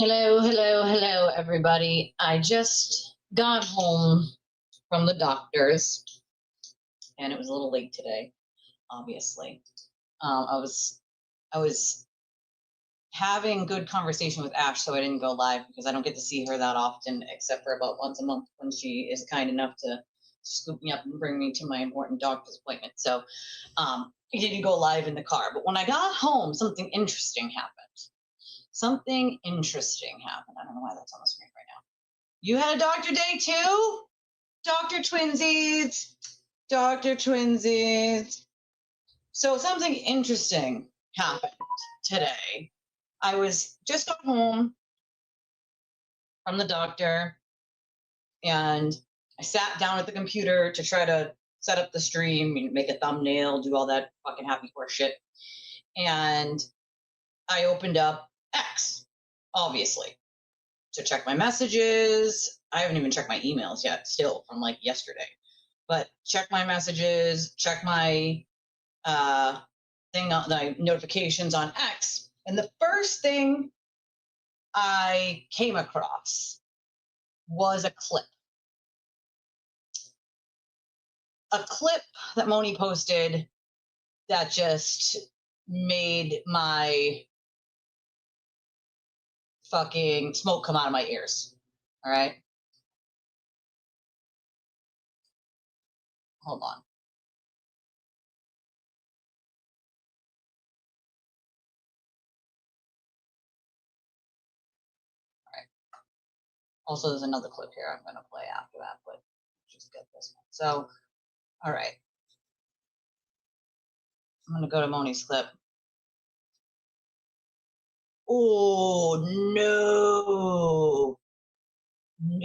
Hello, hello, hello, everybody. I just got home from the doctor's, and it was a little late today, obviously. I was having good conversation with Ash, so I didn't go live because I don't get to see her that often, except for about once a month when she is kind enough to scoop me up and bring me to my important doctor's appointment. So I didn't go live in the car. But when I got home, something interesting happened. Something interesting happened. I don't know why that's on the screen right now. You had a doctor day too? Dr. Twinsies. Dr. Twinsies. So something interesting happened today. I was just got home from the doctor and I sat down at the computer to try to set up the stream, make a thumbnail, do all that fucking happy horse shit. And I opened up X, obviously, to check my messages. I haven't even checked my emails yet, still from like yesterday. But check my messages, check my my notifications on X, and the first thing I came across was a clip. A clip that Moni posted that just made my fucking smoke come out of my ears. All right. Hold on. All right. Also, there's another clip here I'm going to play after that, but just get this one. So, all right. I'm going to go to Moni's clip. Oh, no.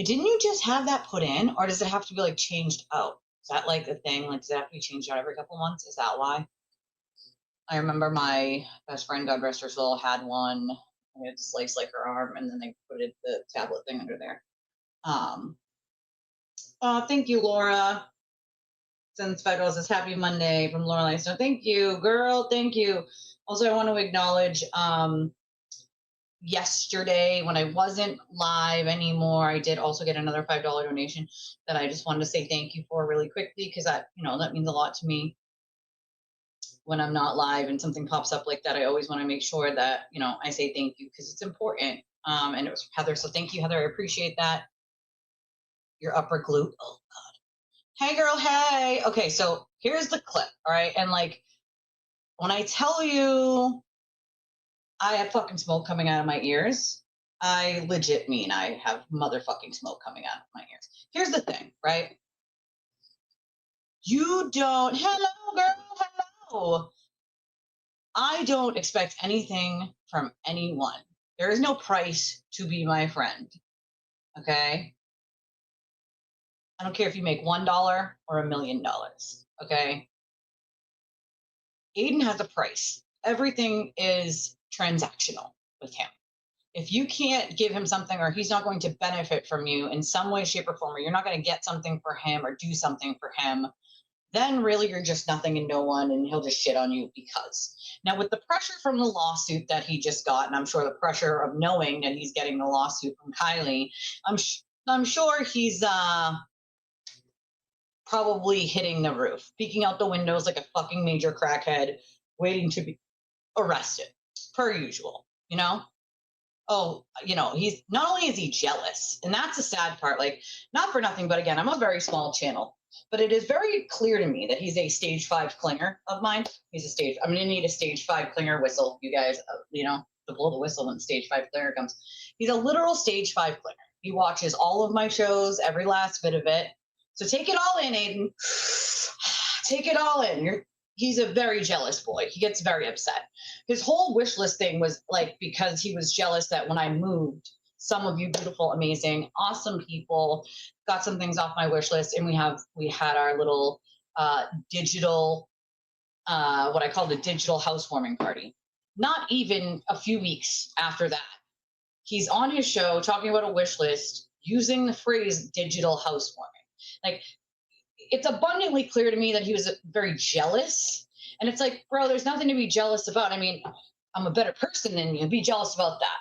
Didn't you just have that put in, or does it have to be like changed out? Is that like a thing? Like, does it have to be changed out every couple months? Is that why? I remember my best friend, God rest her soul, had one. They had to slice like her arm, and then they put the tablet thing under there. Thank you, Laura. Since Federals is happy Monday from Lorelai. So thank you, girl. Thank you. Also, I want to acknowledge yesterday when I wasn't live anymore, I did also get another $5 donation that I just wanted to say thank you for really quickly, because that means a lot to me. When I'm not live and something pops up like that, I always want to make sure that I say thank you, because it's important. And it was Heather, so thank you, Heather. I appreciate that. Your upper glute. Oh God. Hey girl, hey. Okay, so here's the clip. All right, and like when I tell you I have fucking smoke coming out of my ears, I legit mean I have motherfucking smoke coming out of my ears. Here's the thing, right? You don't, hello girl, hello. I don't expect anything from anyone. There is no price to be my friend, okay? I don't care if you make $1 or $1 million, okay? Aiden has a price. Everything is transactional with him. If you can't give him something, or he's not going to benefit from you in some way, shape, or form, or you're not going to get something for him or do something for him, then really you're just nothing and no one, and he'll just shit on you because. Now, with the pressure from the lawsuit that he just got, and I'm sure the pressure of knowing that he's getting the lawsuit from Kylie, I'm sure he's probably hitting the roof, peeking out the windows like a fucking major crackhead, waiting to be arrested, per usual, Oh, he's not only is he jealous, and that's the sad part, like, not for nothing, but again, I'm a very small channel, but it is very clear to me that he's a stage 5 clinger of mine. I'm going to need a stage 5 clinger whistle, you guys, to blow the whistle when stage 5 clinger comes. He's a literal stage 5 clinger. He watches all of my shows, every last bit of it. So take it all in, Aiden. Take it all in. He's a very jealous boy. He gets very upset. His whole wish list thing was like because he was jealous that when I moved, some of you beautiful, amazing, awesome people got some things off my wish list, and we had our little digital, what I call the digital housewarming party. Not even a few weeks after that, he's on his show talking about a wish list using the phrase digital housewarming. Like, it's abundantly clear to me that he was very jealous. And it's like, bro, there's nothing to be jealous about. I mean, I'm a better person than you. Be jealous about that.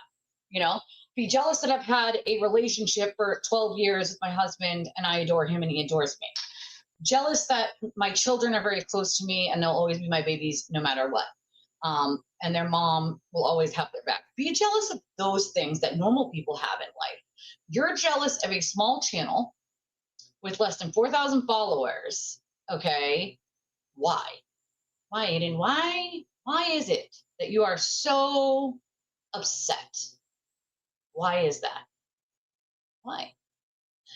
Be jealous that I've had a relationship for 12 years with my husband and I adore him and he adores me. Jealous that my children are very close to me and they'll always be my babies no matter what. And their mom will always have their back. Be jealous of those things that normal people have in life. You're jealous of a small channel with less than 4,000 followers. Okay. Why? Why, Aiden? Why is it that you are so upset? Why is that? Why?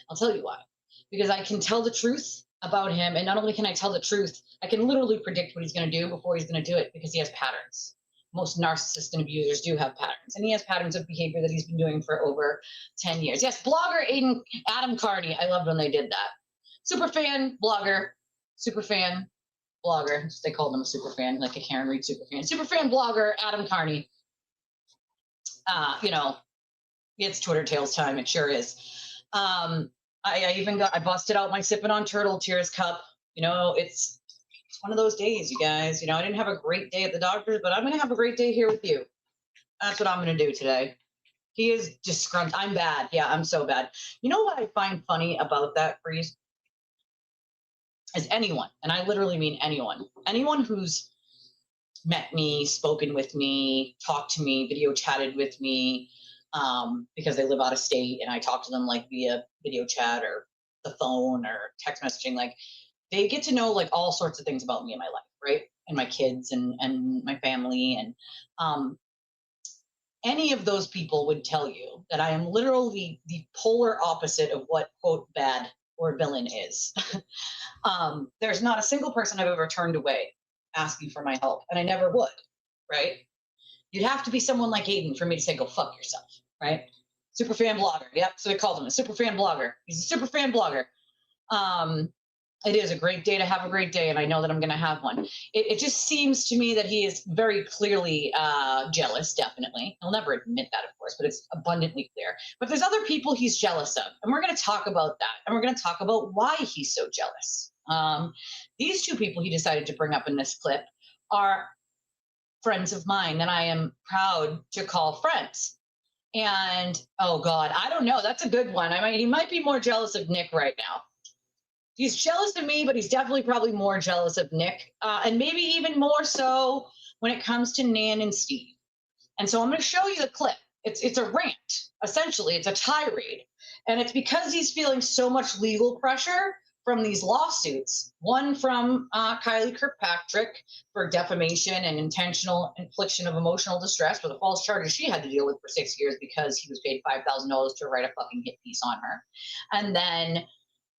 I'll tell you why. Because I can tell the truth about him. And not only can I tell the truth, I can literally predict what he's going to do before he's going to do it because he has patterns. Most narcissists and abusers do have patterns. And he has patterns of behavior that he's been doing for over 10 years. Yes, blogger Aiden, Adam Kearney. I loved when they did that. Super fan, blogger, super fan, blogger. They called him a super fan, like a Karen Reed super fan. Super fan, blogger, Adam Kearney. You know, it's Twitter Tales time. It sure is. I busted out my sipping on turtle tears cup. You know, it's one of those days, you guys. You know, I didn't have a great day at the doctor's, but I'm going to have a great day here with you. That's what I'm going to do today. He is disgruntled. I'm bad. Yeah, I'm so bad. You know what I find funny about that, Freeze? Is anyone, and I literally mean anyone who's met me, spoken with me, talked to me, video chatted with me, because they live out of state and I talk to them like via video chat or the phone or text messaging, like they get to know like all sorts of things about me in my life, right? And my kids and my family. And any of those people would tell you that I am literally the polar opposite of what, quote, bad or villain is. There's not a single person I've ever turned away asking for my help, and I never would, right? You'd have to be someone like Aiden for me to say, go fuck yourself, right? Super fan blogger. Yep, so they called him a super fan blogger. He's a super fan blogger. It is a great day to have a great day, and I know that I'm going to have one. It just seems to me that he is very clearly jealous, definitely. He'll never admit that, of course, but it's abundantly clear. But there's other people he's jealous of, and we're going to talk about that, and we're going to talk about why he's so jealous. These two people he decided to bring up in this clip are friends of mine that I am proud to call friends. And, oh, God, I don't know. That's a good one. I mean, he might be more jealous of Nick right now. He's jealous of me, but he's definitely probably more jealous of Nick, and maybe even more so when it comes to Nan and Steve. And so I'm going to show you the clip. It's a rant, essentially. It's a tirade. And it's because he's feeling so much legal pressure from these lawsuits, one from Kylie Kirkpatrick for defamation and intentional infliction of emotional distress for the false charges she had to deal with for 6 years because he was paid $5,000 to write a fucking hit piece on her. And then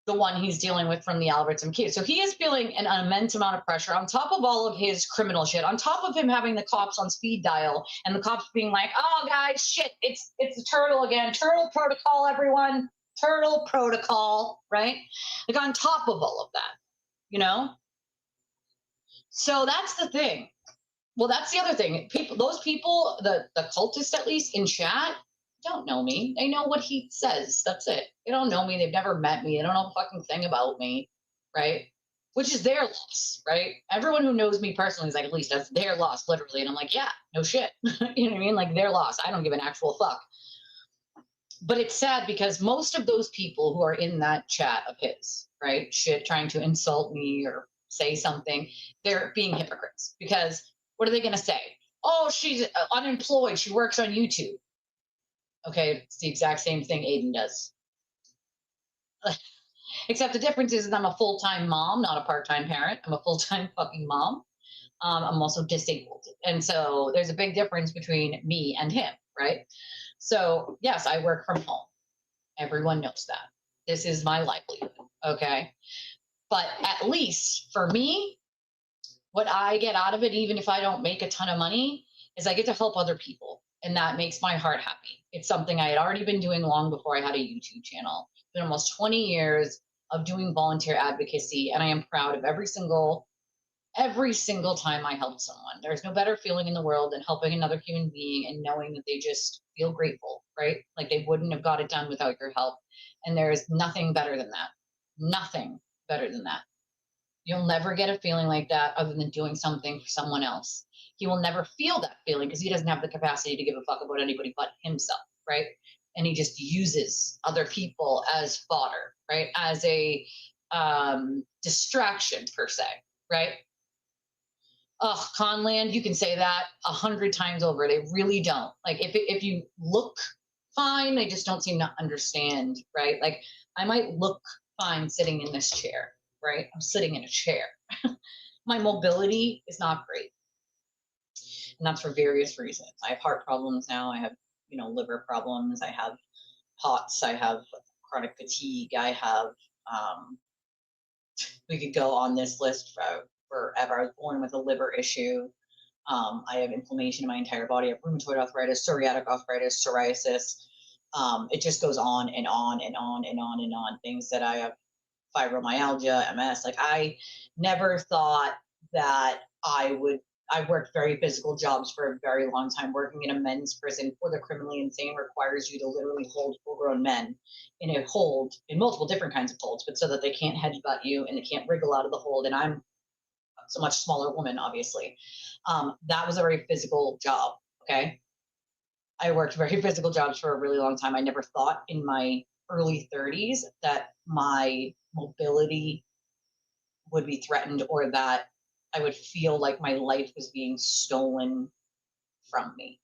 the one he's dealing with from the Albertson case. So he is feeling an immense amount of pressure on top of all of his criminal shit, on top of him having the cops on speed dial and the cops being like, oh, guys, shit, it's the turtle again. Turtle protocol, everyone. Turtle protocol, right? Like on top of all of that, you know? So that's the thing. Well, that's the other thing. Those people, the cultists at least in chat, don't know me. They know what he says. That's it. They don't know me. They've never met me. They don't know a fucking thing about me, right? Which is their loss, right? Everyone who knows me personally is like, at least that's their loss, literally. And I'm like, yeah, no shit. You know what I mean? Like their loss. I don't give an actual fuck. But it's sad because most of those people who are in that chat of his, right, shit, trying to insult me or say something, they're being hypocrites. Because what are they going to say? Oh, she's unemployed. She works on YouTube. Okay, it's the exact same thing Aiden does. Except the difference is I'm a full-time mom, not a part-time parent. I'm a full-time fucking mom. I'm also disabled. And so there's a big difference between me and him, right? So yes, I work from home. Everyone knows that. This is my livelihood, okay? But at least for me, what I get out of it, even if I don't make a ton of money, is I get to help other people. And that makes my heart happy. It's something I had already been doing long before I had a YouTube channel. It's been almost 20 years of doing volunteer advocacy, and I am proud of every single time I help someone. There's no better feeling in the world than helping another human being and knowing that they just feel grateful, right? Like they wouldn't have got it done without your help. And there is nothing better than that. Nothing better than that. You'll never get a feeling like that other than doing something for someone else. He will never feel that feeling because he doesn't have the capacity to give a fuck about anybody but himself, right? and he just uses other people as fodder, right? As a distraction per se, right? Oh, Conland, you can say that 100 times over. They really don't. Like if you look fine, they just don't seem to understand, right? Like I might look fine sitting in this chair, right? I'm sitting in a chair. My mobility is not great. And that's for various reasons. I have heart problems now. I have, liver problems. I have POTS. I have chronic fatigue. I have, we could go on this list forever. I was born with a liver issue. I have inflammation in my entire body. I have rheumatoid arthritis, psoriatic arthritis, psoriasis. It just goes on and on and on and on and on. Things that I have, fibromyalgia, MS. Like I never thought that I worked very physical jobs for a very long time. Working in a men's prison for the criminally insane requires you to literally hold full-grown men in a hold, in multiple different kinds of holds, but so that they can't headbutt you and they can't wriggle out of the hold. And I'm a much smaller woman, obviously. That was a very physical job, okay? I worked very physical jobs for a really long time. I never thought in my early 30s that my mobility would be threatened or that I would feel like my life was being stolen from me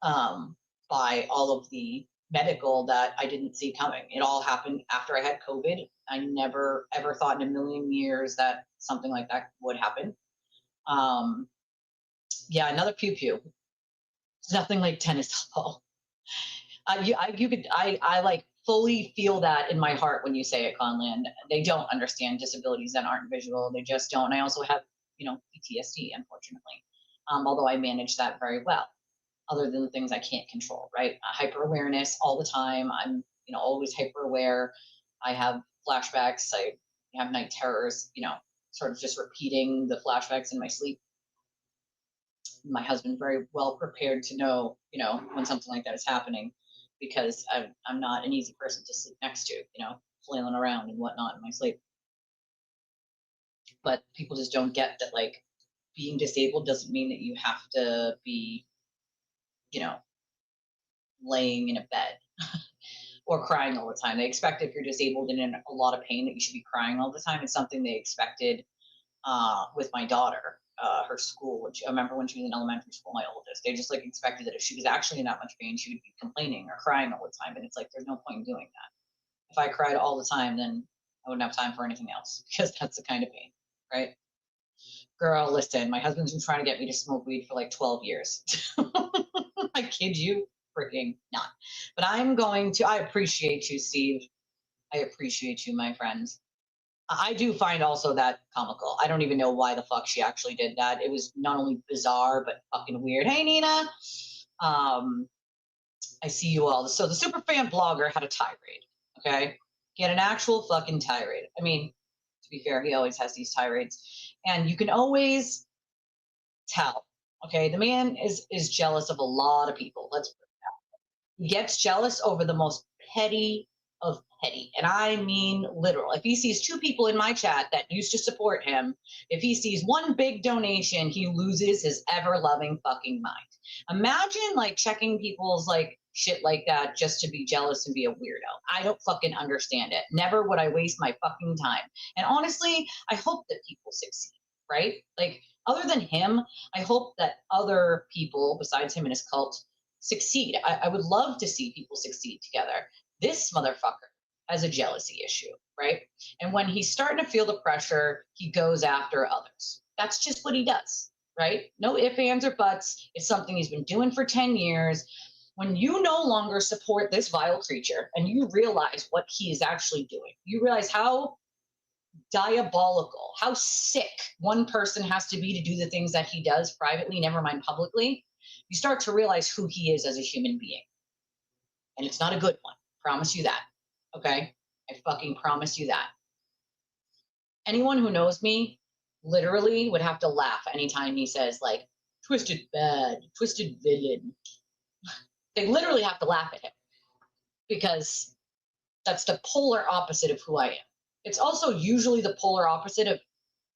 by all of the medical that I didn't see coming. It all happened after I had COVID. I never ever thought in a million years that something like that would happen. Yeah, another pew pew. It's nothing like tennis elbow. I like fully feel that in my heart when you say it, Conland. They don't understand disabilities that aren't visual. They just don't. I also have, PTSD, unfortunately. Although I manage that very well, other than the things I can't control, right? Hyper awareness all the time. I'm, always hyper aware. I have flashbacks. I have night terrors, sort of just repeating the flashbacks in my sleep. My husband's very well prepared to know, when something like that is happening, because I'm not an easy person to sleep next to, flailing around and whatnot in my sleep. But people just don't get that, like, being disabled doesn't mean that you have to be, laying in a bed or crying all the time. They expect if you're disabled and in a lot of pain that you should be crying all the time. It's something they expected with my daughter. Her school, which I remember when she was in elementary school, my oldest, they just like expected that if she was actually in that much pain, she would be complaining or crying all the time. And it's like, there's no point in doing that. If I cried all the time, then I wouldn't have time for anything else because that's the kind of pain, right? Girl, listen, my husband's been trying to get me to smoke weed for like 12 years. I kid you freaking not. But I appreciate you, Steve. I appreciate you, my friends. I do find also that comical. I don't even know why the fuck she actually did that. It was not only bizarre, but fucking weird. Hey, Nina. I see you all. So the superfan blogger had a tirade, okay? He had an actual fucking tirade. I mean, to be fair, he always has these tirades. And you can always tell, okay? The man is jealous of a lot of people. Let's put it that way. He gets jealous over the most petty of petty. And I mean literal. If he sees two people in my chat that used to support him, if he sees one big donation, he loses his ever-loving fucking mind. Imagine like checking people's like shit like that just to be jealous and be a weirdo. I don't fucking understand it. Never would I waste my fucking time. And honestly, I hope that people succeed, right? Like other than him, I hope that other people besides him and his cult succeed. I would love to see people succeed together. This motherfucker has a jealousy issue, right? And when he's starting to feel the pressure, he goes after others. That's just what he does, right? No ifs, ands, or buts. It's something he's been doing for 10 years. When you no longer support this vile creature and you realize what he is actually doing, you realize how diabolical, how sick one person has to be to do the things that he does privately, never mind publicly, you start to realize who he is as a human being. And it's not a good one. Promise you that. Okay? I fucking promise you that. Anyone who knows me literally would have to laugh anytime he says, like, twisted bad, twisted villain. They literally have to laugh at him because that's the polar opposite of who I am. It's also usually the polar opposite of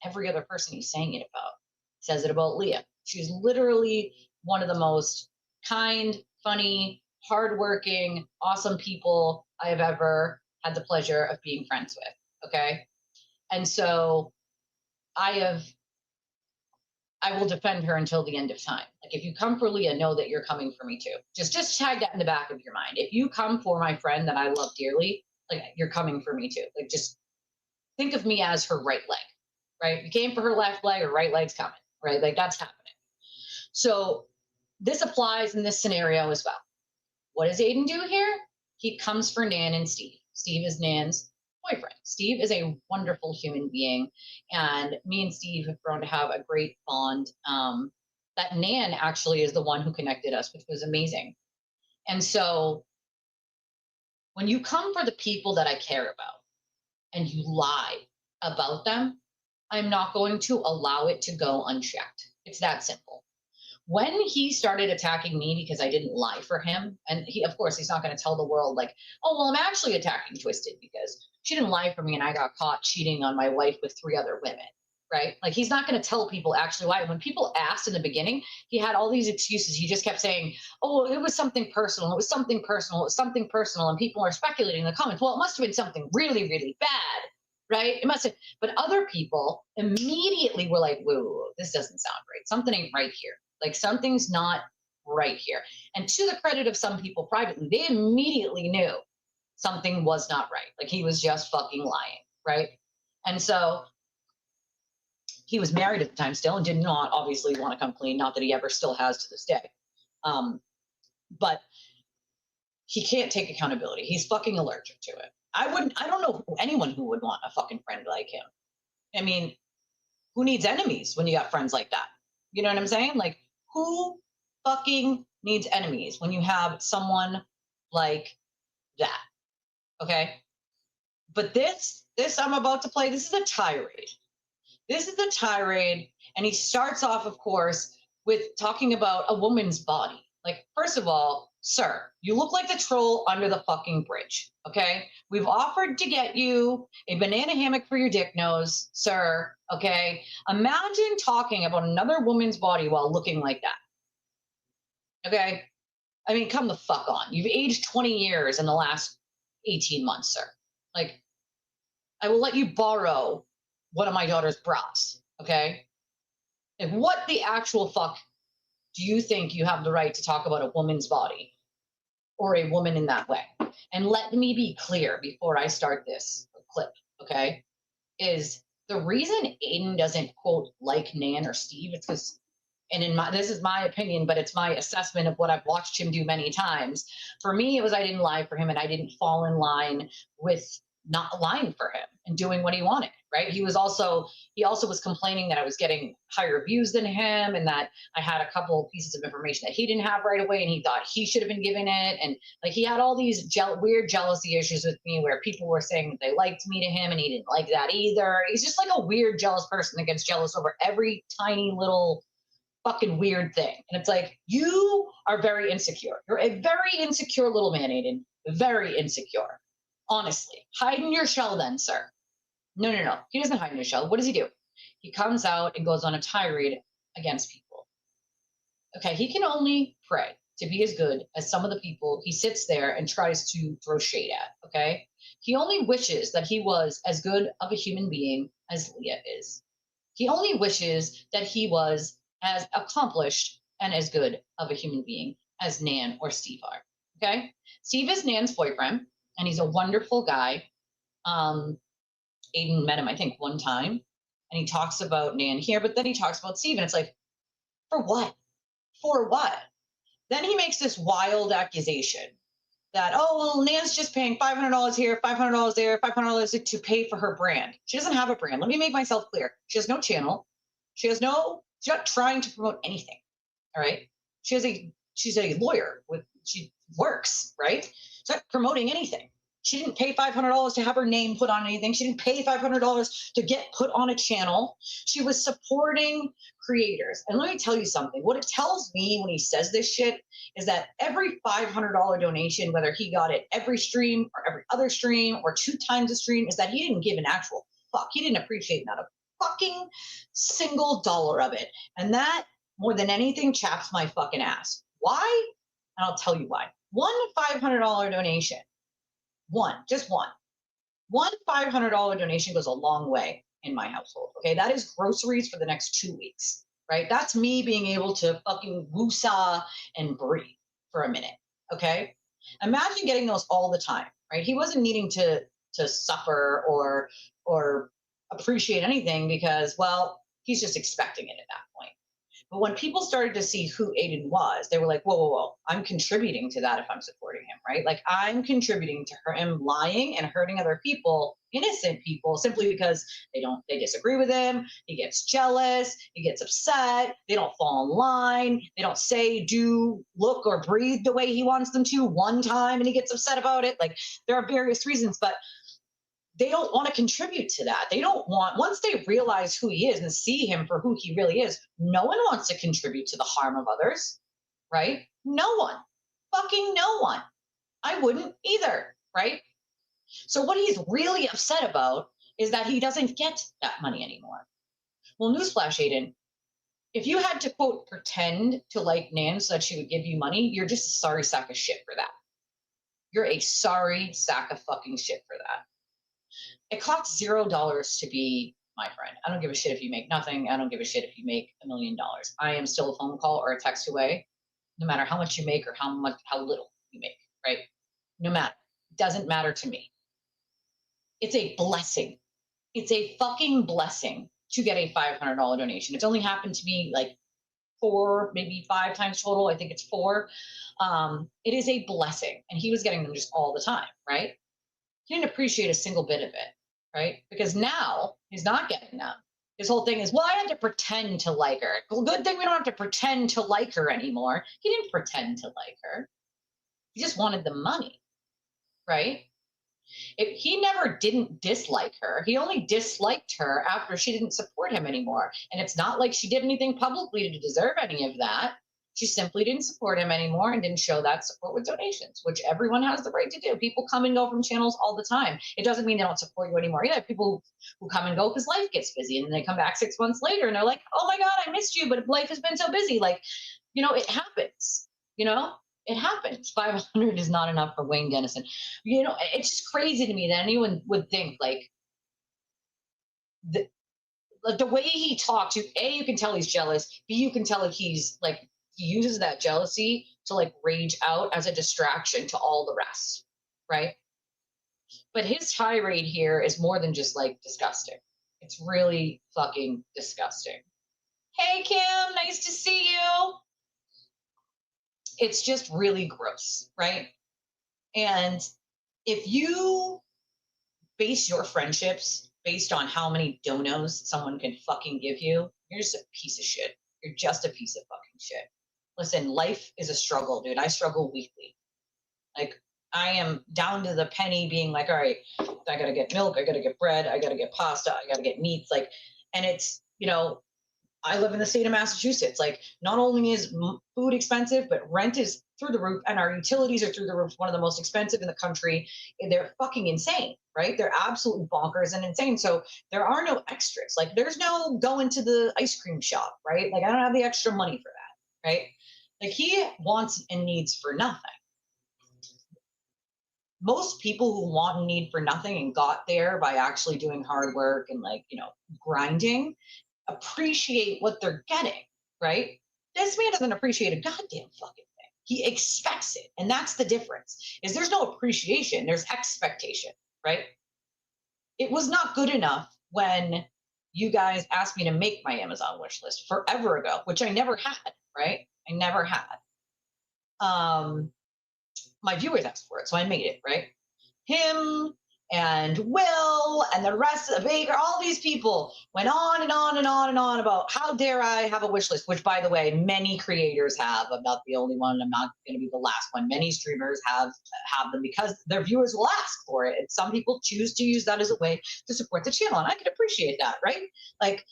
every other person he's saying it about. He says it about Leah. She's literally one of the most kind, funny, hardworking, awesome people I have ever had the pleasure of being friends with. Okay. And so I will defend her until the end of time. Like, if you come for Leah, know that you're coming for me too. Just tag that in the back of your mind. If you come for my friend that I love dearly, like, you're coming for me too. Like, just think of me as her right leg, right? You came for her left leg, her right leg's coming, right? Like, that's happening. So this applies in this scenario as well. What does Aiden do here? He comes for Nan and Steve. Steve is Nan's boyfriend. Steve is a wonderful human being, and me and Steve have grown to have a great bond. That Nan actually is the one who connected us, which was amazing. And so when you come for the people that I care about and you lie about them, I'm not going to allow it to go unchecked. It's that simple. When he started attacking me because I didn't lie for him, and he, of course, he's not going to tell the world like, oh, well, I'm actually attacking Twisted because she didn't lie for me and I got caught cheating on my wife with 3 other women, right? Like, he's not going to tell people actually why. When people asked in the beginning, he had all these excuses. He just kept saying, oh, well, it was something personal. It was something personal. It was something personal. And people are speculating in the comments, well, it must have been something really, really bad, right? It must have. But other people immediately were like, whoa, this doesn't sound right. Something ain't right here. Like, something's not right here. And to the credit of some people privately, they immediately knew something was not right. Like, he was just fucking lying, right? And so he was married at the time still and did not obviously want to come clean. Not that he ever still has to this day. But he can't take accountability. He's fucking allergic to it. I don't know anyone who would want a fucking friend like him. I mean, who needs enemies when you got friends like that? You know what I'm saying? Like, who fucking needs enemies when you have someone like that? Okay. But this I'm about to play, this is a tirade. This is a tirade. And he starts off, of course, with talking about a woman's body. Like, first of all, sir, you look like the troll under the fucking bridge. Okay. We've offered to get you a banana hammock for your dick nose, sir. Okay. Imagine talking about another woman's body while looking like that. Okay. I mean, come the fuck on. You've aged 20 years in the last 18 months, sir. Like, I will let you borrow one of my daughter's bras. Okay. Like, what the actual fuck do you think you have the right to talk about a woman's body or a woman in that way? And let me be clear before I start this clip, okay, is the reason Aiden doesn't, quote, like Nan or Steve, it's because, and this is my opinion, but it's my assessment of what I've watched him do many times. For me, it was I didn't lie for him and I didn't fall in line with not lying for him and doing what he wanted, right? He also was complaining that I was getting higher views than him and that I had a couple pieces of information that he didn't have right away and he thought he should have been given it. And like, he had all these weird jealousy issues with me where people were saying that they liked me to him and he didn't like that either. He's just like a weird, jealous person that gets jealous over every tiny little fucking weird thing. And it's like, you are very insecure. You're a very insecure little man, Aiden. Very insecure. Honestly, hide in your shell then, sir. No. He doesn't hide in his shell. What does he do? He comes out and goes on a tirade against people. Okay, he can only pray to be as good as some of the people he sits there and tries to throw shade at, okay? He only wishes that he was as good of a human being as Leah is. He only wishes that he was as accomplished and as good of a human being as Nan or Steve are, okay? Steve is Nan's boyfriend. And he's a wonderful guy. Aiden met him, I think, one time. And he talks about Nan here, but then he talks about Steve. And it's like, for what? For what? Then he makes this wild accusation that, oh, well, Nan's just paying $500 here, $500 there, $500 to pay for her brand. She doesn't have a brand. Let me make myself clear. She has no channel. She's not trying to promote anything. All right. She's a lawyer she works, right? She's not promoting anything. She didn't pay $500 to have her name put on anything. She didn't pay $500 to get put on a channel. She was supporting creators. And let me tell you something. What it tells me when he says this shit is that every $500 donation, whether he got it every stream or every other stream or 2 times a stream, is that he didn't give an actual fuck. He didn't appreciate not a fucking single dollar of it. And that, more than anything, chaps my fucking ass. Why? And I'll tell you why. One $500 donation, just one $500 donation goes a long way in my household. Okay, that is groceries for the next 2 weeks, right? That's me being able to fucking woosah and breathe for a minute. Okay, imagine getting those all the time, right? He wasn't needing to suffer or appreciate anything because, well, he's just expecting it at that point. But when people started to see who Aiden was, they were like, whoa, whoa, whoa, I'm contributing to that if I'm supporting him, right? Like I'm contributing to him lying and hurting other people, innocent people, simply because they disagree with him. He gets jealous, he gets upset, they don't fall in line, they don't say, do, look, or breathe the way he wants them to one time and he gets upset about it. Like there are various reasons, but they don't want to contribute to that. They don't want, once they realize who he is and see him for who he really is, no one wants to contribute to the harm of others, right? No one, fucking no one. I wouldn't either, right? So what he's really upset about is that he doesn't get that money anymore. Well, newsflash, Aiden, if you had to, quote, pretend to like Nan so that she would give you money, you're just a sorry sack of shit for that. You're a sorry sack of fucking shit for that. It costs $0 to be my friend. I don't give a shit if you make nothing. I don't give a shit if you make $1 million. I am still a phone call or a text away, no matter how much you make or how little you make, right? No matter. It doesn't matter to me. It's a blessing. It's a fucking blessing to get a $500 donation. It's only happened to me like 4, maybe 5 times total. I think it's 4. It is a blessing. And he was getting them just all the time, right? He didn't appreciate a single bit of it, right? Because now he's not getting them. His whole thing is, well, I had to pretend to like her. Well, good thing we don't have to pretend to like her anymore. He didn't pretend to like her. He just wanted the money, right? He never didn't dislike her. He only disliked her after she didn't support him anymore. And it's not like she did anything publicly to deserve any of that. She simply didn't support him anymore and didn't show that support with donations, which everyone has the right to do. People come and go from channels all the time. It doesn't mean they don't support you anymore. Yeah, people who come and go because life gets busy, and then they come back 6 months later and they're like, oh my God, I missed you, but life has been so busy. Like, it happens, it happens. 500 is not enough for Wayne Dennison. It's just crazy to me that anyone would think like the way he talks, you can tell he's jealous. B, you can tell he's like, he uses that jealousy to like rage out as a distraction to all the rest, right? But his tirade here is more than just like disgusting. It's really fucking disgusting. Hey, Kim, nice to see you. It's just really gross, right? And if you base your friendships based on how many donos someone can fucking give you, you're just a piece of shit. You're just a piece of fucking shit. Listen, life is a struggle, dude. I struggle weekly. Like, I am down to the penny being like, all right, I got to get milk. I got to get bread. I got to get pasta. I got to get meats. Like, and it's, I live in the state of Massachusetts. Like, not only is food expensive, but rent is through the roof and our utilities are through the roof. One of the most expensive in the country. They're fucking insane, right? They're absolutely bonkers and insane. So there are no extras. Like, there's no going to the ice cream shop, right? Like, I don't have the extra money for that, right? Like, he wants and needs for nothing. Most people who want and need for nothing and got there by actually doing hard work and grinding appreciate what they're getting, right? This man doesn't appreciate a goddamn fucking thing. He expects it. And that's the difference, is there's no appreciation, there's expectation, right? It was not good enough when you guys asked me to make my Amazon wish list forever ago, which I never had, right? I never had. My viewers asked for it, so I made it, right? Him and Will and the rest of Baker, all these people went on and on and on and on about how dare I have a wish list, which, by the way, many creators have. I'm not the only one. I'm not going to be the last one. Many streamers have them because their viewers will ask for it. And some people choose to use that as a way to support the channel, and I can appreciate that, right? Like,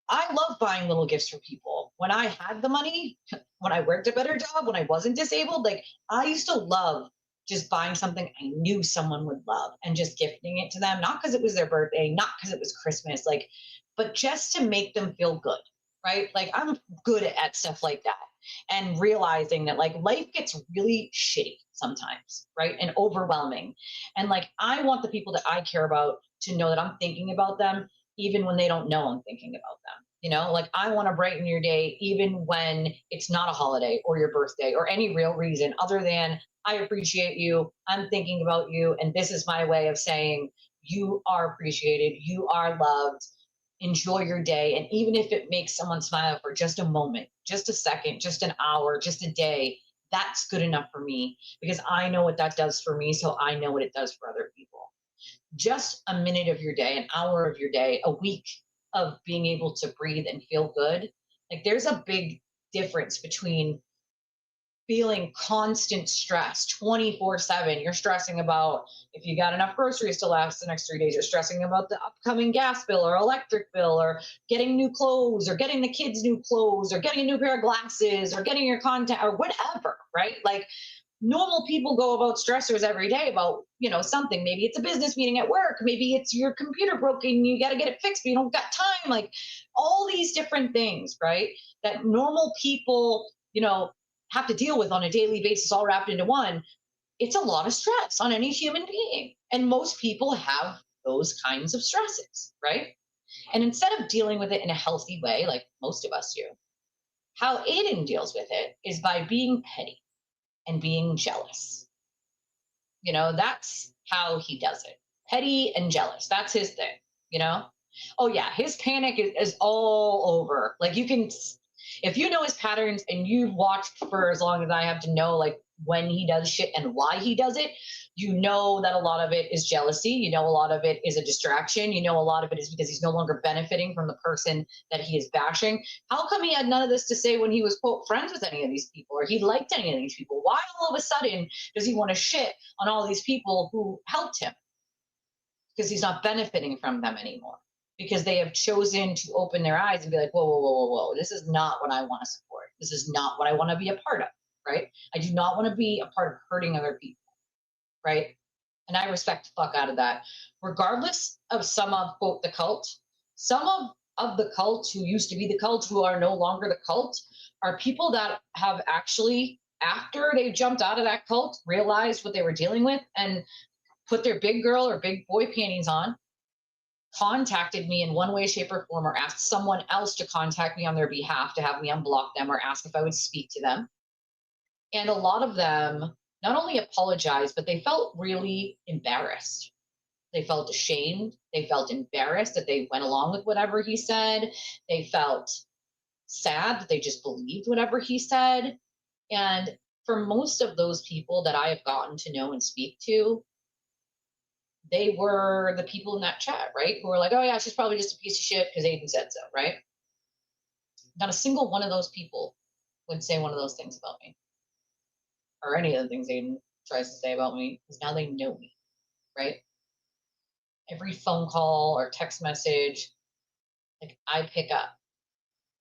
I love buying little gifts for people. When I had the money, when I worked a better job, when I wasn't disabled, like, I used to love just buying something I knew someone would love and just gifting it to them, not because it was their birthday, not because it was Christmas, like, but just to make them feel good, right? Like, I'm good at stuff like that. and realizing that like life gets really shitty sometimes, right? And overwhelming. And like, I want the people that I care about to know that I'm thinking about them, even when they don't know I'm thinking about them. You know, like I want to brighten your day, even when it's not a holiday or your birthday or any real reason other than I appreciate you. I'm thinking about you. And this is my way of saying you are appreciated. You are loved. Enjoy your day. And even if it makes someone smile for just a moment, just a second, just an hour, just a day, that's good enough for me because I know what that does for me. So I know what it does for other people. Just a minute of your day, an hour of your day, a week of being able to breathe and feel good. Like there's a big difference between feeling constant stress 24/7. You're stressing about if you got enough groceries to last the next 3 days. You're stressing about the upcoming gas bill or electric bill or getting new clothes or getting the kids new clothes or getting a new pair of glasses or getting your content or whatever, right? Like normal people go about stressors every day about, you know, something. Maybe it's a business meeting at work. Maybe it's your computer broken. You got to get it fixed, but you don't got time. Like all these different things, right? That normal people, you know, have to deal with on a daily basis, all wrapped into one. It's a lot of stress on any human being. And most people have those kinds of stresses, right? And instead of dealing with it in a healthy way, like most of us do, how Aiden deals with it is by being petty and being jealous. You know, that's how he does it. Petty and jealous. That's his thing, you know? Oh, yeah. His panic is all over. Like, you can, if you know his patterns and you've watched for as long as I have to know, like, when he does shit and why he does it, you know that a lot of it is jealousy. You know, a lot of it is a distraction. You know, a lot of it is because he's no longer benefiting from the person that he is bashing. How come he had none of this to say when he was, quote, friends with any of these people or he liked any of these people? Why all of a sudden does he want to shit on all these people who helped him? Because he's not benefiting from them anymore. Because they have chosen to open their eyes and be like, whoa, whoa, whoa, whoa, whoa. This is not what I want to support. This is not what I want to be a part of, right? I do not want to be a part of hurting other people, right? And I respect the fuck out of that. Regardless of some of, quote, the cult, some of the cult who used to be the cult who are no longer the cult are people that have actually, after they jumped out of that cult, realized what they were dealing with and put their big girl or big boy panties on, contacted me in one way, shape, or form, or asked someone else to contact me on their behalf to have me unblock them or ask if I would speak to them. And a lot of them not only apologized, but they felt really embarrassed. They felt ashamed. They felt embarrassed that they went along with whatever he said. They felt sad that they just believed whatever he said. And for most of those people that I have gotten to know and speak to, they were the people in that chat, right? Who were like, oh yeah, she's probably just a piece of shit because Aiden said so, right? Not a single one of those people would say one of those things about me or any of the things Aiden tries to say about me because now they know me, right? Every phone call or text message, like I pick up.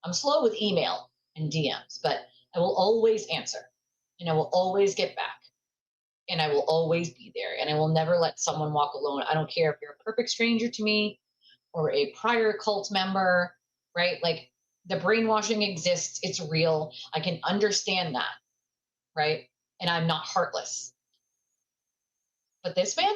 I'm slow with email and DMs, but I will always answer and I will always get back. And I will always be there. And I will never let someone walk alone. I don't care if you're a perfect stranger to me or a prior cult member, right? Like the brainwashing exists. It's real. I can understand that, right? And I'm not heartless. But this man,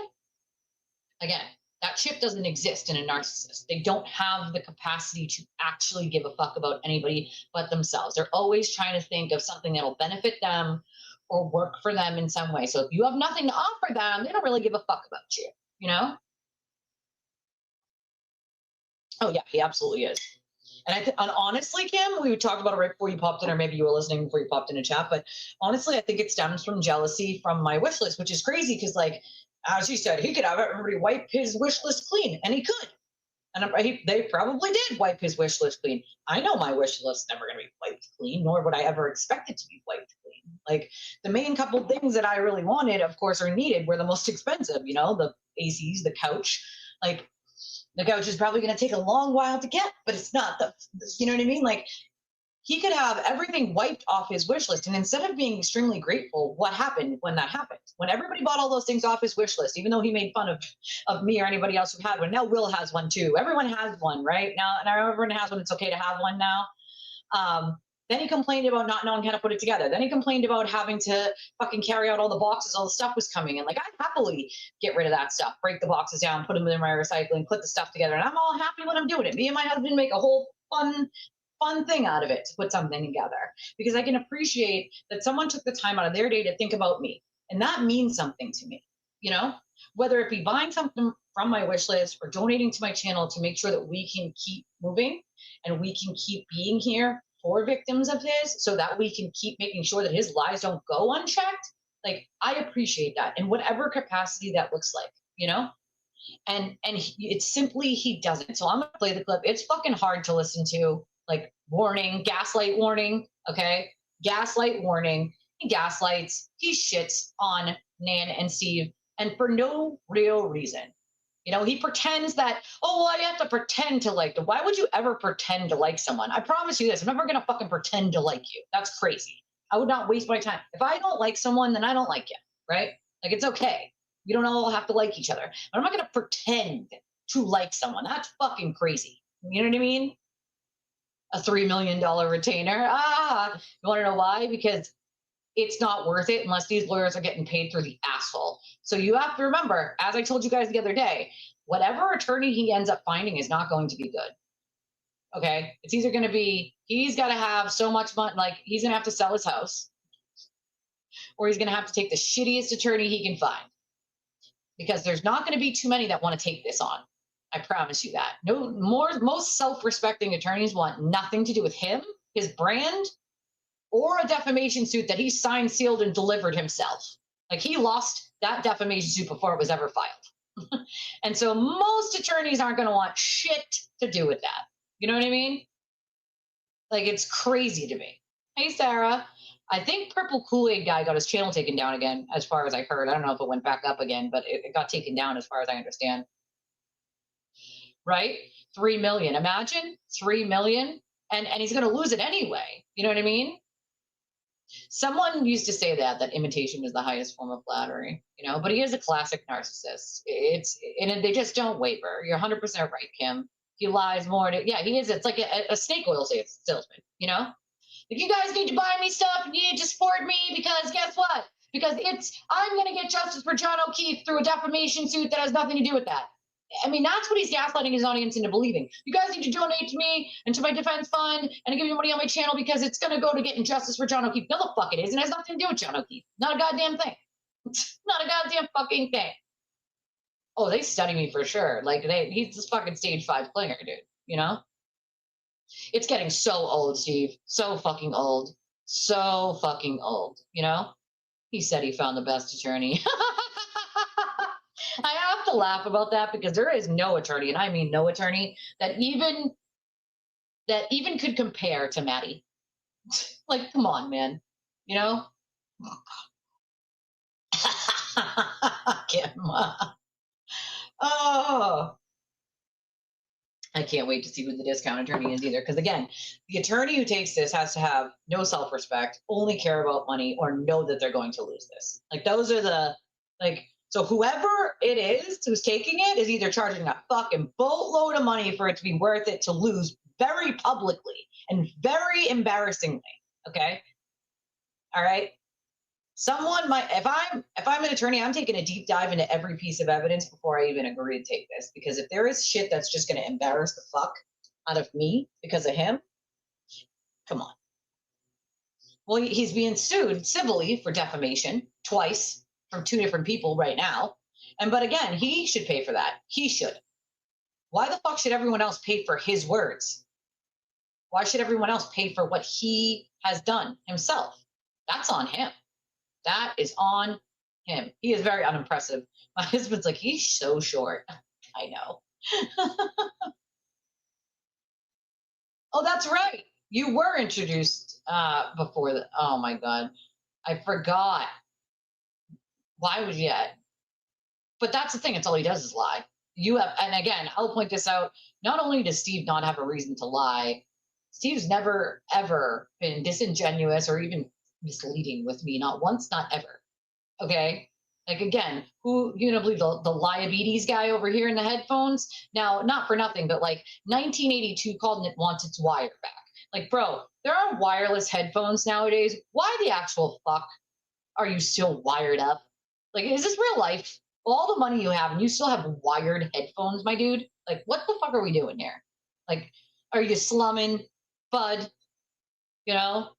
again, that chip doesn't exist in a narcissist. They don't have the capacity to actually give a fuck about anybody but themselves. They're always trying to think of something that'll benefit them or work for them in some way. So if you have nothing to offer them, they don't really give a fuck about you, you know? Oh yeah, he absolutely is. And honestly, Kim, we talked about it right before you popped in, or maybe you were listening before you popped in a chat. But honestly, I think it stems from jealousy from my wish list, which is crazy because, like, as you said, he could have everybody wipe his wish list clean, and he could. And they probably did wipe his wish list clean. I know my wish list is never going to be wiped clean, nor would I ever expect it to be wiped clean. Like the main couple things that I really wanted, of course, are needed were the most expensive, you know, the ACs, the couch. Like the couch is probably going to take a long while to get, but it's not you know what I mean? Like he could have everything wiped off his wish list. And instead of being extremely grateful, what happened when that happened? When everybody bought all those things off his wish list, even though he made fun of me or anybody else who had one. Now Will has one too. Everyone has one, right? Now, and everyone has one. It's okay to have one now. Then he complained about not knowing how to put it together. Then he complained about having to fucking carry out all the boxes, all the stuff was coming in. Like, I'd happily get rid of that stuff, break the boxes down, put them in my recycling, put the stuff together. And I'm all happy when I'm doing it. Me and my husband make a whole fun thing out of it to put something together, because I can appreciate that someone took the time out of their day to think about me. And that means something to me, you know, whether it be buying something from my wish list or donating to my channel to make sure that we can keep moving and we can keep being here for victims of his, so that we can keep making sure that his lives don't go unchecked. Like, I appreciate that in whatever capacity that looks like, you know? And it's simply, he doesn't. So I'm gonna play the clip. It's fucking hard to listen to. Like, warning, gaslight warning, okay? Gaslight warning. He gaslights, he shits on Nan and Steve, and for no real reason. You know, he pretends that, oh, well, I have to pretend to like them. Why would you ever pretend to like someone? I promise you this, I'm never gonna fucking pretend to like you. That's crazy. I would not waste my time. If I don't like someone, then I don't like you, right? Like, it's okay. We don't all have to like each other. But I'm not gonna pretend to like someone. That's fucking crazy. You know what I mean? A $3 million retainer. You wanna know why? Because it's not worth it unless these lawyers are getting paid through the asshole. So you have to remember, as I told you guys the other day, whatever attorney he ends up finding is not going to be good. Okay? It's either going to be, he's got to have so much money, like he's going to have to sell his house, or he's going to have to take the shittiest attorney he can find. Because there's not going to be too many that want to take this on. I promise you that. Most self-respecting attorneys want nothing to do with him, his brand, or a defamation suit that he signed, sealed, and delivered himself. Like, he lost that defamation suit before it was ever filed. And so most attorneys aren't going to want shit to do with that. You know what I mean? Like, it's crazy to me. Hey, Sarah. I think Purple Kool-Aid guy got his channel taken down again, as far as I heard. I don't know if it went back up again, but it got taken down as far as I understand. Right? 3 million. Imagine 3 million. And he's going to lose it anyway. You know what I mean? Someone used to say that imitation is the highest form of flattery, you know, but he is a classic narcissist. They just don't waver. You're 100% right, Kim. He lies more. He is. It's like a snake oil salesman, you know? If you guys need to buy me stuff, you need to support me, because guess what? Because I'm going to get justice for John O'Keefe through a defamation suit that has nothing to do with that. I mean, that's what he's gaslighting his audience into believing. You guys need to donate to me and to my defense fund and give me money on my channel because it's going to go to getting justice for John O'Keefe. No, the fuck it is. It has nothing to do with John O'Keefe. Not a goddamn thing. Not a goddamn fucking thing. Oh, they study me for sure. Like, he's this fucking stage 5 clinger, dude. You know? It's getting so old, Steve. So fucking old. So fucking old. You know? He said he found the best attorney. I have to laugh about that because there is no attorney, and I mean no attorney, that even could compare to Maddie. Like, come on, man. You know? Kim. Oh. I can't wait to see who the discount attorney is either. Because again, the attorney who takes this has to have no self-respect, only care about money, or know that they're going to lose this. Like, those are the, like, so whoever it is who's taking it is either charging a fucking boatload of money for it to be worth it to lose very publicly and very embarrassingly. Okay. All right. Someone might, if I'm an attorney, I'm taking a deep dive into every piece of evidence before I even agree to take this. Because if there is shit that's just going to embarrass the fuck out of me because of him, come on. Well, he's being sued civilly for defamation twice from 2 different people right now. But again, he should pay for that. He should. Why the fuck should everyone else pay for his words? Why should everyone else pay for what he has done himself? That's on him. That is on him. He is very unimpressive. My husband's like, he's so short. I know. Oh, that's right. You were introduced before the, oh my God. I forgot. Why would you? But that's the thing. It's all he does is lie. You have, and again, I'll point this out. Not only does Steve not have a reason to lie, Steve's never, ever been disingenuous or even misleading with me. Not once, not ever. Okay? Like, again, who, you know, believe the diabetes guy over here in the headphones? Now, not for nothing, but like 1982 called and it wants its wire back. Like, bro, there are wireless headphones nowadays. Why the actual fuck are you still wired up? Like, is this real life? All the money you have and you still have wired headphones, my dude? Like, what the fuck are we doing here? Like, are you slumming, bud? You know?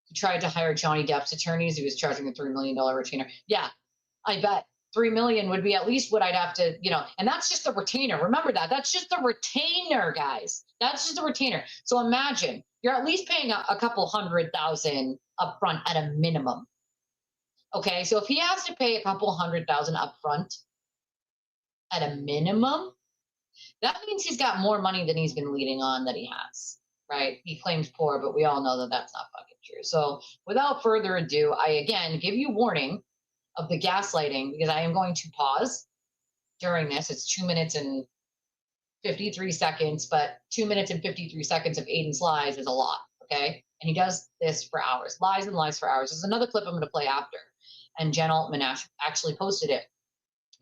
He tried to hire Johnny Depp's attorneys. He was charging a $3 million retainer. Yeah, I bet 3 million would be at least what I'd have to, and that's just the retainer. Remember that. That's just the retainer, guys. That's just the retainer. So imagine you're at least paying a couple $100,000 up front at a minimum. Okay, so if he has to pay a couple $100,000 up front at a minimum, that means he's got more money than he's been leading on that he has, right? He claims poor, but we all know that that's not fucking true. So without further ado, I again give you warning of the gaslighting because I am going to pause during this. It's 2 minutes and 53 seconds, but 2 minutes and 53 seconds of Aiden's lies is a lot, okay? And he does this for hours, lies and lies for hours. There's another clip I'm going to play after. And Jen Altman actually posted it.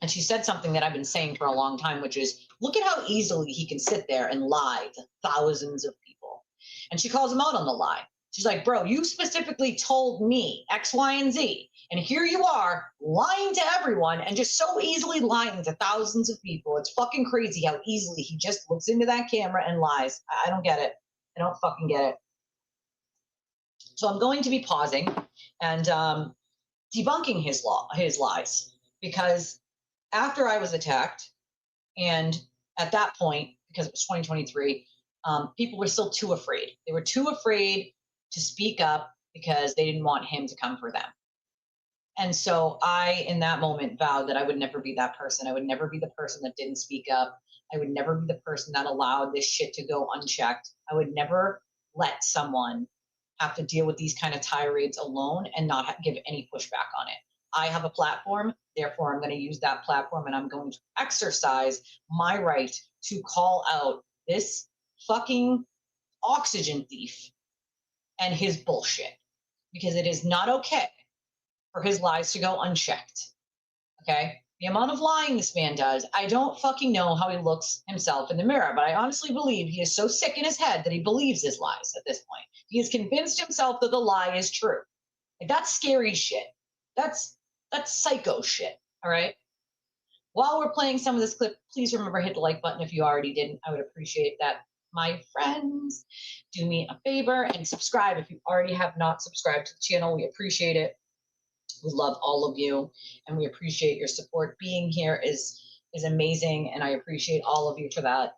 And she said something that I've been saying for a long time, which is, look at how easily he can sit there and lie to thousands of people. And she calls him out on the lie. She's like, bro, you specifically told me X, Y, and Z. And here you are lying to everyone and just so easily lying to thousands of people. It's fucking crazy how easily he just looks into that camera and lies. I don't get it. I don't fucking get it. So I'm going to be pausing and debunking his lies, because after I was attacked, and at that point, because it was 2023, people were still too afraid. They were too afraid to speak up because they didn't want him to come for them. And so I, in that moment, vowed that I would never be that person. I would never be the person that didn't speak up. I would never be the person that allowed this shit to go unchecked. I would never let someone have to deal with these kind of tirades alone and not give any pushback on it. I have a platform, therefore I'm going to use that platform and I'm going to exercise my right to call out this fucking oxygen thief and his bullshit, because it is not okay for his lies to go unchecked. Okay? The amount of lying this man does, I don't fucking know how he looks himself in the mirror, but I honestly believe he is so sick in his head that he believes his lies at this point. He has convinced himself that the lie is true. Like, that's scary shit. That's psycho shit. All right? While we're playing some of this clip, please remember, hit the like button if you already didn't. I would appreciate that. My friends, do me a favor and subscribe if you already have not subscribed to the channel. We appreciate it. We love all of you, and we appreciate your support. Being here is amazing, and I appreciate all of you for that.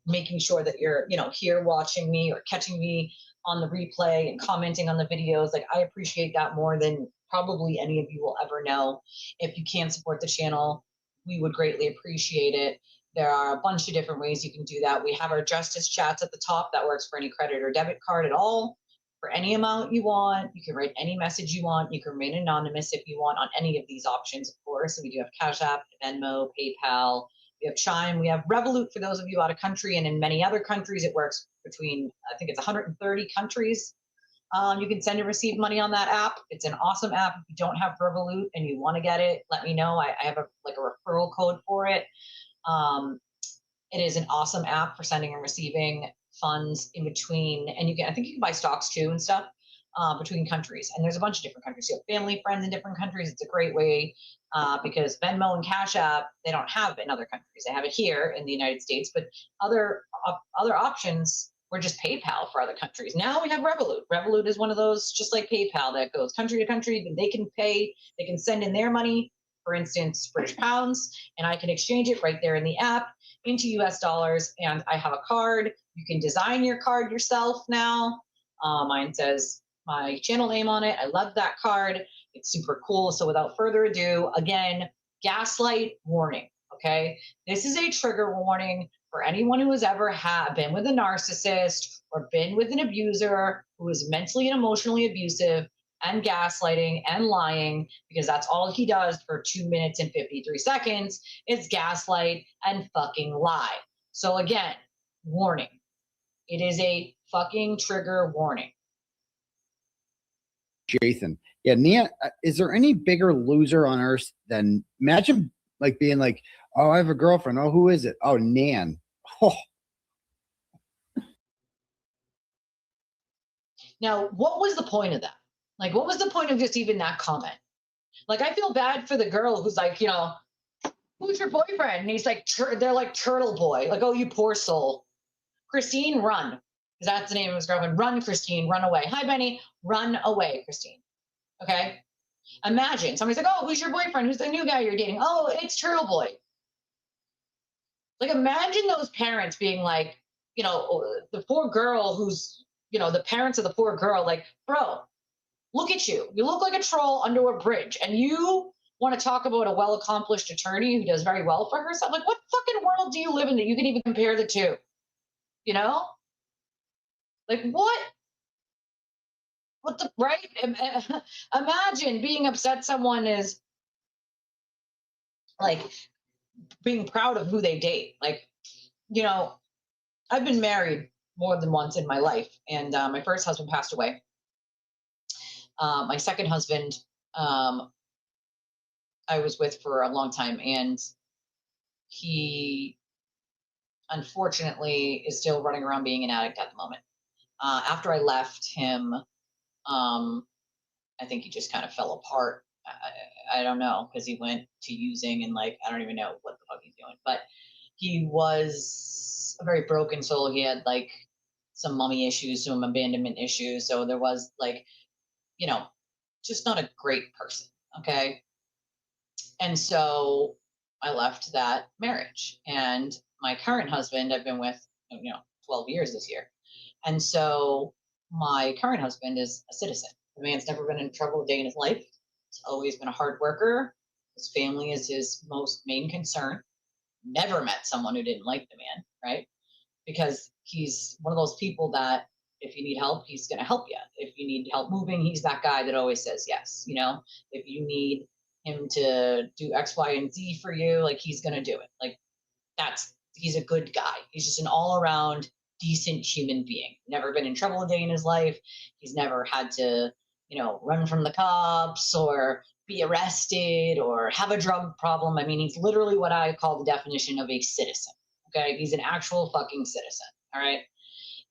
Making sure that you're, here watching me or catching me on the replay and commenting on the videos. Like, I appreciate that more than probably any of you will ever know. If you can support the channel, we would greatly appreciate it. There are a bunch of different ways you can do that. We have our justice chats at the top. That works for any credit or debit card at all. For any amount you want, you can write any message you want. You can remain anonymous if you want on any of these options, of course. So we do have Cash App, Venmo, PayPal. We have Chime. We have Revolut for those of you out of country, and in many other countries, it works between, I think it's 130 countries. You can send and receive money on that app. It's an awesome app. If you don't have Revolut and you want to get it, let me know. I have a referral code for it. It is an awesome app for sending and receiving funds in between, and I think you can buy stocks too and stuff between countries. And there's a bunch of different countries. You have family, friends in different countries. It's a great way because Venmo and Cash App, they don't have in other countries. They have it here in the United States, but other options were just PayPal for other countries. Now we have Revolut. Revolut is one of those, just like PayPal, that goes country to country. They can pay, they can send in their money, for instance, British pounds, and I can exchange it right there in the app into US dollars. And I have a card. You can design your card yourself now. Mine says my channel name on it. I love that card. It's super cool. So without further ado, again, gaslight warning, okay? This is a trigger warning for anyone who has ever been with a narcissist or been with an abuser who is mentally and emotionally abusive and gaslighting and lying, because that's all he does for 2 minutes and 53 seconds is gaslight and fucking lie. So again, warning. It is a fucking trigger warning. Jason. Yeah, Nan, is there any bigger loser on earth than, imagine like being like, oh, I have a girlfriend. Oh, who is it? Oh, Nan. Oh, Now, what was the point of that? Like, what was the point of just even that comment? Like, I feel bad for the girl who's like, who's your boyfriend? And he's like, they're like turtle boy. Like, oh, you poor soul. Christine, run. Because that's the name of his girlfriend. Run, Christine, run away. Hi, Benny. Run away, Christine. Okay? Imagine somebody's like, oh, who's your boyfriend? Who's the new guy you're dating? Oh, it's turtle boy. Like, imagine those parents being like, the poor girl who's, the parents of the poor girl, like, bro, look at you. You look like a troll under a bridge. And you want to talk about a well-accomplished attorney who does very well for herself? Like, what fucking world do you live in that you can even compare the two? You know? Like, what? What the, right? Imagine being upset someone is, like, being proud of who they date. Like, I've been married more than once in my life. And my first husband passed away. My second husband, I was with for a long time, and he unfortunately is still running around being an addict at the moment. After I left him, I think he just kind of fell apart. I don't know, because he went to using, and like, I don't even know what the fuck he's doing, but he was a very broken soul. He had like some mommy issues, some abandonment issues. So there was like, just not a great person. Okay. And so I left that marriage, and my current husband I've been with, 12 years this year. And so my current husband is a citizen. The man's never been in trouble a day in his life. He's always been a hard worker. His family is his most main concern. Never met someone who didn't like the man, right? Because he's one of those people that if you need help, he's going to help you. If you need help moving, he's that guy that always says yes. If you need him to do X, Y, and Z for you, like, he's going to do it. Like, he's a good guy. He's just an all around decent human being. Never been in trouble a day in his life. He's never had to, run from the cops or be arrested or have a drug problem. I mean, he's literally what I call the definition of a citizen. Okay. He's an actual fucking citizen. All right.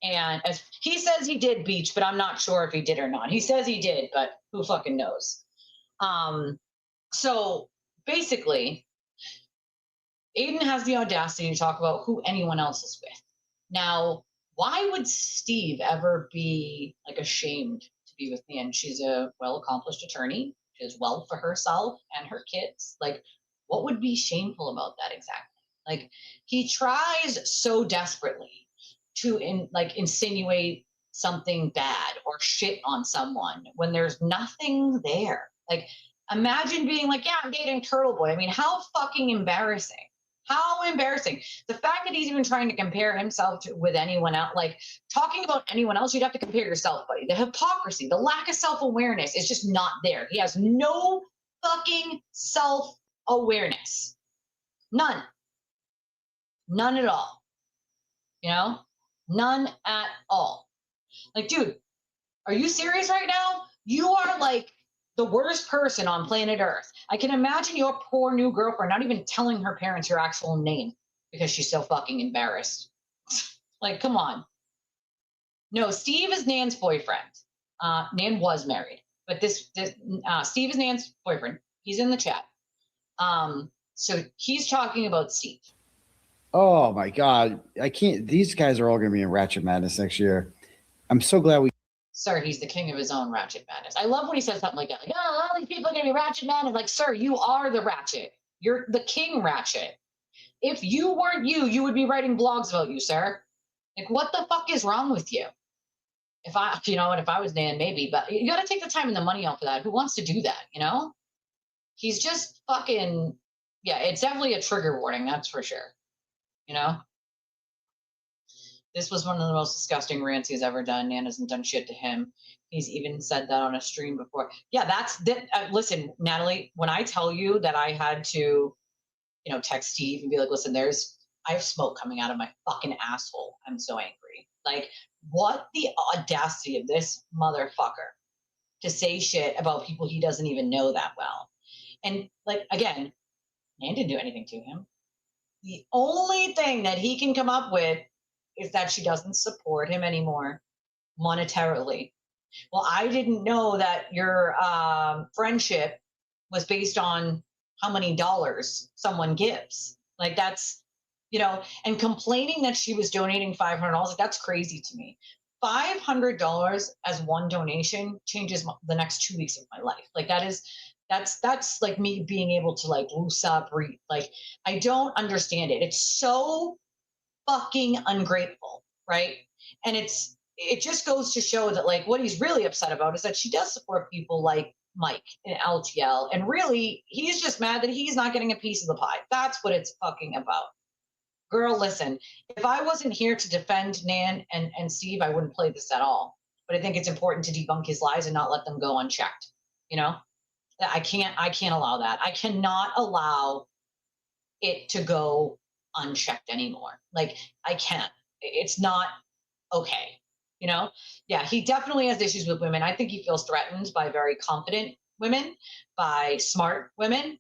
And as he says he did beach, but I'm not sure if he did or not. He says he did, but who fucking knows? So basically, Aiden has the audacity to talk about who anyone else is with. Now, why would Steve ever be like ashamed to be with Nan? She's a well-accomplished attorney. She does well for herself and her kids. Like, what would be shameful about that exactly? Like, he tries so desperately to insinuate something bad or shit on someone when there's nothing there. Like, imagine being like, yeah, I'm dating Turtle Boy. I mean, how fucking embarrassing. How embarrassing. The fact that he's even trying to compare himself with anyone else, like talking about anyone else, you'd have to compare yourself, buddy. The hypocrisy, the lack of self-awareness is just not there. He has no fucking self-awareness. None. None at all. None at all. Like, dude, are you serious right now? You are like the worst person on planet Earth. I can imagine your poor new girlfriend not even telling her parents your actual name because she's so fucking embarrassed. Like, come on. No, Steve is Nan's boyfriend. Nan was married, but Steve is Nan's boyfriend. He's in the chat. So he's talking about Steve. Oh my God. I can't, these guys are all going to be in Ratchet Madness next year. I'm so glad we. Sir, he's the king of his own Ratchet Madness. I love when he says something like that. Like, oh, all these people are going to be Ratchet Madness. Like, sir, you are the Ratchet. You're the king Ratchet. If you weren't you would be writing blogs about you, sir. Like, what the fuck is wrong with you? If I was Nan, maybe, but you got to take the time and the money out for that. Who wants to do that, He's just fucking, yeah, it's definitely a trigger warning, that's for sure. This was one of the most disgusting rants he's ever done. Nan hasn't done shit to him. He's even said that on a stream before. Yeah, that's that. Listen, Natalie, when I tell you that I had to, text Steve and be like, listen, I have smoke coming out of my fucking asshole. I'm so angry. Like, what the audacity of this motherfucker to say shit about people he doesn't even know that well. And like, again, Nan didn't do anything to him. The only thing that he can come up with is that she doesn't support him anymore monetarily. Well, I didn't know that your friendship was based on how many dollars someone gives. Like that's, and complaining that she was donating $500, like that's crazy to me. $500 as one donation changes the next 2 weeks of my life. Like that's like me being able to like loose up, like I don't understand it. It's so fucking ungrateful, right? And it just goes to show that like what he's really upset about is that she does support people like Mike and LTL, and really he's just mad that he's not getting a piece of the pie. That's what it's fucking about. Girl, listen, if I wasn't here to defend Nan and Steve, I wouldn't play this at all. But I think it's important to debunk his lies and not let them go unchecked. I can't allow that. I cannot allow it to go unchecked anymore. Like I can't. It's not okay. Yeah, he definitely has issues with women. I think he feels threatened by very confident women, by smart women.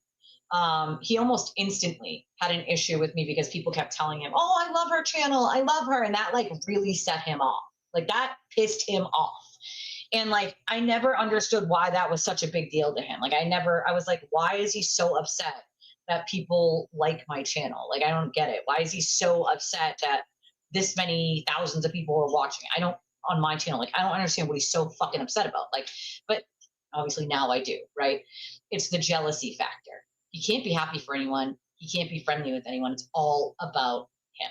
He almost instantly had an issue with me because people kept telling him, "Oh, I love her channel. I love her." And that like really set him off. Like that pissed him off. And like, I never understood why that was such a big deal to him. Like I was like, why is he so upset that people like my channel? Like, I don't get it. Why is he so upset that this many thousands of people are watching? On my channel, like, I don't understand what he's so fucking upset about. Like, but obviously now I do, right? It's the jealousy factor. He can't be happy for anyone. He can't be friendly with anyone. It's all about him.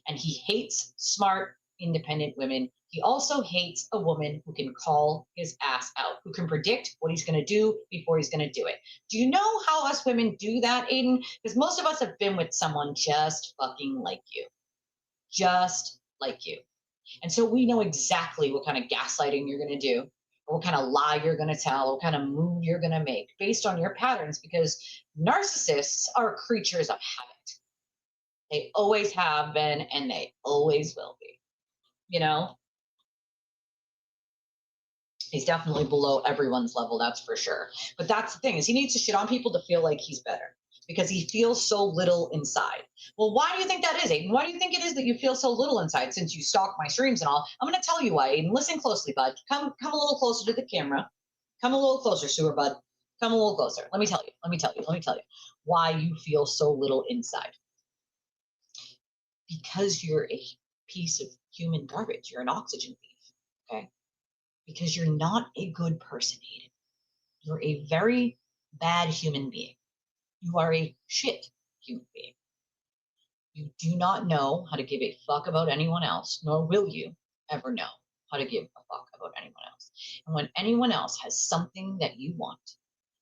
And he hates smart, independent women. He also hates a woman who can call his ass out, who can predict what he's going to do before he's going to do it. Do you know how us women do that, Aiden? Because most of us have been with someone just fucking like you. Just like you. And so we know exactly what kind of gaslighting you're going to do, or what kind of lie you're going to tell, what kind of move you're going to make based on your patterns, because narcissists are creatures of habit. They always have been and they always will be. He's definitely below everyone's level, that's for sure. But that's the thing, is he needs to shit on people to feel like he's better because he feels so little inside. Well, why do you think that is, Aiden? Why do you think it is that you feel so little inside since you stalk my streams and all? I'm going to tell you why, Aiden. Listen closely, bud. Come a little closer to the camera. Come a little closer, sewer bud. Come a little closer. Let me tell you why you feel so little inside. Because you're a piece of human garbage. You're an oxygen thief, okay? Because you're not a good person, Aiden. You're a very bad human being. You are a shit human being. You do not know how to give a fuck about anyone else, nor will you ever know how to give a fuck about anyone else. And when anyone else has something that you want,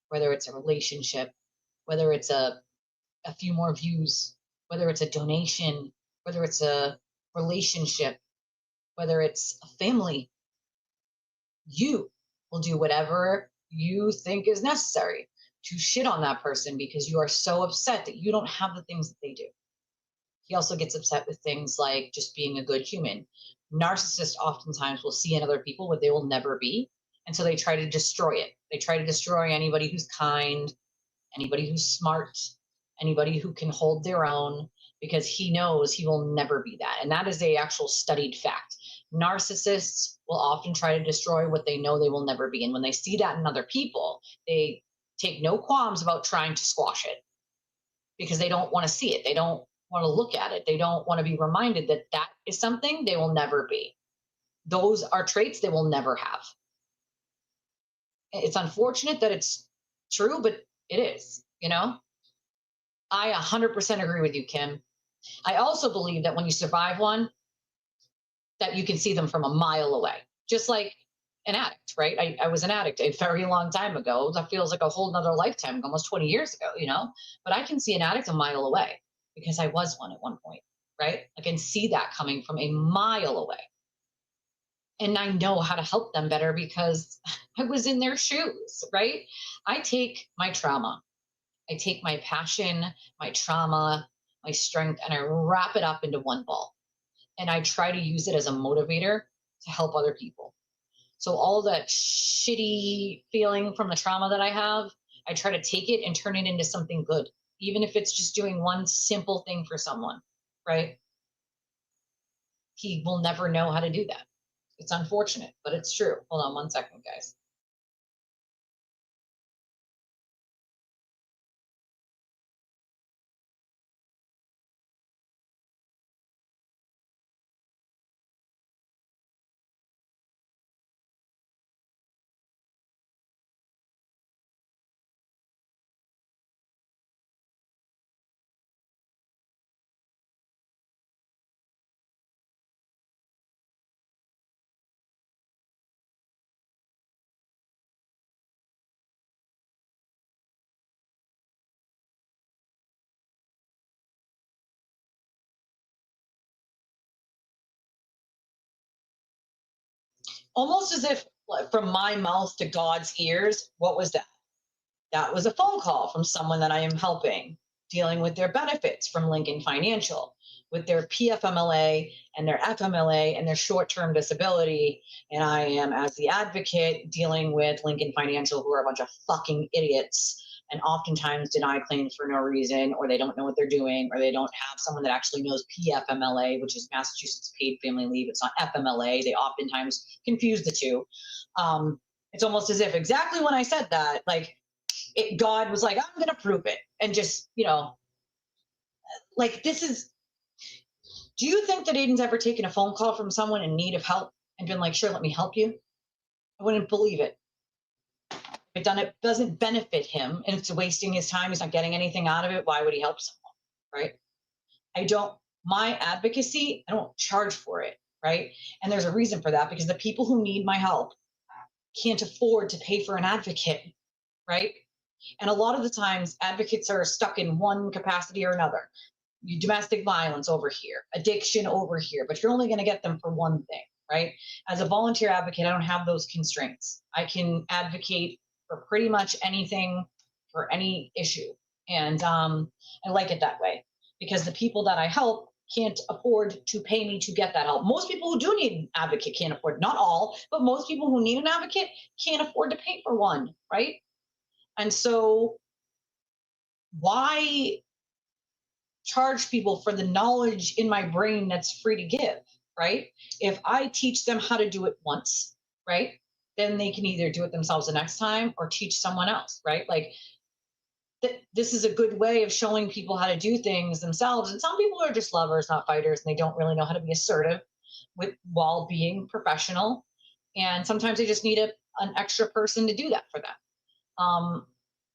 whether it's a relationship, whether it's a few more views, whether it's a donation, whether it's a relationship, whether it's a family, you will do whatever you think is necessary to shit on that person because you are so upset that you don't have the things that they do. He also gets upset with things like just being a good human. Narcissists oftentimes will see in other people what they will never be. And so they try to destroy it. They try to destroy anybody who's kind, anybody who's smart, anybody who can hold their own, because he knows he will never be that. And that is a actual studied fact. Narcissists will often try to destroy what they know they will never be. And when they see that in other people, they take no qualms about trying to squash it because they don't want to see it. They don't want to look at it. They don't want to be reminded that that is something they will never be. Those are traits they will never have. It's unfortunate that it's true, but it is, I 100% agree with you, Kim. I also believe that when you survive one, that you can see them from a mile away, just like an addict, right? I was an addict a very long time ago. That feels like a whole nother lifetime, almost 20 years ago, but I can see an addict a mile away because I was one at one point, right? I can see that coming from a mile away. And I know how to help them better because I was in their shoes, right? I take my trauma, I take my passion, my trauma, my strength, and I wrap it up into one ball. And I try to use it as a motivator to help other people. So all that shitty feeling from the trauma that I have, I try to take it and turn it into something good, even if it's just doing one simple thing for someone, right? He will never know how to do that. It's unfortunate, but it's true. Hold on one second, guys. Almost as if like, from my mouth to God's ears, what was that? That was a phone call from someone that I am helping, dealing with their benefits from Lincoln Financial, with their PFMLA and their FMLA and their short-term disability. And I am, as the advocate, dealing with Lincoln Financial, who are a bunch of fucking idiots and oftentimes deny claims for no reason, or they don't know what they're doing, or they don't have someone that actually knows PFMLA, which is Massachusetts Paid Family Leave. It's not FMLA. They oftentimes confuse the two. It's almost as if exactly when I said that, like, God was like, I'm going to prove it. And just, like, this is, do you think that Aiden's ever taken a phone call from someone in need of help and been like, sure, let me help you? I wouldn't believe it. If it doesn't benefit him and it's wasting his time, he's not getting anything out of it, why would he help someone, right? My advocacy, I don't charge for it, right? And there's a reason for that, because the people who need my help can't afford to pay for an advocate, right? And a lot of the times advocates are stuck in one capacity or another. Domestic violence over here, addiction over here, but you're only going to get them for one thing, right? As a volunteer advocate, I don't have those constraints. I can advocate for pretty much anything, for any issue. And I like it that way, because the people that I help can't afford to pay me to get that help. Most people who do need an advocate can't afford, not all, but most people who need an advocate can't afford to pay for one, right? And so why charge people for the knowledge in my brain that's free to give, right? If I teach them how to do it once, right, then they can either do it themselves the next time or teach someone else, right? Like, this is a good way of showing people how to do things themselves. And some people are just lovers, not fighters, and they don't really know how to be assertive while being professional. And sometimes they just need an extra person to do that for them.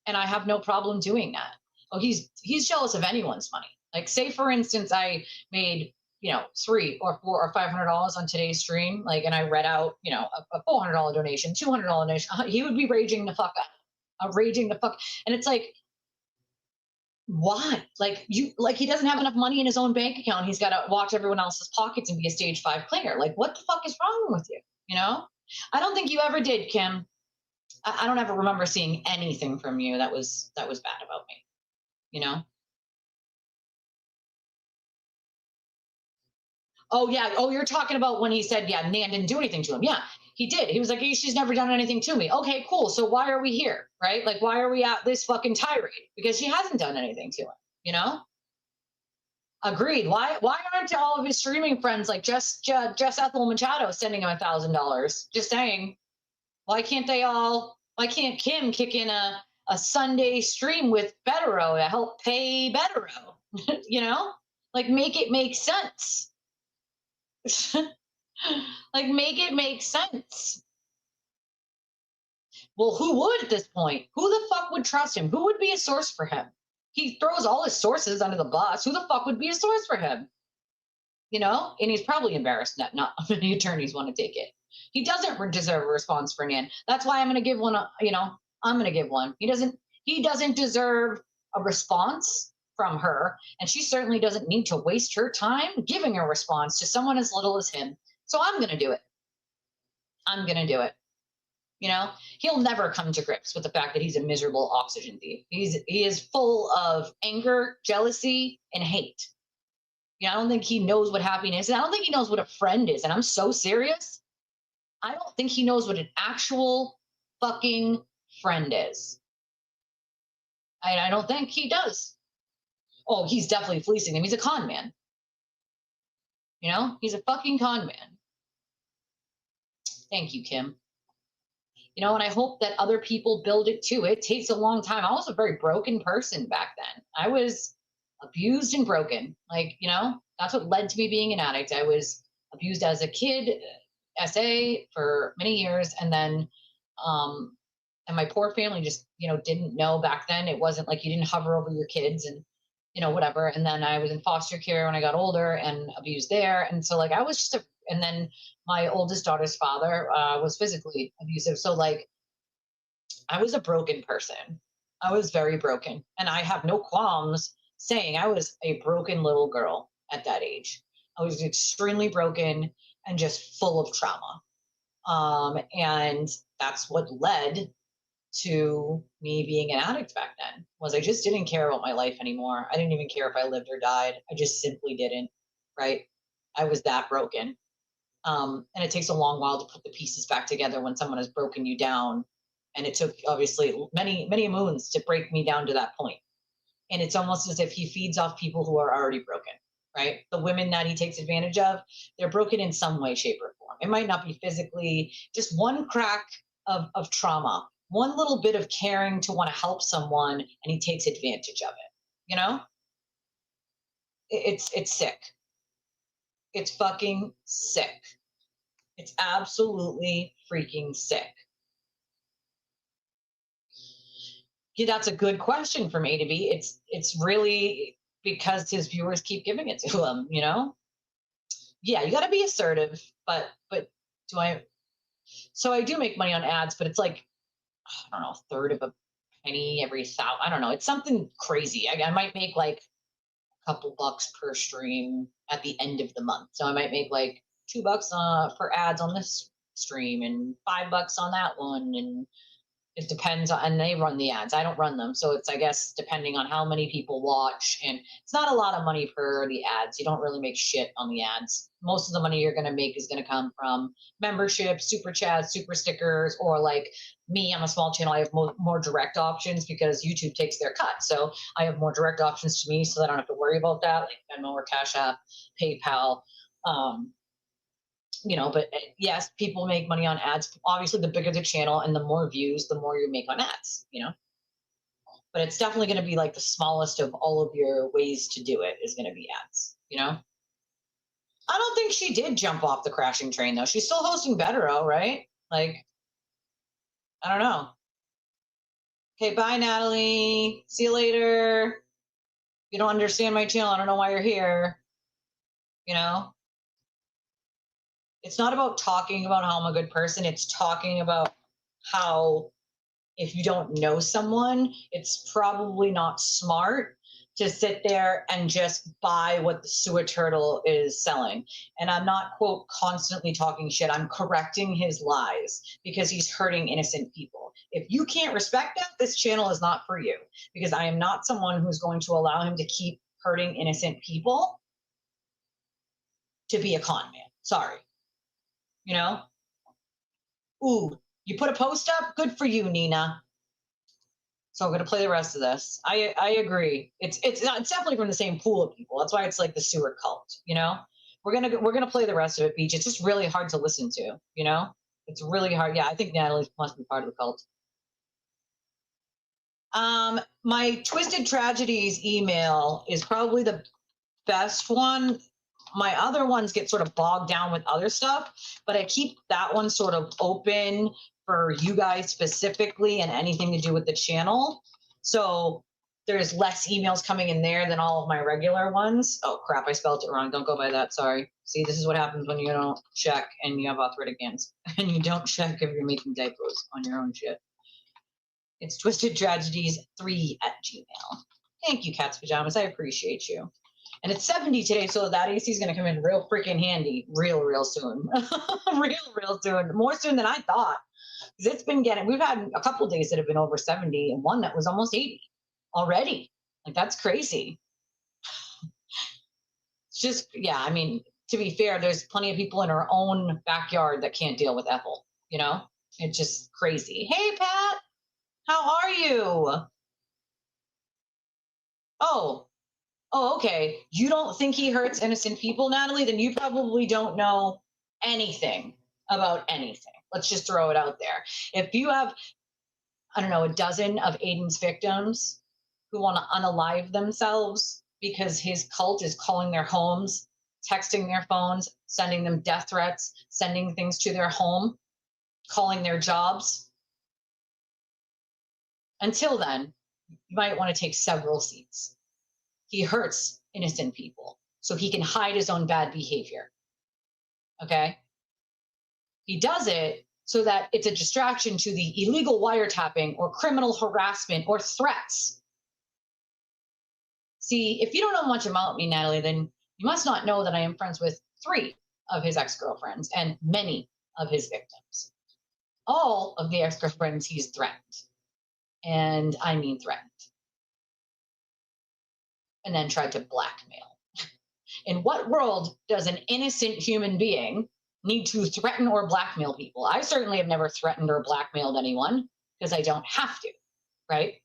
And I have no problem doing that. Oh, he's jealous of anyone's money. Like, say for instance, I made $300 or $400 or $500 on today's stream, like, and I read out a $400 donation, $200 donation. He would be raging the fuck up, and it's like, why? Like, he doesn't have enough money in his own bank account. He's got to watch everyone else's pockets and be a stage 5 player. Like, what the fuck is wrong with you? I don't think you ever did, Kim. I don't ever remember seeing anything from you that was bad about me, Oh yeah. Oh, you're talking about when he said, yeah, Nan didn't do anything to him. Yeah, he did. He was like, hey, she's never done anything to me. Okay, cool. So why are we here, right? Like, why are we at this fucking tirade? Because she hasn't done anything to him, Agreed. Why aren't all of his streaming friends like just Ethel Machado sending him $1,000? Just saying. Why can't Kim kick in a Sunday stream with Betero to help pay Betero? Like, make it make sense. Like, make it make sense. Well, who would at this point? Who the fuck would trust him? Who would be a source for him? He throws all his sources under the bus. Who the fuck would be a source for him? And he's probably embarrassed that not many attorneys want to take it. He doesn't deserve a response for Nan. That's why I'm going to give one. I'm going to give one. He doesn't deserve a response from her, and she certainly doesn't need to waste her time giving a response to someone as little as him. So I'm going to do it. He'll never come to grips with the fact that he's a miserable oxygen thief. He is full of anger, jealousy, and hate. I don't think he knows what happiness is. I don't think he knows what a friend is. And I'm so serious. I don't think he knows what an actual fucking friend is. I don't think he does. Oh, he's definitely fleecing him. He's a con man. He's a fucking con man. Thank you, Kim. You know, and I hope that other people build it too. It takes a long time. I was a very broken person back then. I was abused and broken. Like, you know, that's what led to me being an addict. I was abused as a kid, SA for many years, and then and my poor family just, you know, didn't know back then. It wasn't like you didn't hover over your kids and, you know, whatever. And then I was in foster care when I got older and abused there. And so like I was just and then my oldest daughter's father was physically abusive. So like I was a broken person. I was very broken. And I have no qualms saying I was a broken little girl at that age. I was extremely broken and just full of trauma. And that's what led to me being an addict back then was I just didn't care about my life anymore. I didn't even care if I lived or died. I just simply didn't, right? I was that broken. And it takes a long while to put the pieces back together when someone has broken you down. And it took obviously many, many moons to break me down to that point. And it's almost as if he feeds off people who are already broken, right? The women that he takes advantage of, they're broken in some way, shape, or form. It might not be physically, just one crack of trauma, one little bit of caring to want to help someone, and he takes advantage of it. You know, it's sick. It's fucking sick. It's absolutely freaking sick. Yeah, that's a good question from A to B. It's really because his viewers keep giving it to him, you know? Yeah, you got to be assertive, but do I? So I do make money on ads, but it's like I don't know, a third of a penny every thousand. I don't know. It's something crazy. I might make like a couple bucks per stream at the end of the month. So I might make like $2 for ads on this stream and $5 on that one, and it depends on, and they run the ads. I don't run them. So it's, I guess, depending on how many people watch. And it's not a lot of money for the ads. You don't really make shit on the ads. Most of the money you're going to make is going to come from membership, super chats, super stickers, or like me, I'm a small channel. I have more direct options because YouTube takes their cut. So I have more direct options to me so that I don't have to worry about that, like Venmo or Cash App, PayPal. You know, but yes, people make money on ads. Obviously, the bigger the channel and the more views, the more you make on ads, you know. But it's definitely going to be like the smallest of all of your ways to do it is going to be ads, you know. I don't think she did jump off the crashing train though. She's still hosting Betero, right? Like, I don't know. Okay, bye, Natalie. See you later. You don't understand my channel. I don't know why you're here. You know, it's not about talking about how I'm a good person. It's talking about how if you don't know someone, it's probably not smart to sit there and just buy what the sewer turtle is selling. And I'm not, quote, constantly talking shit. I'm correcting his lies because he's hurting innocent people. If you can't respect that, this channel is not for you because I am not someone who's going to allow him to keep hurting innocent people to be a con man. Sorry. You know? Ooh, you put a post up? Good for you, Nina. So I'm going to play the rest of this. I agree. It's definitely from the same pool of people. That's why it's like the sewer cult, you know? We're going to play the rest of it, Beach. It's just really hard to listen to, you know? It's really hard. Yeah, I think Natalie must be part of the cult. My Twisted Tragedies email is probably the best one. My other ones get sort of bogged down with other stuff, but I keep that one sort of open for you guys specifically and anything to do with the channel. So there's less emails coming in there than all of my regular ones. Oh crap, I spelled it wrong. Don't go by that. Sorry. See, this is what happens when you don't check and you have arthritic hands and you don't check if you're making typos on your own shit. It's twistedtragedies3@gmail. Thank you, Cat's Pajamas. I appreciate you. And it's 70 today, so that AC is going to come in real freaking handy real soon. real soon. More soon than I thought. Because it's been we've had a couple days that have been over 70 and one that was almost 80 already. Like, that's crazy. It's just, yeah, I mean, to be fair, there's plenty of people in our own backyard that can't deal with Ethel, you know? It's just crazy. Hey, Pat, how are you? Oh, okay. You don't think he hurts innocent people, Natalie? Then you probably don't know anything about anything. Let's just throw it out there. If you have, I don't know, a dozen of Aiden's victims who want to unalive themselves because his cult is calling their homes, texting their phones, sending them death threats, sending things to their home, calling their jobs. Until then, you might want to take several seats. He hurts innocent people, so he can hide his own bad behavior. Okay? He does it so that it's a distraction to the illegal wiretapping or criminal harassment or threats. See, if you don't know much about me, Natalie, then you must not know that I am friends with 3 of his ex-girlfriends and many of his victims. All of the ex-girlfriends he's threatened. And I mean threatened. And then tried to blackmail. In what world does an innocent human being need to threaten or blackmail people? I certainly have never threatened or blackmailed anyone because I don't have to, right?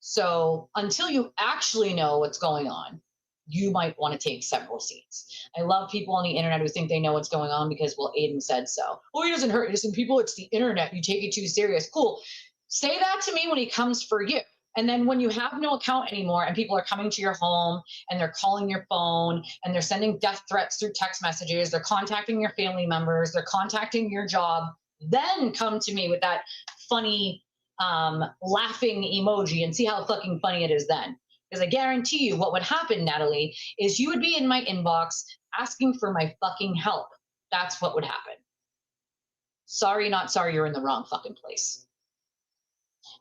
So until you actually know what's going on, you might want to take several seats. I love people on the internet who think they know what's going on because, well, Aiden said so. Oh, he doesn't hurt innocent people. It's the internet. You take it too serious. Cool. Say that to me when he comes for you. And then when you have no account anymore and people are coming to your home and they're calling your phone and they're sending death threats through text messages, they're contacting your family members, they're contacting your job, then come to me with that funny laughing emoji and see how fucking funny it is then. Because I guarantee you what would happen, Natalie, is you would be in my inbox asking for my fucking help. That's what would happen. Sorry, not sorry, you're in the wrong fucking place.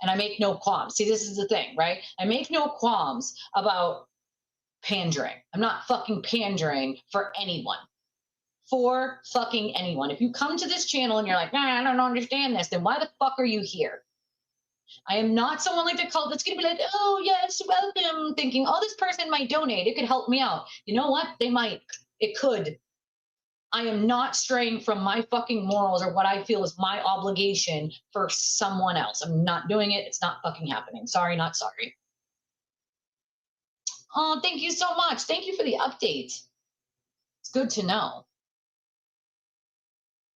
And I make no qualms. See, this is the thing, right? I make no qualms about pandering. I'm not fucking pandering for anyone. For fucking anyone. If you come to this channel and you're like, nah, I don't understand this, then why the fuck are you here? I am not someone like the cult that's going to be like, oh, yes, welcome, thinking, oh, this person might donate. It could help me out. You know what? They might. It could. I am not straying from my fucking morals or what I feel is my obligation for someone else. I'm not doing it. It's not fucking happening. Sorry, not sorry. Oh, thank you so much. Thank you for the update. It's good to know.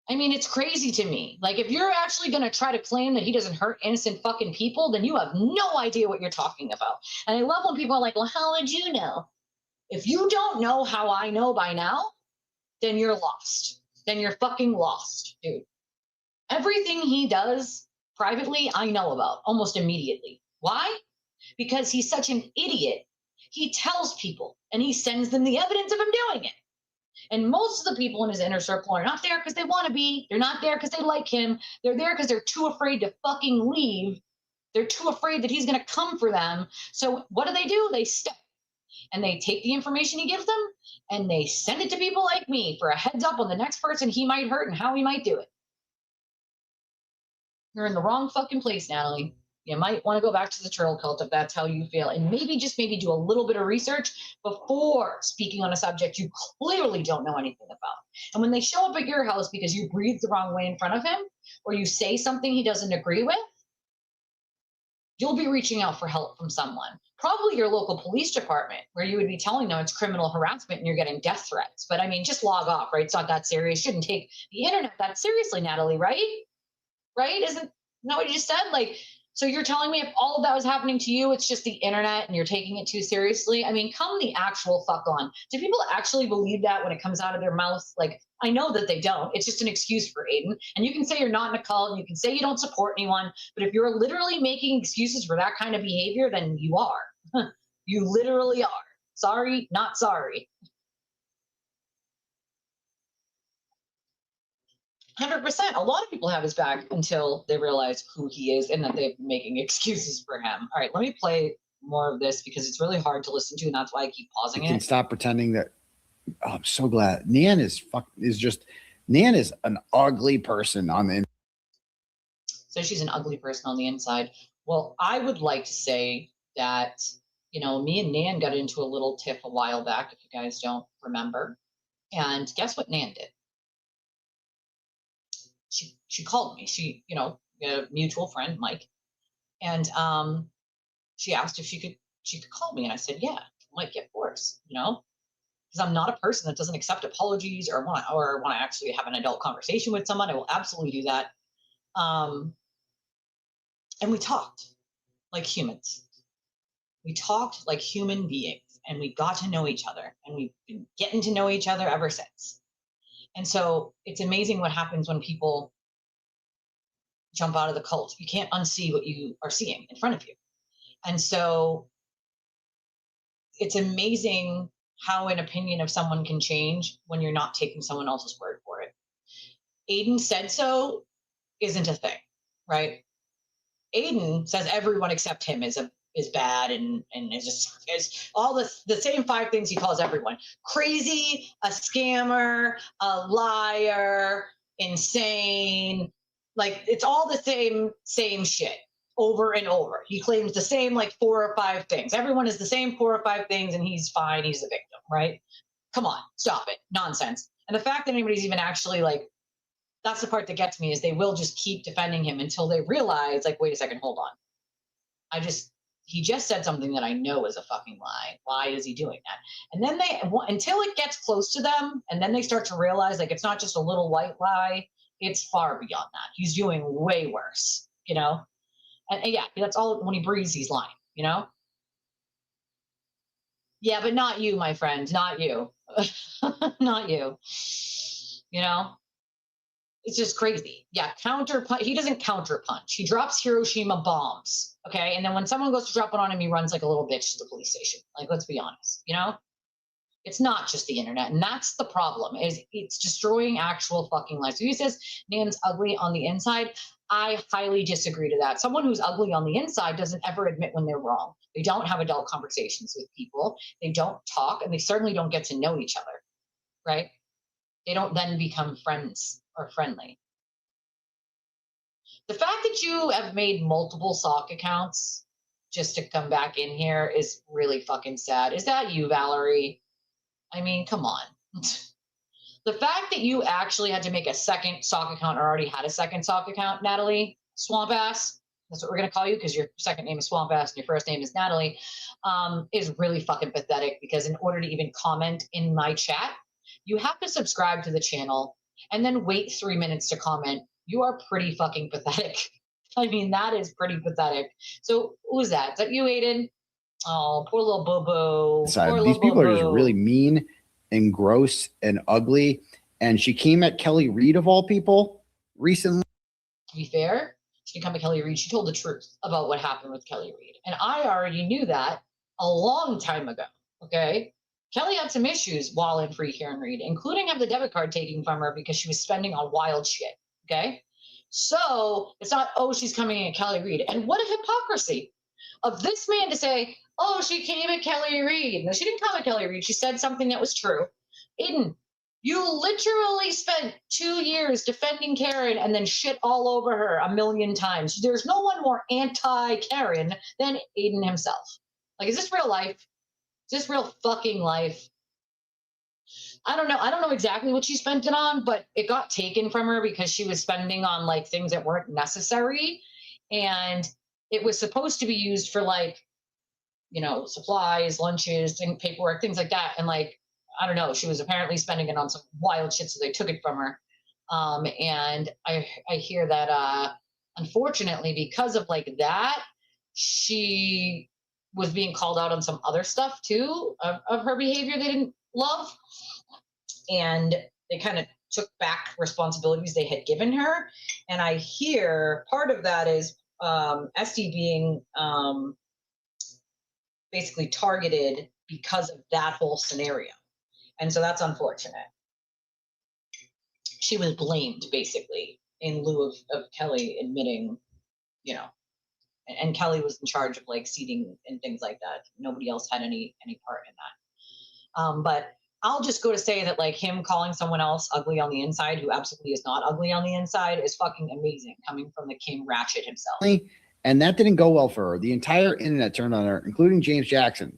I mean, it's crazy to me. Like, if you're actually going to try to claim that he doesn't hurt innocent fucking people, then you have no idea what you're talking about. And I love when people are like, well, how would you know? If you don't know how I know by now, then you're lost. Then you're fucking lost, dude. Everything he does privately, I know about almost immediately. Why? Because he's such an idiot. He tells people and he sends them the evidence of him doing it. And most of the people in his inner circle are not there because they want to be. They're not there because they like him. They're there because they're too afraid to fucking leave. They're too afraid that he's going to come for them. So what do? They step and they take the information he gives them and they send it to people like me for a heads up on the next person he might hurt and how he might do it. You're in the wrong fucking place, Natalie. You might want to go back to the turtle cult if that's how you feel. And maybe do a little bit of research before speaking on a subject you clearly don't know anything about. And when they show up at your house because you breathe the wrong way in front of him, or you say something he doesn't agree with, you'll be reaching out for help from someone. Probably your local police department, where you would be telling them it's criminal harassment and you're getting death threats. But I mean, just log off, right? It's not that serious. Shouldn't take the internet that seriously, Natalie, right? Right? Isn't that what you just said? Like, so you're telling me if all of that was happening to you, it's just the internet and you're taking it too seriously? I mean, come the actual fuck on. Do people actually believe that when it comes out of their mouth? Like, I know that they don't. It's just an excuse for Aiden. And you can say you're not in a cult and you can say you don't support anyone. But if you're literally making excuses for that kind of behavior, then you are. You literally are. Sorry, not sorry. 100%. A lot of people have his back until they realize who he is and that they're making excuses for him. All right, let me play more of this because it's really hard to listen to, and that's why I keep pausing You can it. stop pretending that. Oh, I'm so glad. Nan is an ugly person on the. So she's an ugly person on the inside. Well, I would like to say that, me and Nan got into a little tiff a while back, if you guys don't remember. And guess what Nan did? She called me. She, a mutual friend, Mike, and she asked if she could call me, and I said, yeah, Mike, of course, because I'm not a person that doesn't accept apologies or want to actually have an adult conversation with someone. I will absolutely do that. And we talked like humans. We talked like human beings, and we got to know each other, and we've been getting to know each other ever since. And so it's amazing what happens when people jump out of the cult. You can't unsee what you are seeing in front of you. And so it's amazing how an opinion of someone can change when you're not taking someone else's word for it. Aiden said so isn't a thing, right? Aiden says everyone except him is bad and is all the same 5 things he calls everyone: crazy, a scammer, a liar, insane. Like, it's all the same shit over and over. He claims the same like 4 or 5 things. Everyone is the same 4 or 5 things, and he's fine. He's a victim, right? Come on, stop it, nonsense. And the fact that anybody's even actually like, that's the part that gets me, is they will just keep defending him until they realize, like, wait a second, hold on. He just said something that I know is a fucking lie. Why is he doing that? And then until it gets close to them, and then they start to realize, like, it's not just a little white lie, it's far beyond that. He's doing way worse, you know? And yeah, that's all. When he breathes, he's lying, you know? Yeah, but not you, my friend, not you. Not you. You know? It's just crazy. Yeah, he doesn't counterpunch. He drops Hiroshima bombs, okay? And then when someone goes to drop one on him, he runs like a little bitch to the police station. Like, let's be honest, you know? It's not just the internet, and that's the problem, is it's destroying actual fucking lives. So he says Nan's ugly on the inside. I highly disagree to that. Someone who's ugly on the inside doesn't ever admit when they're wrong. They don't have adult conversations with people. They don't talk, and they certainly don't get to know each other, right? They don't then become friends or friendly. The fact that you have made multiple sock accounts just to come back in here is really fucking sad. Is that you, Valerie? I mean, come on. The fact that you actually had to make a second sock account, or already had a second sock account, Natalie, swamp ass, that's what we're going to call you because your second name is swamp ass and your first name is Natalie, is really fucking pathetic, because in order to even comment in my chat, you have to subscribe to the channel and then wait 3 minutes to comment. You are pretty fucking pathetic. I mean, that is pretty pathetic. So who's that? Is that you, Aiden? Oh, poor little boo-boo. These people are just really mean and gross and ugly. And she came at Kelly Reed, of all people, recently. To be fair, she didn't come at Kelly Reed. She told the truth about what happened with Kelly Reed. And I already knew that a long time ago, okay? Kelly had some issues while in Free Karen Reed, including having the debit card taken from her because she was spending on wild shit, okay? So it's not, oh, she's coming at Kelly Reed. And what a hypocrisy of this man to say, oh, she came at Kelly Reed. No, she didn't come at Kelly Reed. She said something that was true. Aiden, you literally spent 2 years defending Karen and then shit all over her a million times. There's no one more anti-Karen than Aiden himself. Like, is this real life? Is this real fucking life? I don't know. I don't know exactly what she spent it on, but it got taken from her because she was spending on like things that weren't necessary. And it was supposed to be used for like, you know, supplies, lunches, and paperwork, things like that. And like, I don't know, she was apparently spending it on some wild shit, so they took it from her. And I hear that unfortunately, because of like that, she was being called out on some other stuff too of her behavior they didn't love. And they kind of took back responsibilities they had given her. And I hear part of that is Esty being basically targeted because of that whole scenario. And so that's unfortunate. She was blamed basically in lieu of Kelly admitting, you know, and Kelly was in charge of like seating and things like that. Nobody else had any part in that. But I'll just go to say that like him calling someone else ugly on the inside, who absolutely is not ugly on the inside, is fucking amazing, coming from the King Ratchet himself. And that didn't go well for her. The entire internet turned on her, including James Jackson.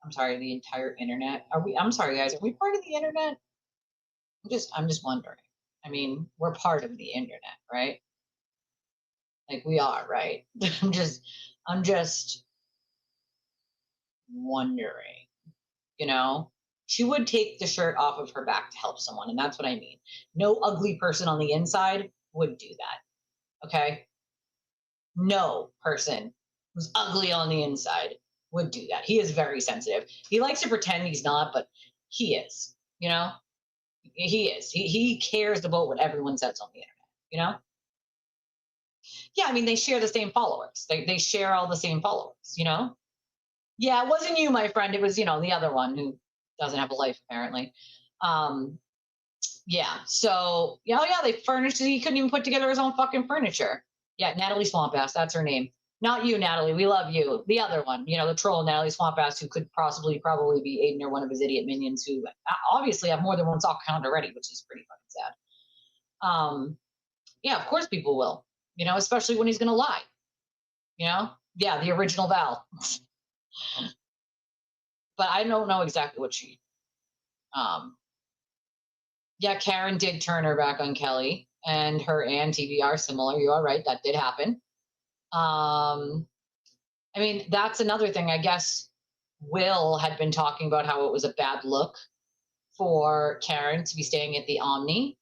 I'm sorry, the entire internet. I'm sorry, guys. Are we part of the internet? I'm just wondering. I mean, we're part of the internet, right? Like, we are, right? I'm just wondering, you know? She would take the shirt off of her back to help someone. And that's what I mean. No ugly person on the inside would do that. Okay? No person who's ugly on the inside would do that. He is very sensitive. He likes to pretend he's not, but he is, you know? He is. He cares about what everyone says on the internet, you know? Yeah, I mean, they share the same followers. They share all the same followers, you know? Yeah, it wasn't you, my friend. It was, the other one who doesn't have a life, apparently. Yeah, so, yeah, oh, yeah, they furnished, he couldn't even put together his own fucking furniture. Yeah, Natalie Swampass, that's her name. Not you, Natalie, we love you. The other one, the troll, Natalie Swampass, who could probably be Aiden or one of his idiot minions who obviously have more than one sock count already, which is pretty fucking sad. Yeah, of course people will, especially when he's going to lie, Yeah, the original Val. But I don't know exactly what she, yeah, Karen did turn her back on Kelly, and her and TV are similar. You are right, that did happen. I mean, that's another thing. I guess Will had been talking about how it was a bad look for Karen to be staying at the Omni.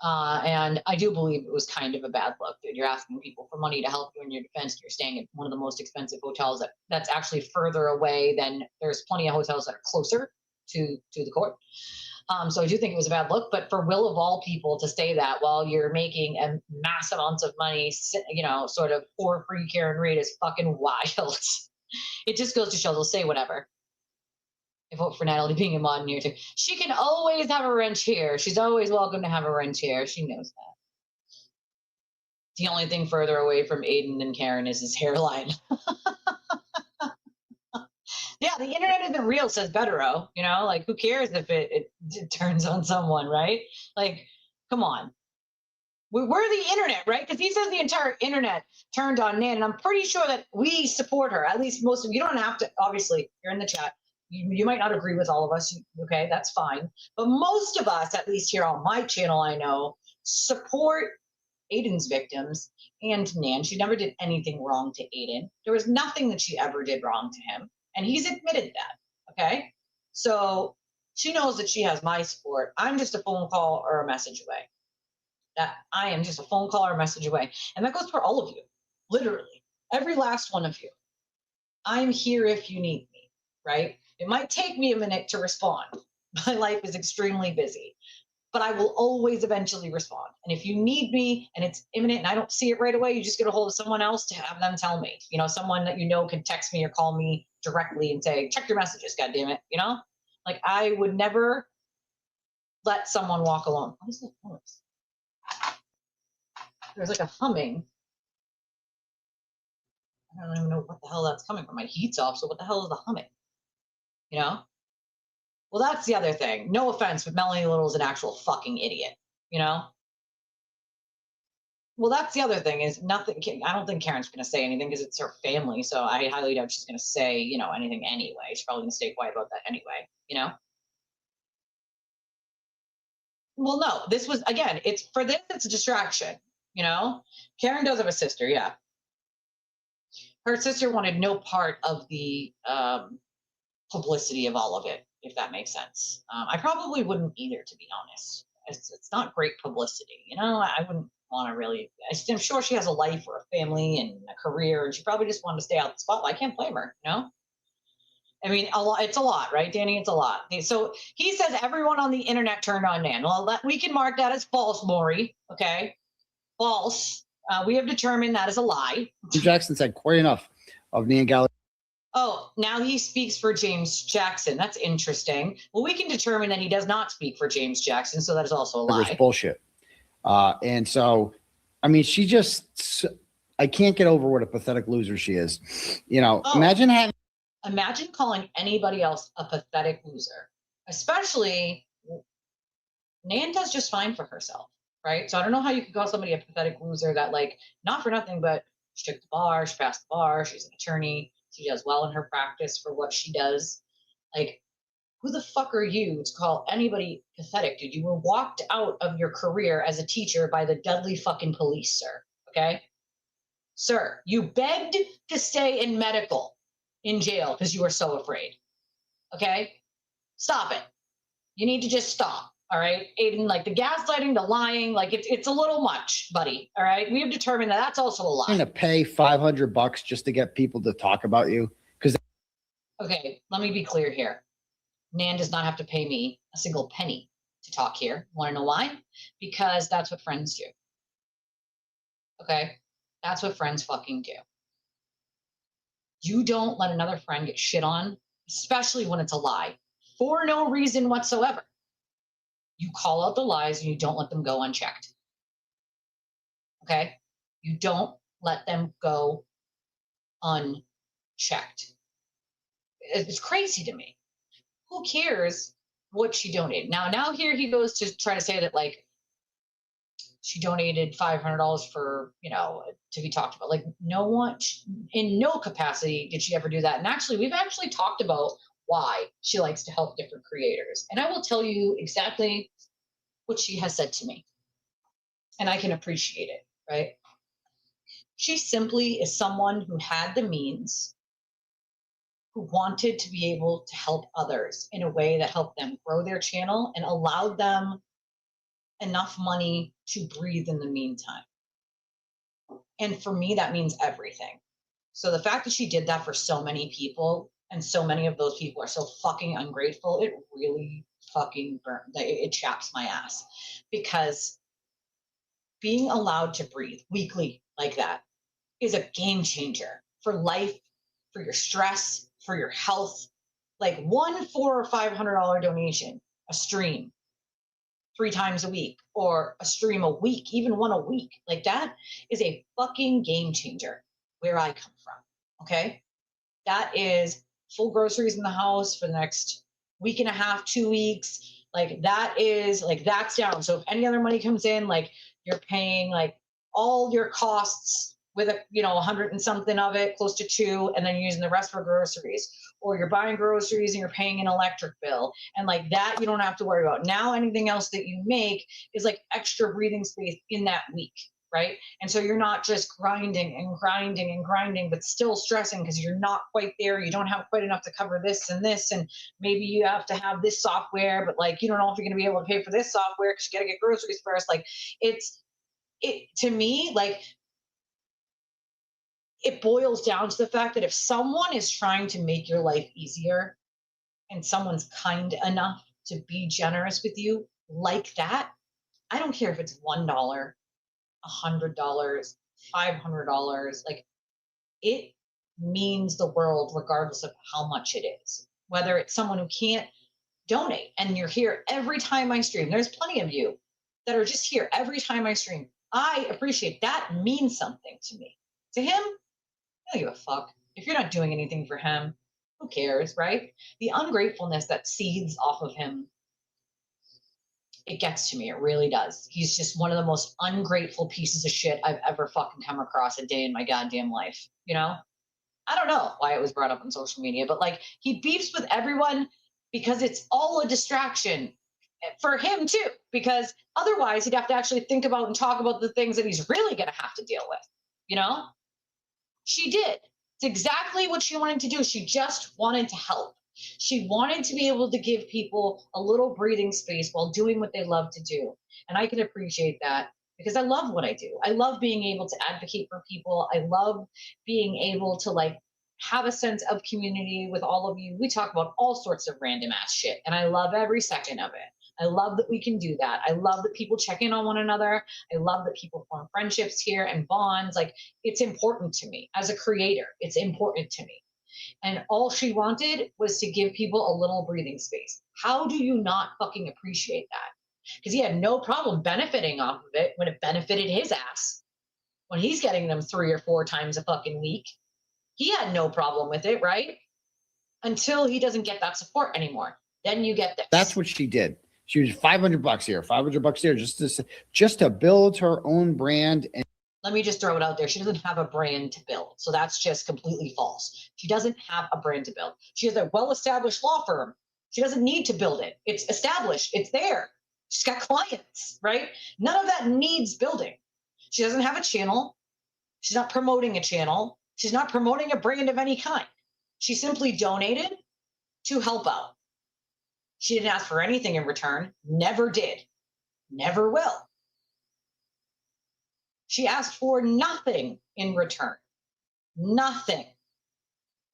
And I do believe it was kind of a bad look, dude. You're asking people for money to help you in your defense. You're staying at one of the most expensive hotels that's actually further away than there's plenty of hotels that are closer to the court. So I do think it was a bad look, but for Will of all people to say that while you're making a mass amounts of money, sort of for free Karen Reid is fucking wild. It just goes to show they'll say whatever. I vote for Natalie being a mod here too. She can always have a wrench here. She's always welcome to have a wrench here. She knows that. The only thing further away from Aiden than Karen is his hairline. Yeah, the internet isn't real, says Betero. Like, who cares if it turns on someone, right? Like, come on. We're the internet, right? Because he says the entire internet turned on Nan, and I'm pretty sure that we support her. At least most of you don't have to. Obviously, you're in the chat. You might not agree with all of us. Okay, that's fine. But most of us, at least here on my channel, I know, support Aiden's victims and Nan. She never did anything wrong to Aiden. There was nothing that she ever did wrong to him. And he's admitted that, okay? So she knows that she has my support. I'm just a phone call or a message away. That I am just a phone call or a message away. And that goes for all of you, literally. Every last one of you. I'm here if you need me, right? It might take me a minute to respond. My life is extremely busy. But I will always eventually respond. And if you need me and it's imminent and I don't see it right away, you just get a hold of someone else to have them tell me. Someone that can text me or call me directly and say, check your messages, goddammit. Like, I would never let someone walk alone. What is that noise? There's like a humming. I don't even know what the hell that's coming from. My heat's off, so what the hell is the humming? Well, that's the other thing. No offense, but Melanie Little is an actual fucking idiot, Well, that's the other thing is nothing. I don't think Karen's going to say anything because it's her family. So I highly doubt she's going to say, anything anyway. She's probably going to stay quiet about that anyway, Well, no, this was, again, it's a distraction, Karen does have a sister, yeah. Her sister wanted no part of the publicity of all of it, if that makes sense. I probably wouldn't either, to be honest. It's not great publicity, I wouldn't want to really. I'm sure she has a life or a family and a career, and she probably just wanted to stay out the spotlight. I can't blame her, I mean, it's a lot, right, Danny? It's a lot. So he says everyone on the internet turned on Nan. Well, we can mark that as false, Maury. Okay, false. We have determined that is a lie. Jackson said quite enough of Nan Gallagher. Oh, now he speaks for James Jackson. That's interesting. Well, we can determine that he does not speak for James Jackson, so that is also a lie. It's bullshit. And so, I mean, I can't get over what a pathetic loser she is. Imagine calling anybody else a pathetic loser, especially Nan does just fine for herself, right? So I don't know how you could call somebody a pathetic loser that, like, not for nothing, but she took the bar, she passed the bar, she's an attorney, she does well in her practice for what she does. Like, who the fuck are you to call anybody pathetic, dude? You were walked out of your career as a teacher by the deadly fucking police, sir, okay? Sir, you begged to stay in medical in jail because you were so afraid. Okay? Stop it. You need to just stop. All right, Aiden, like the gaslighting, the lying, like it's a little much, buddy. All right, we have determined that that's also a lie. I'm going to pay $500 just to get people to talk about you. Because okay, let me be clear here. Nan does not have to pay me a single penny to talk here. Want to know why? Because that's what friends do. Okay, that's what friends fucking do. You don't let another friend get shit on, especially when it's a lie, for no reason whatsoever. You call out the lies and you don't let them go unchecked. Okay? You don't let them go unchecked. It's crazy to me. Who cares what she donated? Now here he goes to try to say that like she donated $500 for, to be talked about. Like no one, in no capacity did she ever do that. And actually, we've actually talked about why she likes to help different creators. And I will tell you exactly what she has said to me. And I can appreciate it, right? She simply is someone who had the means, who wanted to be able to help others in a way that helped them grow their channel and allowed them enough money to breathe in the meantime. And for me, that means everything. So the fact that she did that for so many people, and so many of those people are so fucking ungrateful, it really fucking burns. It chaps my ass. Because being allowed to breathe weekly like that is a game changer for life, for your stress, for your health. Like one $400 or $500 donation, a stream 3 times a week, or a stream a week, even one a week, like that is a fucking game changer where I come from. Okay. That is full groceries in the house for the next week and a half, 2 weeks. Like that is like, that's down. So if any other money comes in, like you're paying like all your costs with a 100 and something of it, close to 2, and then you're using the rest for groceries, or you're buying groceries and you're paying an electric bill, and like that you don't have to worry about. Now anything else that you make is like extra breathing space in that week, right? And so you're not just grinding and grinding and grinding, but still stressing because you're not quite there. You don't have quite enough to cover this, and maybe you have to have this software, but like you don't know if you're going to be able to pay for this software because you got to get groceries first. Like it to me, like it boils down to the fact that if someone is trying to make your life easier and someone's kind enough to be generous with you like that, I don't care if it's $1, $100, $500, like it means the world regardless of how much it is. Whether it's someone who can't donate and you're here every time I stream, there's plenty of you that are just here every time I stream. I appreciate that, means something to me. To him, I don't give a fuck. If you're not doing anything for him, who cares, right? The ungratefulness that seeds off of him, it gets to me. It really does. He's just one of the most ungrateful pieces of shit I've ever fucking come across a day in my goddamn life. I don't know why it was brought up on social media, but like he beefs with everyone because it's all a distraction for him too, because otherwise he'd have to actually think about and talk about the things that he's really going to have to deal with, She did. It's exactly what she wanted to do. She just wanted to help. She wanted to be able to give people a little breathing space while doing what they love to do. And I can appreciate that because I love what I do. I love being able to advocate for people. I love being able to like have a sense of community with all of you. We talk about all sorts of random ass shit, and I love every second of it. I love that we can do that. I love that people check in on one another. I love that people form friendships here and bonds. Like it's important to me as a creator. It's important to me. And all she wanted was to give people a little breathing space. How do you not fucking appreciate that? Because he had no problem benefiting off of it when it benefited his ass. When he's getting them 3 or 4 times a fucking week, he had no problem with it, right? Until he doesn't get that support anymore. Then you get this. That's what she did. She was $500 here, $500 there, just to build her own brand. And let me just throw it out there. She doesn't have a brand to build. So that's just completely false. She doesn't have a brand to build. She has a well-established law firm. She doesn't need to build it. It's established. It's there. She's got clients, right? None of that needs building. She doesn't have a channel. She's not promoting a channel. She's not promoting a brand of any kind. She simply donated to help out. She didn't ask for anything in return, never did, never will. She asked for nothing in return, nothing.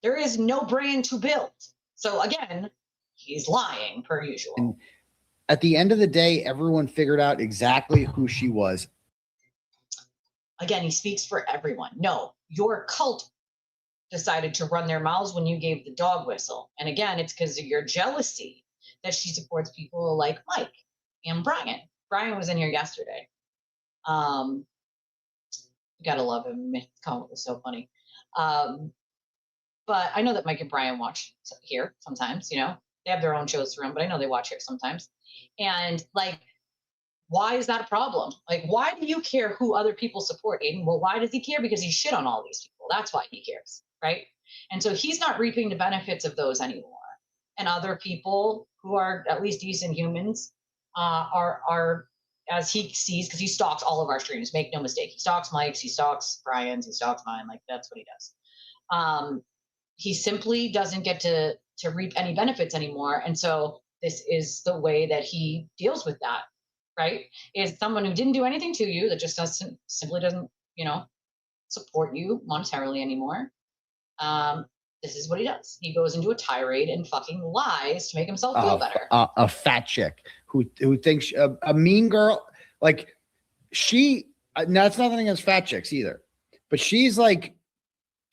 There is no brand to build. So again, he's lying per usual. And at the end of the day, everyone figured out exactly who she was. Again, he speaks for everyone. No, your cult decided to run their mouths when you gave the dog whistle. And again, it's because of your jealousy that she supports people like Mike and Brian. Brian was in here yesterday. You gotta love him. His comment was so funny. But I know that Mike and Brian watch here sometimes, you know, they have their own shows to run, but I know they watch here sometimes. And like, why is that a problem? Like, why do you care who other people support, Aiden? Well, why does he care? Because he shit on all these people. That's why he cares, right? And so he's not reaping the benefits of those anymore. And other people who are at least decent humans are as he sees, because he stalks all of our streams. Make no mistake, he stalks Mike's, he stalks Brian's, he stalks mine. Like that's what he does. He simply doesn't get to reap any benefits anymore, and so this is the way that he deals with that. Right? Is someone who didn't do anything to you, that just simply doesn't, you know, support you monetarily anymore. This is what he does. He goes into a tirade and fucking lies to make himself feel better. A fat chick who thinks a mean girl, like she. That's nothing against fat chicks either, but she's like,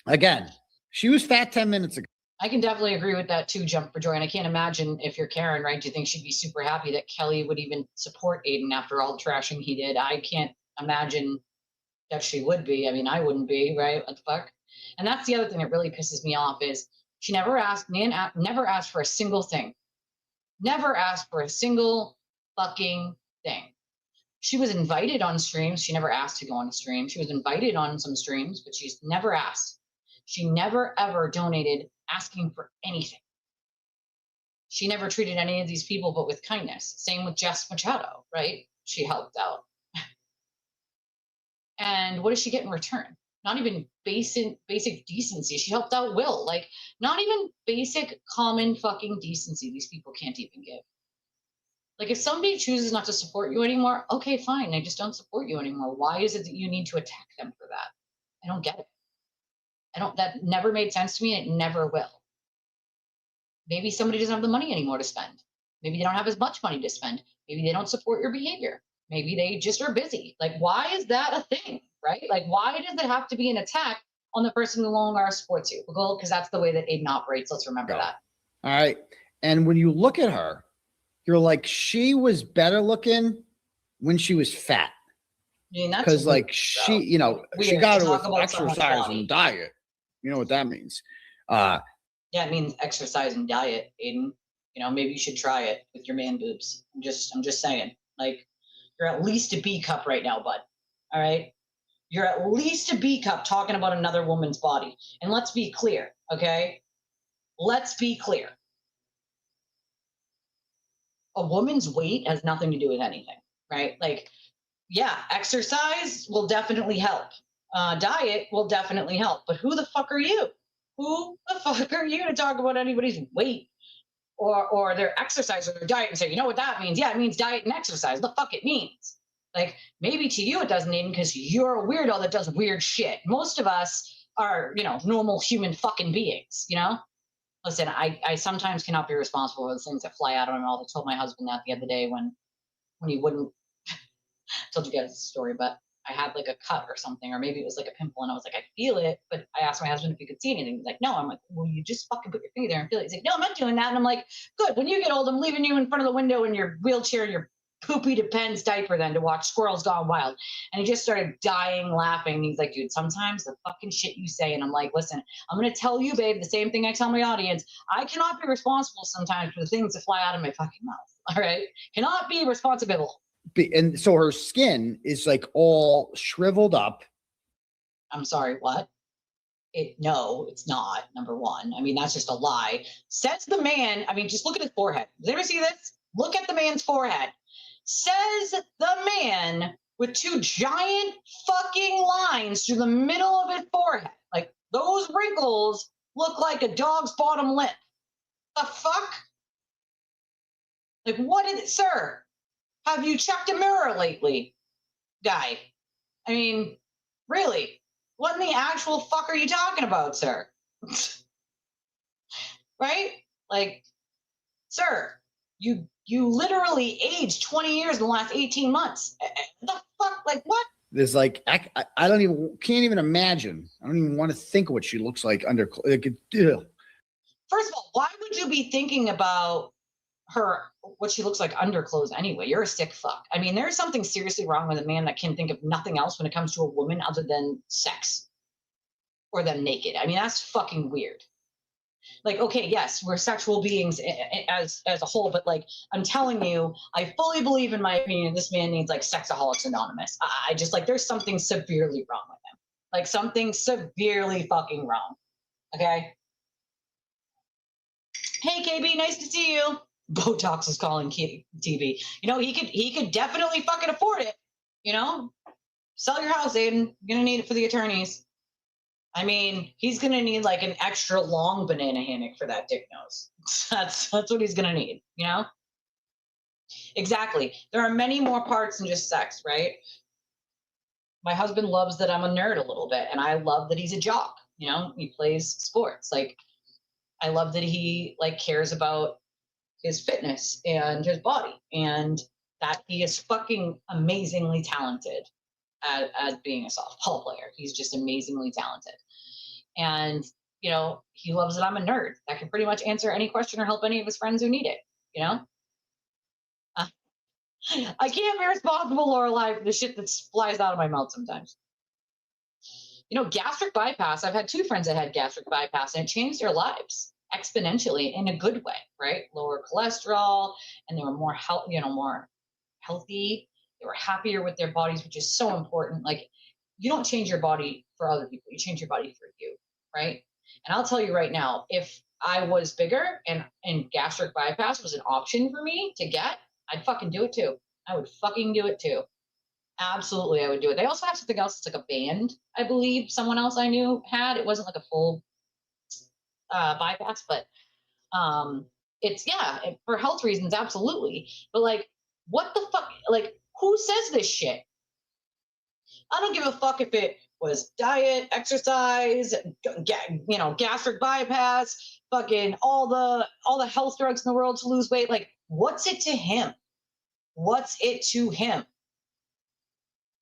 again, she was fat 10 minutes ago. I can definitely agree with that too, Jump for Joy. And I can't imagine if you're Karen, right? Do you think she'd be super happy that Kelly would even support Aiden after all the trashing he did? I can't imagine that she would be. I mean, I wouldn't be, right? What the fuck? And that's the other thing that really pisses me off is she never asked, Nan never asked for a single thing. Never asked for a single fucking thing. She was invited on streams. She never asked to go on a stream. She was invited on some streams, but she's never asked. She never ever donated asking for anything. She never treated any of these people but with kindness. Same with Jess Machado, right? She helped out. And what does she get in return? Not even basic decency. She helped out Will. Like, not even basic common fucking decency these people can't even give. Like, if somebody chooses not to support you anymore, okay, fine. They just don't support you anymore. Why is it that you need to attack them for that? I don't get it. That never made sense to me, and it never will. Maybe somebody doesn't have the money anymore to spend. Maybe they don't have as much money to spend. Maybe they don't support your behavior. Maybe they just are busy. Like, why is that a thing, right? Like, why does it have to be an attack on the person who no longer supports you? Well, because that's the way that Aiden operates. Let's remember that. All right. And when you look at her, you're like, she was better looking when she was fat. Because like she, you know, she got it with exercise and diet. You know what that means? Yeah, it means exercise and diet, Aiden. You know, maybe you should try it with your man boobs. I'm just saying. Like, you're at least a B cup right now, bud. All right? You're at least a B cup talking about another woman's body. And let's be clear, okay? Let's be clear. A woman's weight has nothing to do with anything, right? Like, yeah, exercise will definitely help. Diet will definitely help. But who the fuck are you? Who the fuck are you to talk about anybody's weight or their exercise or their diet and say, you know what that means? Yeah, it means diet and exercise. The fuck it means. Like, maybe to you it doesn't mean because you're a weirdo that does weird shit. Most of us are, you know, normal human fucking beings, you know? Listen, I sometimes cannot be responsible for the things that fly out of my mouth. I told my husband that the other day when he wouldn't, told you guys the story, but I had like a cut or something, or maybe it was like a pimple, and I was like, I feel it, but I asked my husband if he could see anything. He's like, no. I'm like, well, you just fucking put your finger there and feel it. He's like, no, I'm not doing that. And I'm like, good. When you get old, I'm leaving you in front of the window in your wheelchair, your poopy Depends diaper, then to watch Squirrels Gone Wild. And he just started dying laughing. And he's like, dude, sometimes the fucking shit you say. And I'm like, listen, I'm gonna tell you, babe, the same thing I tell my audience. I cannot be responsible sometimes for the things that fly out of my fucking mouth. All right, cannot be responsible. And so her skin is like all shriveled up. I'm sorry, what? No, it's not. Number one. I mean, that's just a lie. Says the man. I mean, just look at his forehead. Does anybody see this? Look at the man's forehead. Says the man with two giant fucking lines through the middle of his forehead. Like, those wrinkles look like a dog's bottom lip. The fuck? Like, what did it, sir? Have you checked a mirror lately, guy? I mean, really? What in the actual fuck are you talking about, sir? Right? Like, sir, you literally aged 20 years in the last 18 months. The fuck? Like, what? There's like, I don't even, can't even imagine. I don't even want to think what she looks like under, like, First of all, why would you be thinking about her, what she looks like under clothes anyway? You're a sick fuck. I mean, there's something seriously wrong with a man that can think of nothing else when it comes to a woman other than sex or them naked. I mean, that's fucking weird. Like, okay, yes, we're sexual beings as a whole, but like, I'm telling you, I fully believe, in my opinion, this man needs like Sexaholics Anonymous. I just, like, there's something severely wrong with him. Like, something severely fucking wrong. Okay. Hey, KB, nice to see you. Botox is calling TV. You know, he could definitely fucking afford it. You know, sell your house, Aiden. You're gonna need it for the attorneys. I mean, he's gonna need like an extra long banana hammock for that dick nose. That's what he's gonna need. You know. Exactly. There are many more parts than just sex, right? My husband loves that I'm a nerd a little bit, and I love that he's a jock. You know, he plays sports. Like, I love that he like cares about his fitness and his body, and that he is fucking amazingly talented at being a softball player. He's just amazingly talented. And, you know, he loves that I'm a nerd that can pretty much answer any question or help any of his friends who need it, you know? I can't be responsible or alive for the shit that flies out of my mouth sometimes. You know, gastric bypass, I've had 2 friends that had gastric bypass, and it changed their lives exponentially in a good way, right? Lower cholesterol, and they were more more healthy. They were happier with their bodies, which is so important. Like, you don't change your body for other people, you change your body for you, right? And I'll tell you right now, if I was bigger and gastric bypass was an option for me to get, I'd fucking do it too. I would fucking do it too. Absolutely, I would do it. They also have something else. It's like a band, I believe someone else I knew had. It wasn't like a full bypass, but it's, yeah, for health reasons, absolutely. But like, what the fuck? Like, who says this shit? I don't give a fuck if it was diet, exercise, you know, gastric bypass, fucking all the health drugs in the world to lose weight. Like, what's it to him? What's it to him?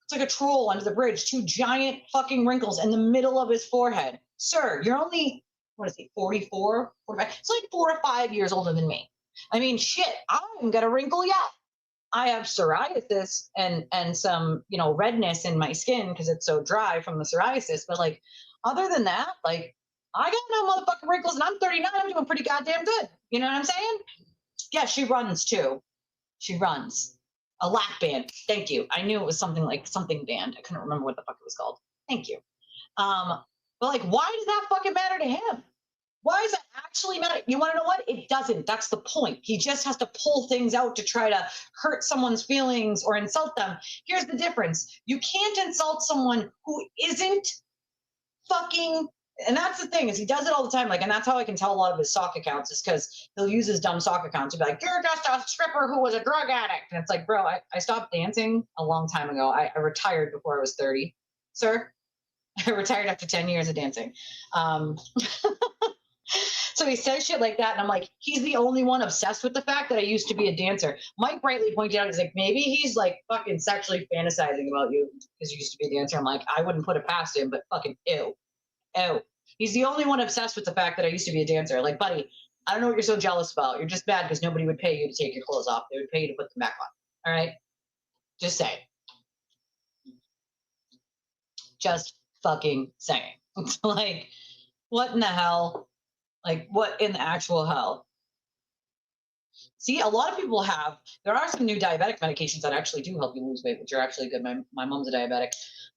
It's like a troll under the bridge, 2 giant fucking wrinkles in the middle of his forehead. Sir, you're only, what is he, 44, 45? It's like 4 or 5 years older than me. I mean, shit, I haven't got a wrinkle yet. I have psoriasis and some, you know, redness in my skin because it's so dry from the psoriasis. But like, other than that, like, I got no motherfucking wrinkles, and I'm 39. I'm doing pretty goddamn good. You know what I'm saying? Yeah, she runs too. She runs. A lap band. Thank you. I knew it was something like something band. I couldn't remember what the fuck it was called. Thank you. But like, why does that fucking matter to him? Why does it actually matter? You want to know what? It doesn't. That's the point. He just has to pull things out to try to hurt someone's feelings or insult them. Here's the difference. You can't insult someone who isn't fucking, and that's the thing, is he does it all the time. Like, and that's how I can tell a lot of his sock accounts, is because he'll use his dumb sock account to be like, you're just a stripper who was a drug addict. And it's like, bro, I stopped dancing a long time ago. I retired before I was 30, sir. I retired after 10 years of dancing. So he says shit like that, and I'm like, he's the only one obsessed with the fact that I used to be a dancer. Mike rightly pointed out, he's like, maybe he's like fucking sexually fantasizing about you because you used to be a dancer. I'm like, I wouldn't put it past him, but fucking ew. He's the only one obsessed with the fact that I used to be a dancer. Like, buddy, I don't know what you're so jealous about. You're just mad because nobody would pay you to take your clothes off. They would pay you to put them back on. All right? Just saying. Just fucking saying. Like, what in the hell? Like, what in the actual hell? See, a lot of people there are some new diabetic medications that actually do help you lose weight, which are actually good. My mom's a diabetic,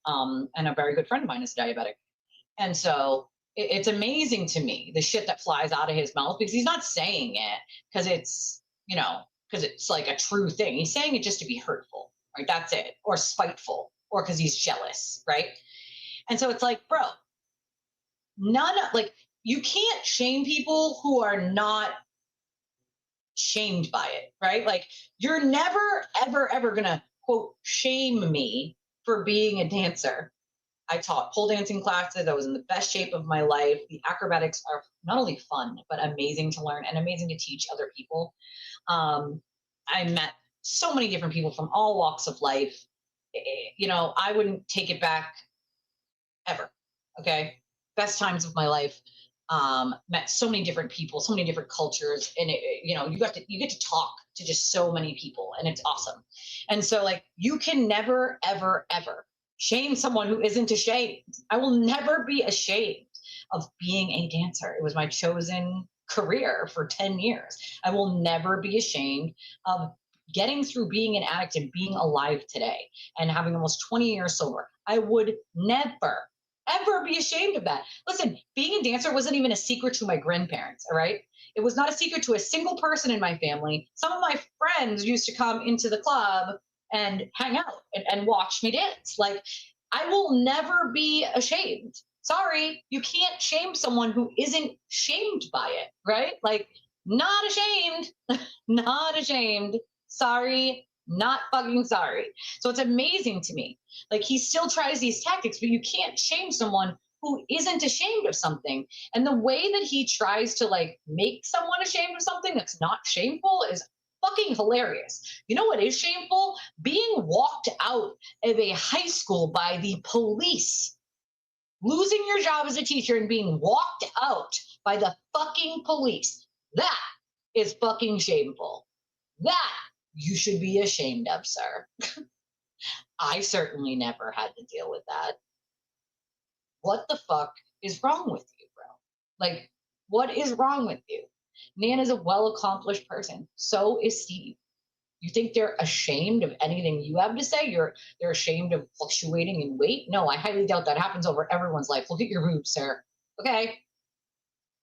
and a very good friend of mine is a diabetic. And so it's amazing to me, the shit that flies out of his mouth, because he's not saying it because it's, you know, because it's like a true thing. He's saying it just to be hurtful, right? That's it. Or spiteful, or because he's jealous, right? And so it's like, bro, you can't shame people who are not shamed by it, right? Like, you're never, ever, ever gonna, quote, shame me for being a dancer. I taught pole dancing classes. I was in the best shape of my life. The acrobatics are not only fun, but amazing to learn and amazing to teach other people. I met so many different people from all walks of life. You know, I wouldn't take it back ever. Okay. Best times of my life. Met so many different people, so many different cultures, and you know, you get to talk to just so many people, and it's awesome. And so, like, you can never, ever, ever shame someone who isn't ashamed. I will never be ashamed of being a dancer. It was my chosen career for 10 years. I will never be ashamed of getting through being an addict and being alive today and having almost 20 years sober. I would never ever be ashamed of that. Listen, being a dancer wasn't even a secret to my grandparents, all right? It was not a secret to a single person in my family. Some of my friends used to come into the club and hang out and watch me dance. Like, I will never be ashamed. Sorry, you can't shame someone who isn't shamed by it, right? Like, not ashamed, not ashamed. Sorry, not fucking sorry. So it's amazing to me. Like, he still tries these tactics, but you can't shame someone who isn't ashamed of something. And the way that he tries to, like, make someone ashamed of something that's not shameful is fucking hilarious. You know what is shameful? Being walked out of a high school by the police. Losing your job as a teacher and being walked out by the fucking police. That is fucking shameful. That you should be ashamed of, sir. I certainly never had to deal with that. What the fuck is wrong with you, bro? Like, what is wrong with you? Nan is a well-accomplished person. So is Steve. You think they're ashamed of anything you have to say? They're ashamed of fluctuating in weight? No, I highly doubt that happens over everyone's life. Look at your boobs, sir. Okay?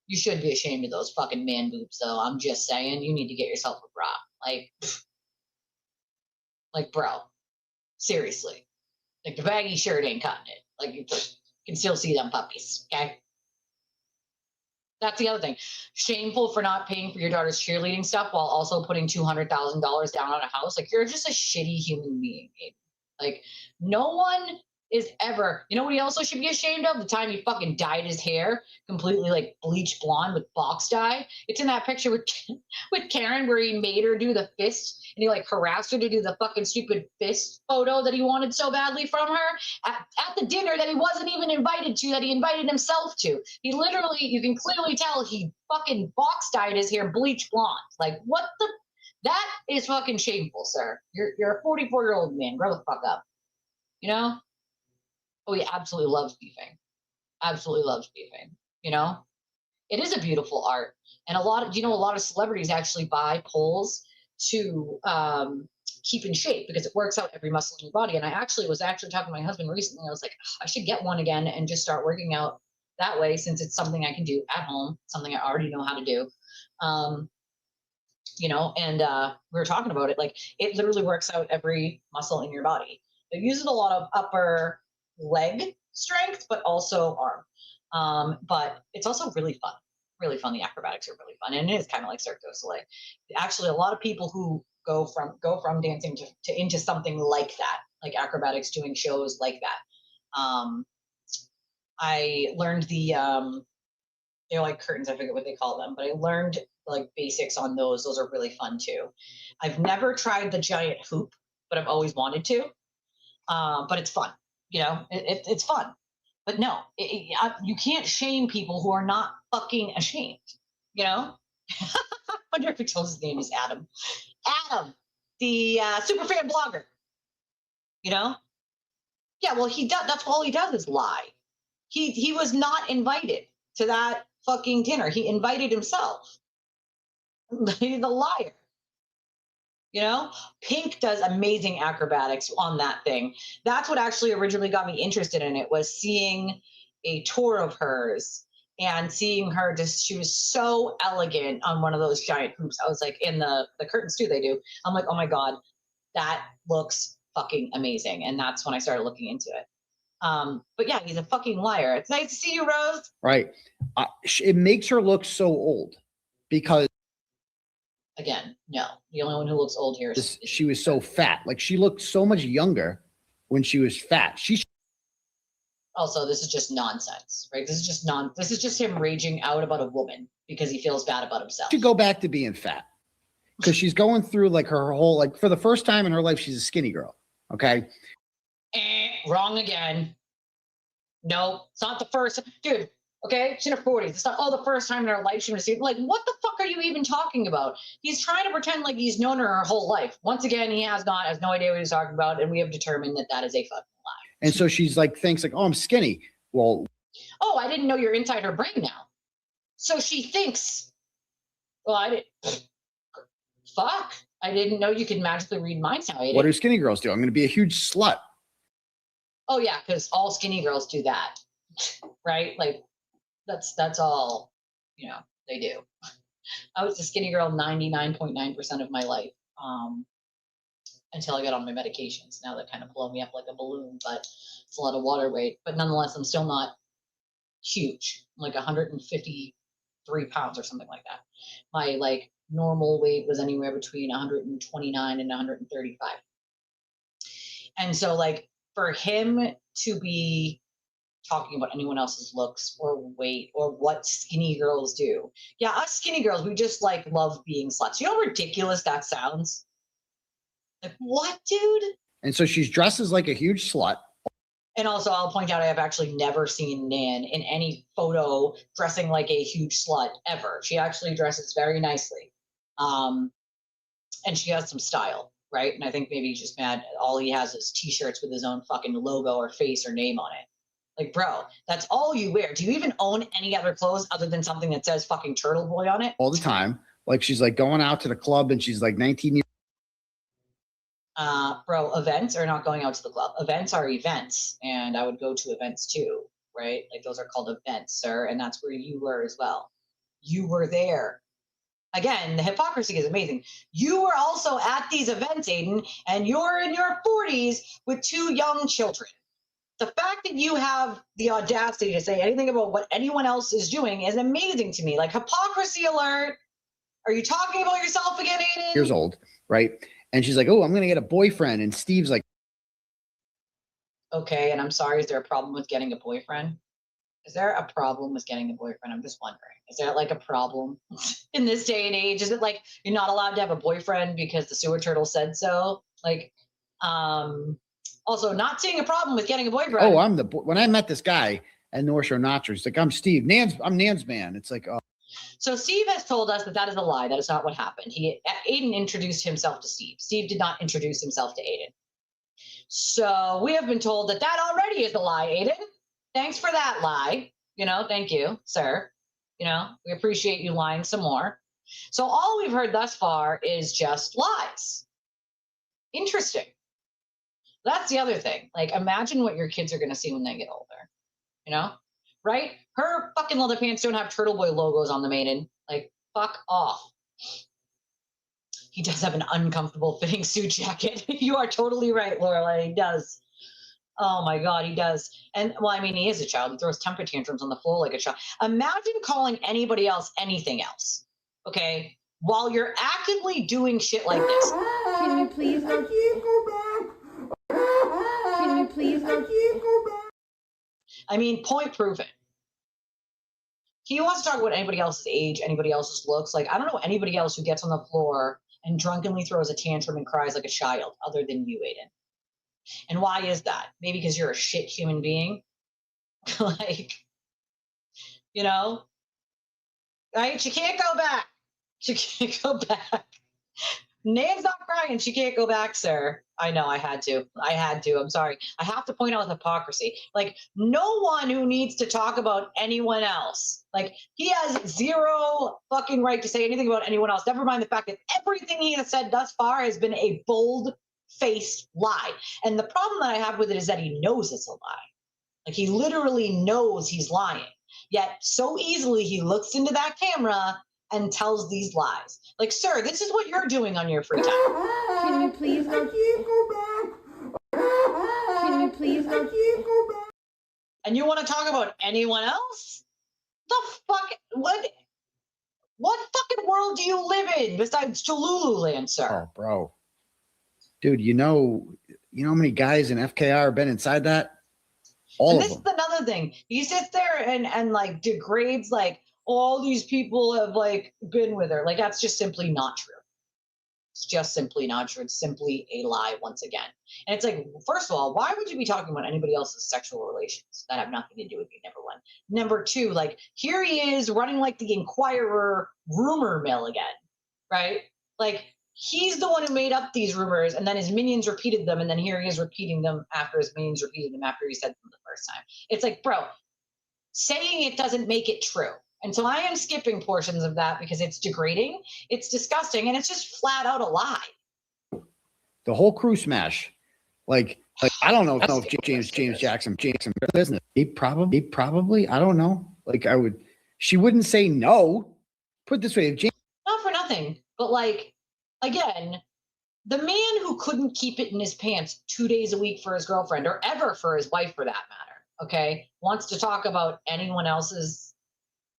You should be ashamed of those fucking man boobs, though. I'm just saying, you need to get yourself a bra. Like, bro, seriously. Like, the baggy shirt ain't cutting it. Like, you can still see them puppies, okay? That's the other thing. Shameful for not paying for your daughter's cheerleading stuff while also putting $200,000 down on a house. Like, you're just a shitty human being, Aiden. Like, no one is ever, you know what he also should be ashamed of? The time he fucking dyed his hair completely, like, bleach blonde with box dye. It's in that picture with Karen where he made her do the fist and he, like, harassed her to do the fucking stupid fist photo that he wanted so badly from her at the dinner that he wasn't even invited to, that he invited himself to. He literally, you can clearly tell he fucking box dyed his hair bleach blonde. Like, what the? That is fucking shameful, sir. You're a 44-year-old man. Grow the fuck up. You know? Oh, he absolutely loves beefing. Absolutely loves beefing. You know? It is a beautiful art. And a lot of celebrities actually buy poles to keep in shape because it works out every muscle in your body. And I was talking to my husband recently. I was like, I should get one again and just start working out that way, since it's something I can do at home, something I already know how to do. You know, and we were talking about it. Like, it literally works out every muscle in your body. It uses a lot of upper leg strength, but also arm. But it's also really fun. Really fun. The acrobatics are really fun, and it is kind of like Cirque du Soleil. Actually, a lot of people who go from dancing to into something like that, like acrobatics, doing shows like that. I learned they're like curtains. I forget what they call them, but I learned like basics on those. Those are really fun too. I've never tried the giant hoop, but I've always wanted to. But it's fun. You know, it's fun. But no, you can't shame people who are not fucking ashamed, you know? I wonder if he tells his name is Adam. Adam, the super fan blogger, you know? Yeah, well, he does. That's all he does is lie. He was not invited to that fucking dinner. He invited himself. He's a liar. You know, Pink does amazing acrobatics on that thing. That's what actually originally got me interested in it, was seeing a tour of hers and seeing her she was so elegant on one of those giant hoops. I was like, in the curtains too, they do. I'm like, oh my God, that looks fucking amazing. And that's when I started looking into it. But yeah, he's a fucking liar. It's nice to see you, Rose. Right. It makes her look so old because Again, no. The only one who looks old here is she was so fat. Like she looked so much younger when she was fat. Also, this is just nonsense, right? This is just him raging out about a woman because he feels bad about himself. She go back to being fat because she's going through like her whole, like for the first time in her life, she's a skinny girl. Okay. Wrong again. No, it's not the first, dude. Okay, she's in her 40s. It's not the first time in her life she was seen. Like, what the fuck are you even talking about? He's trying to pretend like he's known her whole life. Once again, he has no idea what he's talking about, and we have determined that is a fucking lie. And so she's like, thinks like, oh, I'm skinny. Well, I didn't know you're inside her brain now. So she thinks, well, I didn't. Fuck, I didn't know you could magically read minds now. What do skinny girls do? I'm going to be a huge slut. Oh yeah, because all skinny girls do that, right? Like that's all, they do. I was a skinny girl 99.9% of my life, until I got on my medications. Now that kind of blow me up like a balloon, but it's a lot of water weight. But nonetheless, I'm still not huge. I'm like 153 pounds or something like that. My like normal weight was anywhere between 129 and 135. And so like for him to be talking about anyone else's looks or weight or what skinny girls do. Yeah, us skinny girls, we just like love being sluts. You know how ridiculous that sounds? Like, what, dude? And so she's dressed as like a huge slut. And also, I'll point out I have actually never seen Nan in any photo dressing like a huge slut ever. She actually dresses very nicely. And she has some style, right? And I think maybe he's just mad. All he has is t-shirts with his own fucking logo or face or name on it. Like, bro, that's all you wear. Do you even own any other clothes other than something that says fucking Turtle Boy on it? All the time. Like she's like going out to the club and she's like 19 years. Bro, events are not going out to the club. Events are events. And I would go to events too, right? Like those are called events, sir. And that's where you were as well. You were there. Again, the hypocrisy is amazing. You were also at these events, Aiden, and you're in your 40s with 2 young children. The fact that you have the audacity to say anything about what anyone else is doing is amazing to me. Like, hypocrisy alert. Are you talking about yourself again, Aiden? Years old, right? And she's like, oh, I'm going to get a boyfriend. And Steve's like, okay, and I'm sorry, is there a problem with getting a boyfriend? Is there a problem with getting a boyfriend? I'm just wondering. Is that like a problem in this day and age? Is it like you're not allowed to have a boyfriend because the sewer turtle said so? Like, also not seeing a problem with getting a boyfriend. Oh, when I met this guy at North Shore Notcher, he's like, I'm Steve. I'm Nan's man. It's like, oh. So Steve has told us that is a lie. That is not what happened. Aiden introduced himself to Steve. Steve did not introduce himself to Aiden. So we have been told that already is a lie, Aiden. Thanks for that lie. Thank you, sir. We appreciate you lying some more. So all we've heard thus far is just lies. Interesting. That's the other thing. Like, imagine what your kids are going to see when they get older, right? Her fucking leather pants don't have Turtle Boy logos on them, Aiden. Like, fuck off. He does have an uncomfortable fitting suit jacket. You are totally right, Lorelai. He does. Oh my God, he does. And well, I mean, he is a child. He throws temper tantrums on the floor like a child. Imagine calling anybody else anything else, okay? While you're actively doing shit like this. Can you please go? I can't go back. Can you please go? I can't go back. I mean, point proven. He wants to talk about anybody else's age, anybody else's looks. Like, I don't know anybody else who gets on the floor and drunkenly throws a tantrum and cries like a child other than you, Aiden. And why is that? Maybe because you're a shit human being. Like, right? She can't go back. She can't go back. Nan's not crying. She can't go back, sir. I know, I had to. I'm sorry. I have to point out hypocrisy. Like, no one who needs to talk about anyone else. Like, he has zero fucking right to say anything about anyone else. Never mind the fact that everything he has said thus far has been a bold-faced lie. And the problem that I have with it is that he knows it's a lie. Like, he literally knows he's lying. Yet, so easily, he looks into that camera and tells these lies. Like, sir, this is what you're doing on your free time. Can you please go? I can't go back. Can you please go? I can't go back. And you want to talk about anyone else? The fuck? What? What fucking world do you live in besides Cholululand, sir? Oh, bro. Dude, you know how many guys in FKR have been inside that? All of them. This is another thing. He sits there and like degrades like all these people have like been with her. Like that's just simply not true. It's just simply not true. It's simply a lie once again. And it's like, first of all, why would you be talking about anybody else's sexual relations that have nothing to do with you? Number one. Number two, like here he is running like the Inquirer rumor mill again, right? Like he's the one who made up these rumors and then his minions repeated them. And then here he is repeating them after his minions repeated them after he said them the first time. It's like, bro, saying it doesn't make it true. And so I am skipping portions of that because it's degrading, it's disgusting, and it's just flat out a lie. The whole crew smash. Like I don't know if James Jackson business. He probably, I don't know. Like she wouldn't say no. Put it this way, if James, not for nothing, but like again, the man who couldn't keep it in his pants 2 days a week for his girlfriend or ever for his wife for that matter, okay, wants to talk about anyone else's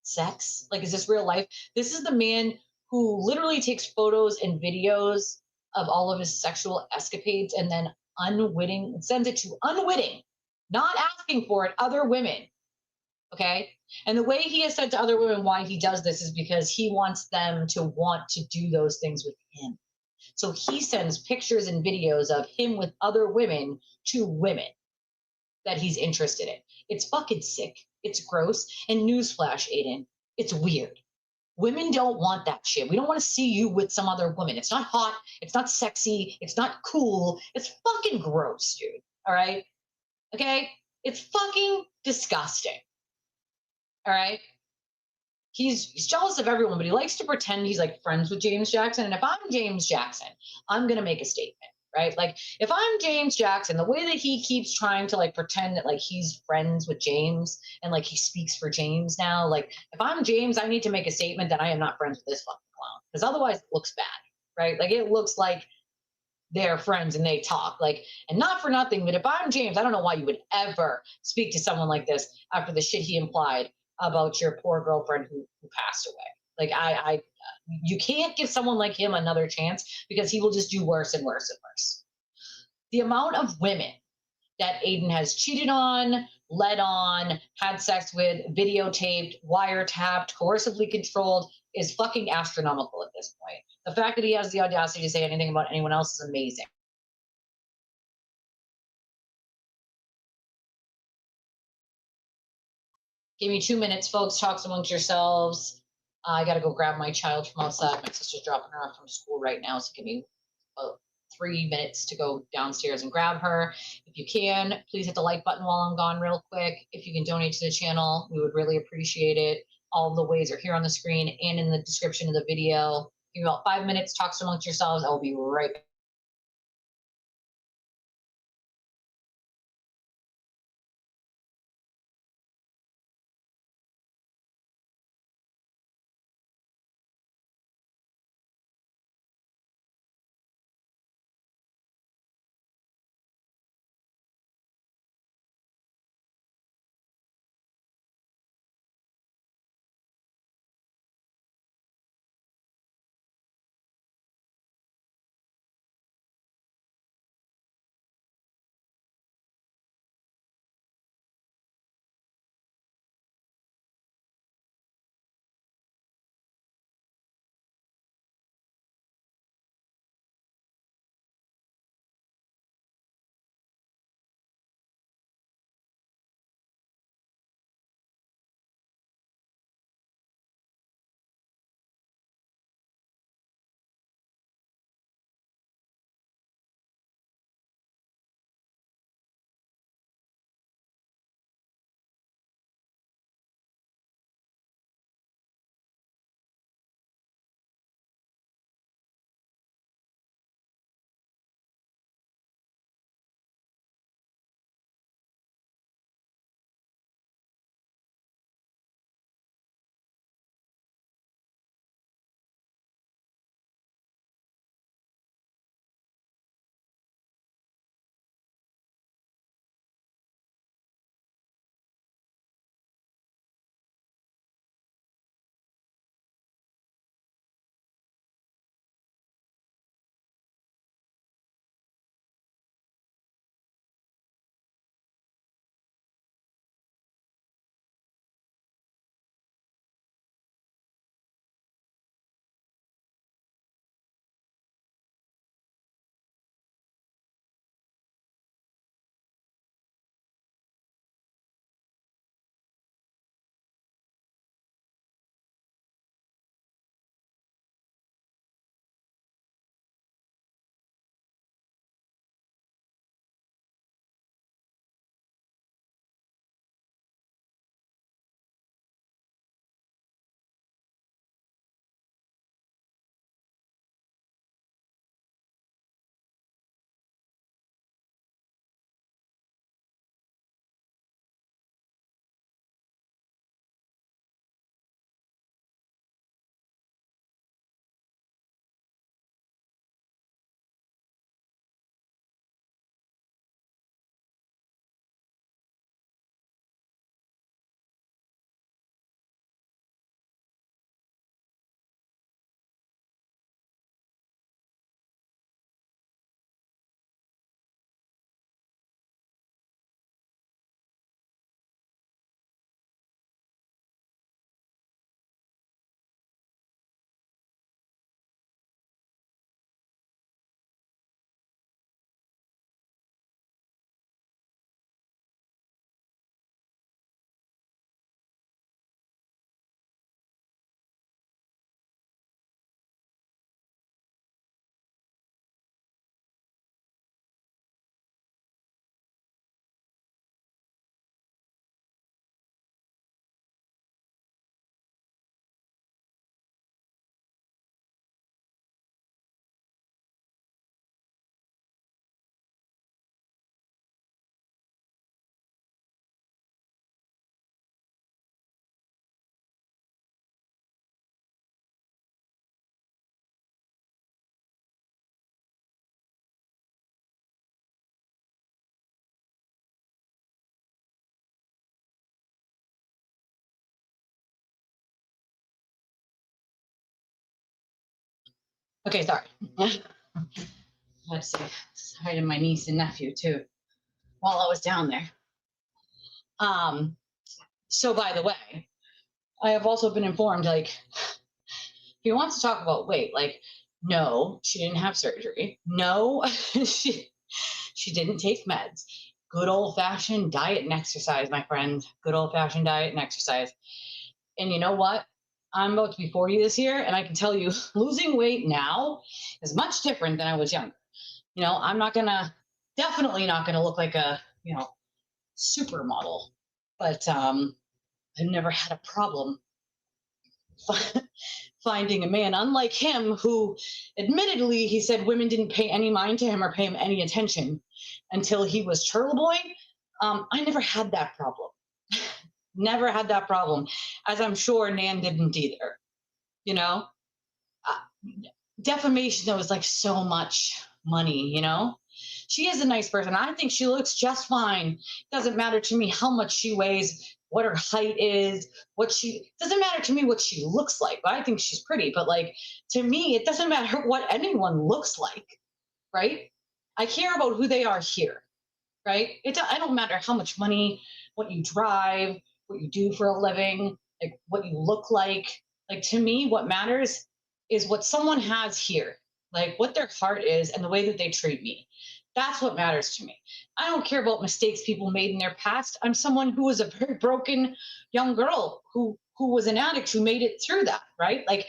sex. Like, is this real life? This is the man who literally takes photos and videos of all of his sexual escapades and then sends it to unwitting, not asking for it, other women. Okay. And the way he has said to other women why he does this is because he wants them to want to do those things with him. So he sends pictures and videos of him with other women to women that he's interested in. It's fucking sick. It's gross. And newsflash, Aiden, it's weird. Women don't want that shit. We don't want to see you with some other woman. It's not hot. It's not sexy. It's not cool. It's fucking gross, dude. All right? Okay? It's fucking disgusting. All right? He's jealous of everyone, but he likes to pretend he's like friends with James Jackson. And if I'm James Jackson, I'm going to make a statement, right? Like if I'm James Jackson, the way that he keeps trying to like pretend that like he's friends with James and like he speaks for James now, like if I'm James, I need to make a statement that I am not friends with this fucking clown because otherwise it looks bad, right? Like it looks like they're friends and they talk like, and not for nothing, but if I'm James, I don't know why you would ever speak to someone like this after the shit he implied about your poor girlfriend who passed away. Like you can't give someone like him another chance because he will just do worse and worse and worse. The amount of women that Aiden has cheated on, led on, had sex with, videotaped, wiretapped, coercively controlled is fucking astronomical at this point. The fact that he has the audacity to say anything about anyone else is amazing. Give me 2 minutes, folks. Talk amongst yourselves. I got to go grab my child from outside. My sister's dropping her off from school right now, so give me about 3 minutes to go downstairs and grab her. If you can, please hit the like button while I'm gone real quick. If you can donate to the channel, we would really appreciate it. All the ways are here on the screen and in the description of the video. Give me about 5 minutes. Talk amongst yourselves. I will be right back. Okay, sorry. Let's see. Hi to my niece and nephew too, while I was down there. So by the way, I have also been informed, like, he wants to talk about weight. Like, no, she didn't have surgery. No, she didn't take meds. Good old-fashioned diet and exercise, my friend. Good old-fashioned diet and exercise. And you know what? I'm about to be 40 this year, and I can tell you, losing weight now is much different than I was younger. You know, I'm definitely not gonna look like a, supermodel, but I've never had a problem finding a man, unlike him, who admittedly, he said women didn't pay any mind to him or pay him any attention until he was Turtle Boy. I never had that problem. Never had that problem, as I'm sure Nan didn't either. You know, defamation though is like so much money. You know, she is a nice person. I think she looks just fine. Doesn't matter to me how much she weighs, what her height is, doesn't matter to me what she looks like. I think she's pretty, but like, to me, it doesn't matter what anyone looks like, right? I care about who they are here, right? I don't matter how much money, what you drive, what you do for a living, like what you look like. Like, to me, what matters is what someone has here, like what their heart is and the way that they treat me. That's what matters to me. I don't care about mistakes people made in their past. I'm someone who was a very broken young girl who was an addict who made it through that, right? Like,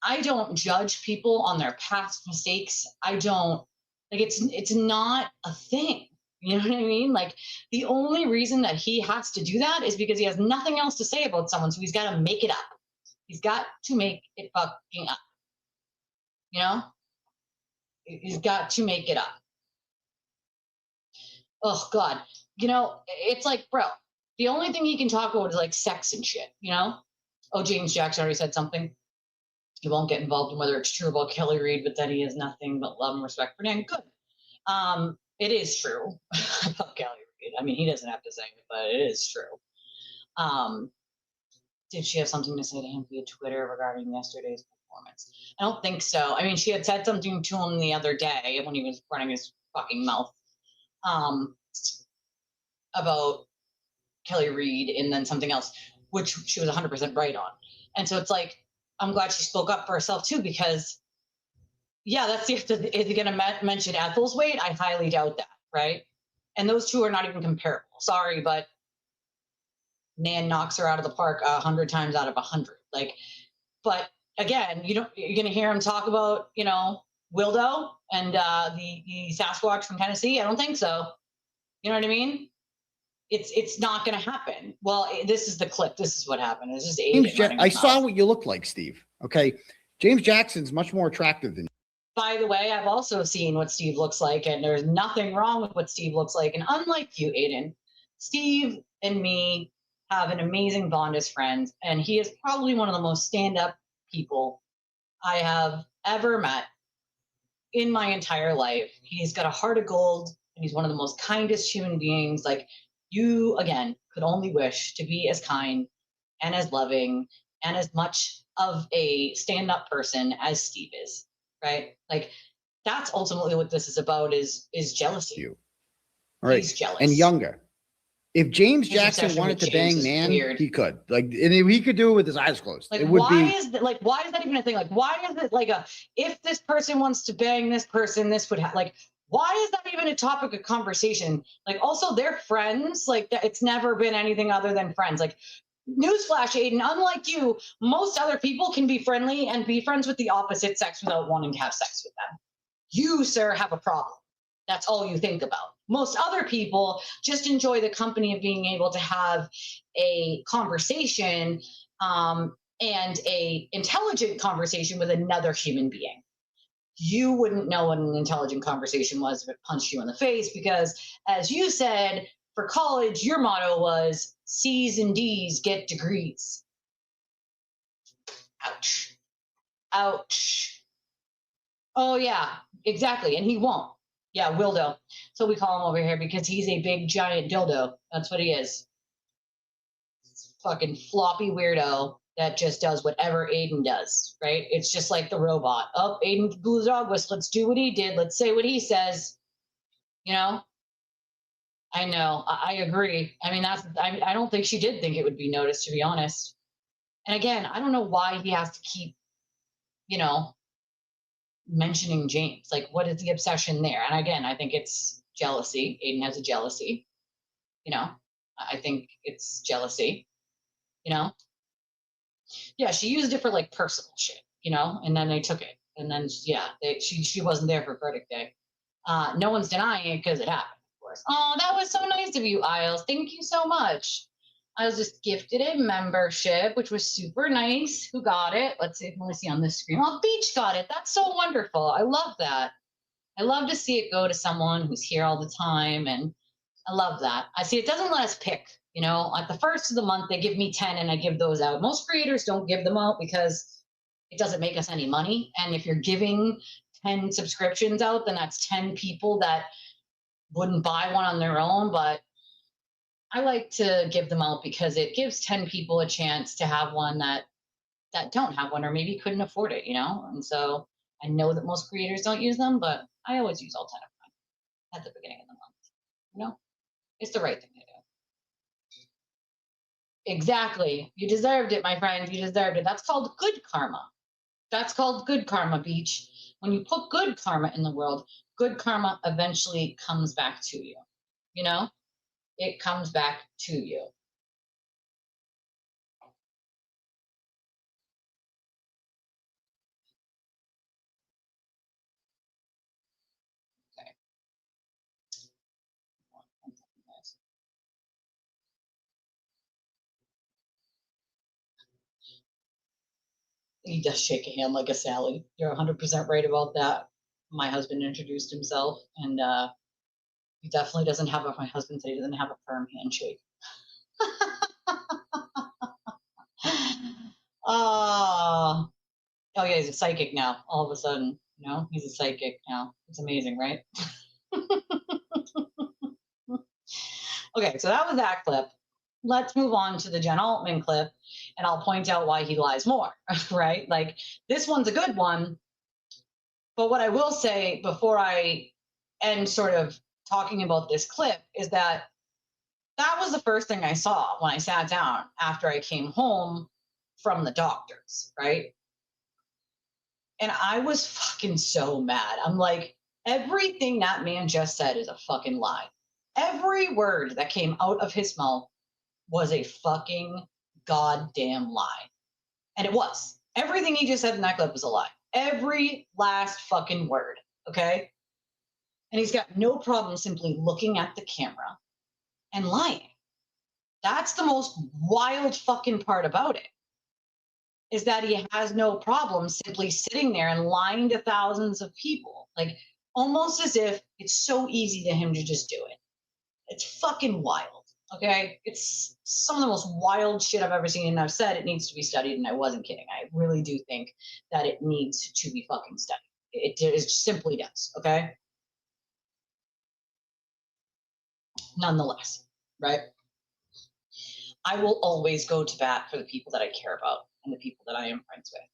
I don't judge people on their past mistakes. I don't, like, it's not a thing. You know what I mean? Like, the only reason that he has to do that is because he has nothing else to say about someone, so he's got to make it up. He's got to make it fucking up. You know? He's got to make it up. Oh God, it's like, bro, the only thing he can talk about is like sex and shit, Oh, James Jackson already said something. He won't get involved in whether it's true about Kelly Reid, but that he has nothing but love and respect for Dan. Good. It is true about Kelly Reid. I mean, he doesn't have to say it, but it is true. Did she have something to say to him via Twitter regarding yesterday's performance? I don't think so. I mean, she had said something to him the other day when he was running his fucking mouth. About Kelly Reid and then something else, which she was 100% right on. And so it's like, I'm glad she spoke up for herself too, because that's the, is he going to mention Ethel's weight? I highly doubt that, right? And those two are not even comparable. Sorry, but Nan knocks her out of the park 100 times out of 100. Like, but again, you're going to hear him talk about, Wildo and the Sasquatch from Tennessee. I don't think so. You know what I mean? It's not going to happen. Well, this is the clip. This is what happened. It's just Aiden. I saw what you look like, Steve. Okay. James Jackson's much more attractive than you. By the way, I've also seen what Steve looks like, and there's nothing wrong with what Steve looks like. And unlike you, Aiden, Steve and me have an amazing bond as friends, and he is probably one of the most stand-up people I have ever met in my entire life. He's got a heart of gold, and he's one of the most kindest human beings. Like, you, again, could only wish to be as kind and as loving and as much of a stand-up person as Steve is, right? Like, that's ultimately what this is about, is jealousy. You. All right. He's jealous. And younger. If James Jackson wanted to bang Nan, he could. Like, and he could do it with his eyes closed. Like, it would why is that even a thing? Like, why is it like if this person wants to bang this person, this would have, like, why is that even a topic of conversation? Like, also, they're friends. Like, it's never been anything other than friends. Like, newsflash, Aiden, unlike you, most other people can be friendly and be friends with the opposite sex without wanting to have sex with them. You, sir, have a problem. That's all you think about. Most other people just enjoy the company of being able to have a conversation and a intelligent conversation with another human being. You wouldn't know what an intelligent conversation was if it punched you in the face, because, as you said, for college, your motto was C's and D's get degrees. Ouch. Ouch. Oh, yeah, exactly. And he won't. Yeah, Wildo. So we call him over here because he's a big, giant dildo. That's what he is. Fucking floppy weirdo that just does whatever Aiden does, right? It's just like the robot. Oh, Aiden blew the dog whistle. Let's do what he did. Let's say what he says. You know? I know. I agree. I mean, I don't think she did think it would be noticed, to be honest. And again, I don't know why he has to keep, you know, mentioning James. Like, what is the obsession there? And again, I think it's jealousy. Aiden has a jealousy. You know, I think it's jealousy. You know, yeah, she used it for like personal shit. You know, and then they took it, and then yeah, she wasn't there for verdict day. No one's denying it because it happened, of course. Oh, that was so nice of you, Isles. Thank you so much. I was just gifted a membership, which was super nice. Who got it? Let's see. Let me see on this screen. Oh, Beach got it. That's so wonderful. I love that. I love to see it go to someone who's here all the time, and I love that. I see it doesn't let us pick. You know, at the first of the month, they give me 10 and I give those out. Most creators don't give them out because it doesn't make us any money. And if you're giving 10 subscriptions out, then that's 10 people that wouldn't buy one on their own. But I like to give them out because it gives 10 people a chance to have one that don't have one or maybe couldn't afford it, you know? And so I know that most creators don't use them, but I always use all 10 of them at the beginning of the month. You know, it's the right thing to do. Exactly. You deserved it, my friend. You deserved it. That's called good karma. That's called good karma, Beach. When you put good karma in the world, good karma eventually comes back to you. You know, it comes back to you. Okay. He does shake a hand like a Sally. You're 100% right about that. My husband introduced himself, and he definitely doesn't have a. My husband said he doesn't have a firm handshake. Oh, oh yeah, he's a psychic now. All of a sudden, you know, he's a psychic now. It's amazing, right? Okay, so that was that clip. Let's move on to the Jen Altman clip, and I'll point out why he lies more, right? Like, this one's a good one, but what I will say before I end sort of talking about this clip is that that was the first thing I saw when I sat down after I came home from the doctors, right? And I was fucking so mad. I'm like, everything that man just said is a fucking lie. Every word that came out of his mouth was a fucking goddamn lie. And it was. Everything he just said in that clip was a lie. Every last fucking word, okay? And he's got no problem simply looking at the camera and lying. That's the most wild fucking part about it, is that he has no problem simply sitting there and lying to thousands of people. Like, almost as if it's so easy to him to just do it. It's fucking wild, okay? It's some of the most wild shit I've ever seen, and I've said it needs to be studied, and I wasn't kidding. I really do think that it needs to be fucking studied. It simply does, okay? Nonetheless, right? I will always go to bat for the people that I care about and the people that I am friends with.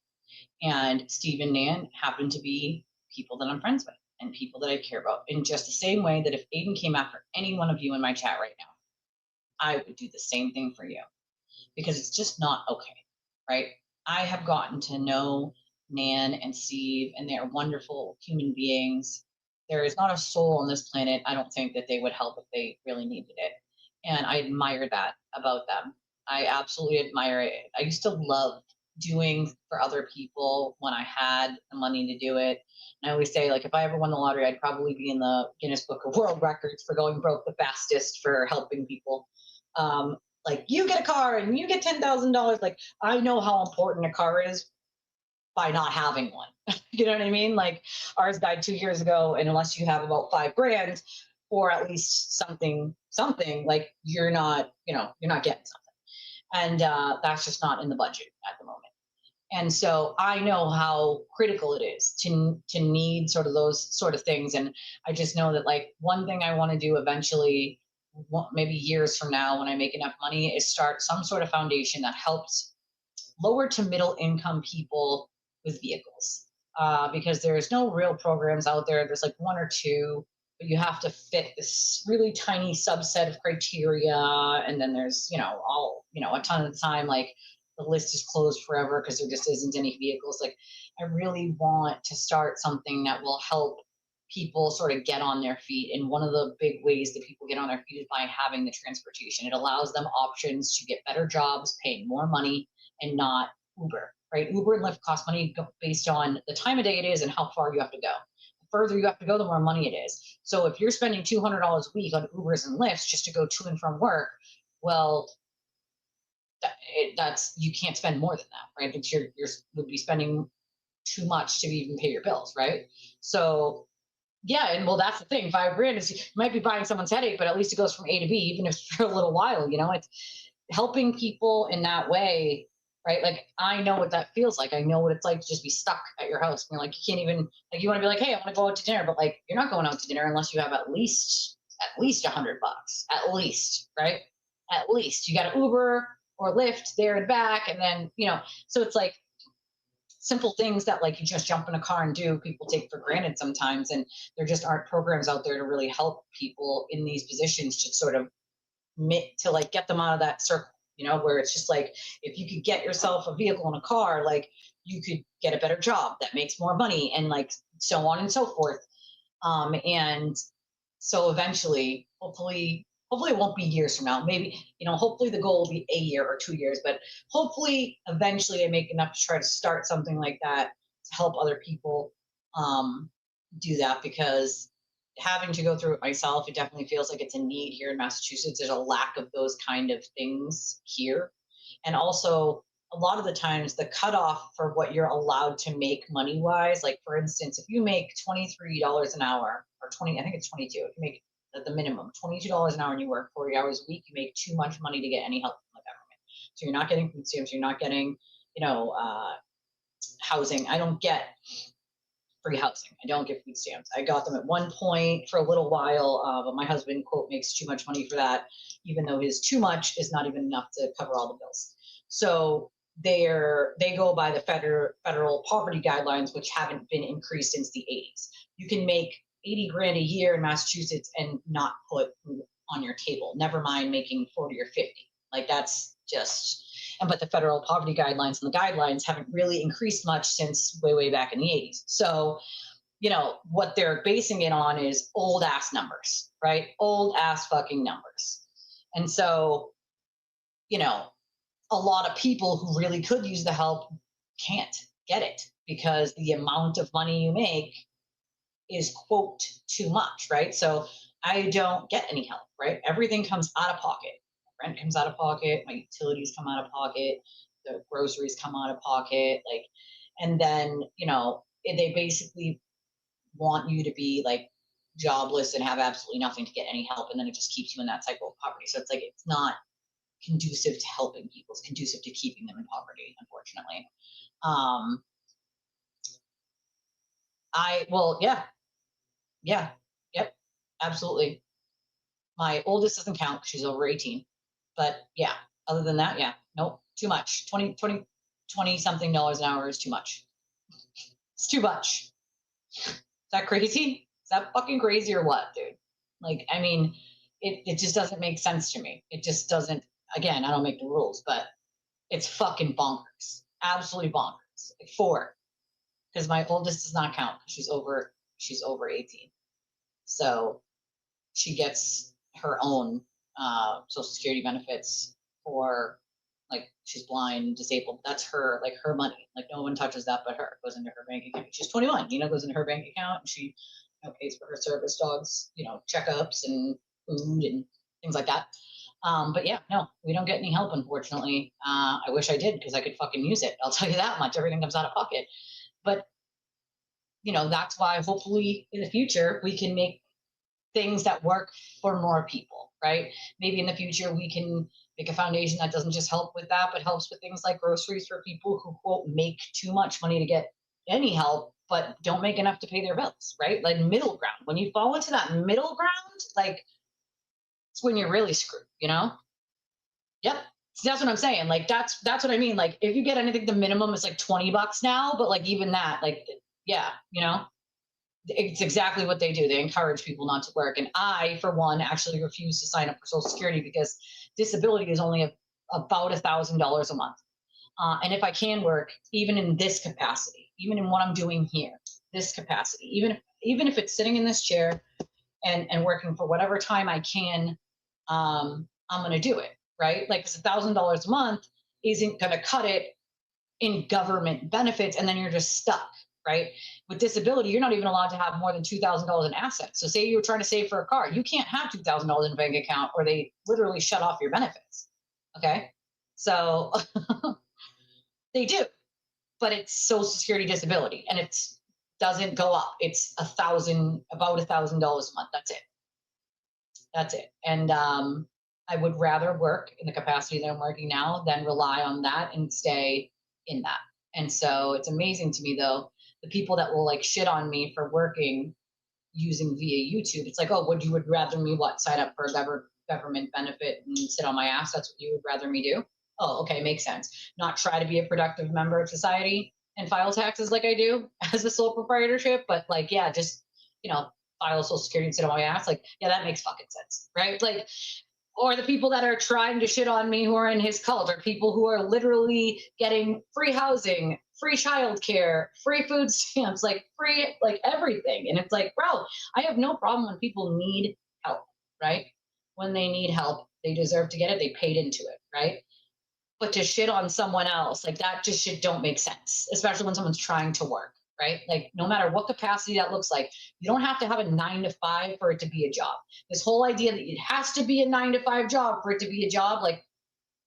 And Steve and Nan happen to be people that I'm friends with and people that I care about, in just the same way that if Aiden came after any one of you in my chat right now, I would do the same thing for you, because it's just not okay, right? I have gotten to know Nan and Steve, and they're wonderful human beings. There is not a soul on this planet, I don't think, that they would help if they really needed it. And I admire that about them. I absolutely admire it. I used to love doing for other people when I had the money to do it. And I always say, like, if I ever won the lottery, I'd probably be in the Guinness Book of World Records for going broke the fastest for helping people. Like, you get a car and you get $10,000. Like, I know how important a car is by not having one. You know what I mean? Like, ours died 2 years ago, and unless you have about $5,000 or at least something, like, you're not getting something. And that's just not in the budget at the moment. And so I know how critical it is to need sort of those sort of things. And I just know that, like, one thing I want to do eventually, maybe years from now when I make enough money, is start some sort of foundation that helps lower to middle income people with vehicles, because there's no real programs out there. There's like one or two, but you have to fit this really tiny subset of criteria. And then there's, a ton of the time, like the list is closed forever because there just isn't any vehicles. Like, I really want to start something that will help people sort of get on their feet. And one of the big ways that people get on their feet is by having the transportation. It allows them options to get better jobs, paying more money, and not Uber, right? Uber and Lyft cost money based on the time of day it is and how far you have to go. The further you have to go, the more money it is. So if you're spending $200 a week on Ubers and Lyfts just to go to and from work, well, that's you can't spend more than that, right? Because you would be spending too much to even pay your bills, right? So yeah, and well, that's the thing. $5,000 is, you might be buying someone's headache, but at least it goes from A to B, even if for a little while. It's helping people in that way, right? Like, I know what that feels like. I know what it's like to just be stuck at your house. And you're like, you can't even, like, you want to be like, hey, I want to go out to dinner, but like, you're not going out to dinner unless you have at least $100, at least, right? At least you got an Uber or Lyft there and back, and then so it's like simple things that like you just jump in a car and do, people take for granted sometimes, and there just aren't programs out there to really help people in these positions to sort of to like get them out of that circle, where it's just like, if you could get yourself a vehicle and a car, like you could get a better job that makes more money, and like so on and so forth. And so eventually, hopefully it won't be years from now. Maybe, hopefully the goal will be a year or 2 years, but hopefully eventually I make enough to try to start something like that to help other people do that, because having to go through it myself, it definitely feels like it's a need here in Massachusetts. There's a lack of those kind of things here. And also, a lot of the times the cutoff for what you're allowed to make money wise, like for instance, if you make $23 an hour, or I think it's 22, if you make at the minimum $22 an hour and you work 40 hours a week, you make too much money to get any help from the government. So you're not getting food stamps, you're not getting, housing. I don't get free housing. I don't get food stamps. I got them at one point for a little while, but my husband, quote, makes too much money for that, even though his too much is not even enough to cover all the bills. So they go by the federal poverty guidelines, which haven't been increased since the 80s. You can make $80,000 a year in Massachusetts and not put food on your table, never mind making 40 or 50. Like, that's just, but the federal poverty guidelines and the guidelines haven't really increased much since way back in the 80s. So, what they're basing it on is old ass numbers, right? Old ass fucking numbers. And so, a lot of people who really could use the help can't get it because the amount of money you make is, quote, too much, right? So I don't get any help, right? Everything comes out of pocket. Rent comes out of pocket, my utilities come out of pocket, the groceries come out of pocket, like, and then, they basically want you to be like jobless and have absolutely nothing to get any help, and then it just keeps you in that cycle of poverty. So it's like, it's not conducive to helping people, it's conducive to keeping them in poverty, unfortunately. Yep, absolutely. My oldest doesn't count because she's over 18. But yeah, other than that, yeah, nope, too much. 20 something dollars an hour is too much. It's too much. Is that crazy? Is that fucking crazy or what, dude? Like, I mean, it just doesn't make sense to me. It just doesn't. Again, I don't make the rules, but it's fucking bonkers. Absolutely bonkers. Like 4. Because my oldest does not count because she's over 18. So she gets her own Social Security benefits for, like, she's blind, disabled. That's her, like, her money. Like, no one touches that but her. It goes into her bank account. She's 21, goes into her bank account, and she pays for her service dogs, checkups and food and things like that. But yeah, no, we don't get any help, unfortunately. I wish I did, because I could fucking use it. I'll tell you that much. Everything comes out of pocket. But, that's why hopefully in the future we can make things that work for more people, right? Maybe in the future we can make a foundation that doesn't just help with that, but helps with things like groceries for people who, quote, make too much money to get any help, but don't make enough to pay their bills, right? Like, middle ground. When you fall into that middle ground, like, it's when you're really screwed, Yep. So that's what I'm saying. Like, that's what I mean. Like, if you get anything, the minimum is like $20 now, but like even that, like, yeah, you know, it's exactly what they do. They encourage people not to work. And I, for one, actually refuse to sign up for Social Security because disability is only about $1,000 a month. And if I can work, even in this capacity, even in what I'm doing here, this capacity, even if it's sitting in this chair and working for whatever time I can, I'm going to do it, right? Like, it's $1,000 a month isn't going to cut it in government benefits, and then you're just stuck, right? With disability, you're not even allowed to have more than $2,000 in assets. So say you're trying to save for a car, you can't have $2,000 in a bank account, or they literally shut off your benefits. Okay, so they do, but it's Social Security disability, and it doesn't go up. It's about $1,000 a month. That's it. And I would rather work in the capacity that I'm working now than rely on that and stay in that. And so it's amazing to me, though, the people that will like shit on me for working using via YouTube. It's like, oh, you would rather me sign up for a government benefit and sit on my ass? That's what you would rather me do? Oh, okay, makes sense. Not try to be a productive member of society and file taxes like I do as a sole proprietorship, but like, yeah, just, you know, file Social Security and sit on my ass. Like, yeah, that makes fucking sense, right? Like, or the people that are trying to shit on me who are in his cult, or people who are literally getting free housing, free childcare, free food stamps, like free, like everything. And it's like, bro, I have no problem when people need help, right? When they need help, they deserve to get it. They paid into it, right? But to shit on someone else, like that just shit don't make sense, especially when someone's trying to work, right? Like, no matter what capacity that looks like, you don't have to have a 9 to 5 for it to be a job. This whole idea that it has to be a 9 to 5 job for it to be a job, like,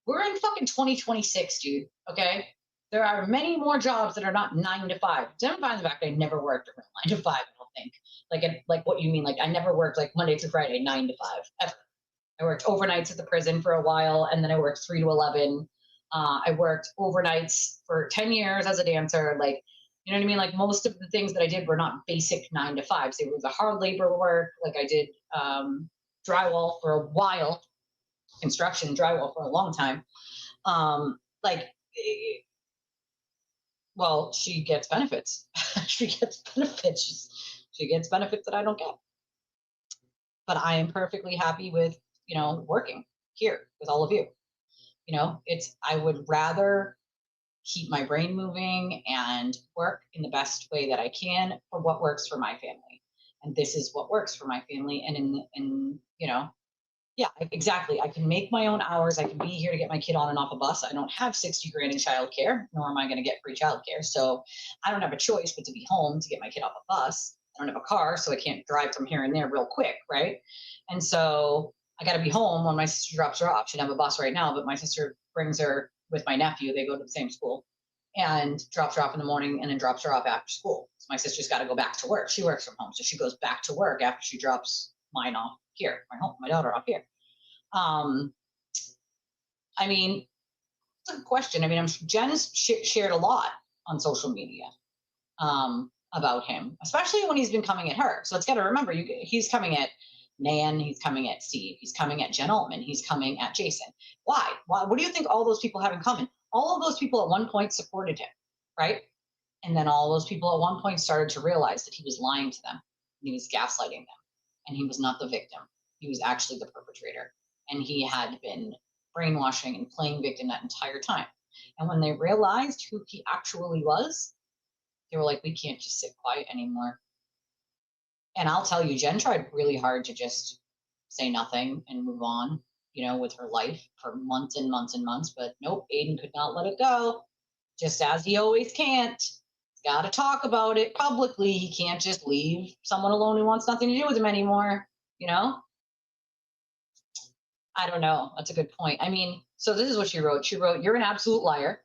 we're in fucking 2026, dude. Okay, there are many more jobs that are not 9 to 5. I'm fine the fact I never worked around 9 to 5. I don't think like what you mean. Like, I never worked like Monday through Friday 9 to 5 ever. I worked overnights at the prison for a while, and then I worked 3 to 11. I worked overnights for 10 years as a dancer. Like, you know what I mean? Like, most of the things that I did were not basic 9 to 5s. They were the hard labor work. Like, I did drywall for a while, construction drywall for a long time. Like, well, she gets benefits. She gets benefits. She gets benefits that I don't get. But I am perfectly happy with, you know, working here with all of you. You know, I would rather keep my brain moving and work in the best way that I can for what works for my family. And this is what works for my family. And in you know, yeah, exactly. I can make my own hours. I can be here to get my kid on and off a bus. I don't have 60 grand in childcare, nor am I going to get free childcare. So I don't have a choice but to be home to get my kid off a bus. I don't have a car, so I can't drive from here and there real quick, right? And so I got to be home when my sister drops her off. She doesn't have a bus right now, but my sister brings her with my nephew. They go to the same school, and drops her off in the morning and then drops her off after school. So my sister's got to go back to work. She works from home, so she goes back to work after she drops mine off here, my daughter off here. I mean, it's a good question. I mean, Jen's shared a lot on social media about him, especially when he's been coming at her. So it's got to remember, he's coming at Nan, he's coming at Steve, he's coming at Jen Altman, he's coming at Jason. Why? What do you think all those people have in common? All of those people at one point supported him, right? And then all those people at one point started to realize that he was lying to them, and he was gaslighting them, and he was not the victim. He was actually the perpetrator, and he had been brainwashing and playing victim that entire time. And when they realized who he actually was, they were like, we can't just sit quiet anymore. And I'll tell you, Jen tried really hard to just say nothing and move on, you know, with her life for months and months and months. But nope, Aiden could not let it go, just as he always can't. He's got to talk about it publicly. He can't just leave someone alone who wants nothing to do with him anymore, you know? I don't know. That's a good point. I mean, so this is what she wrote. She wrote, you're an absolute liar.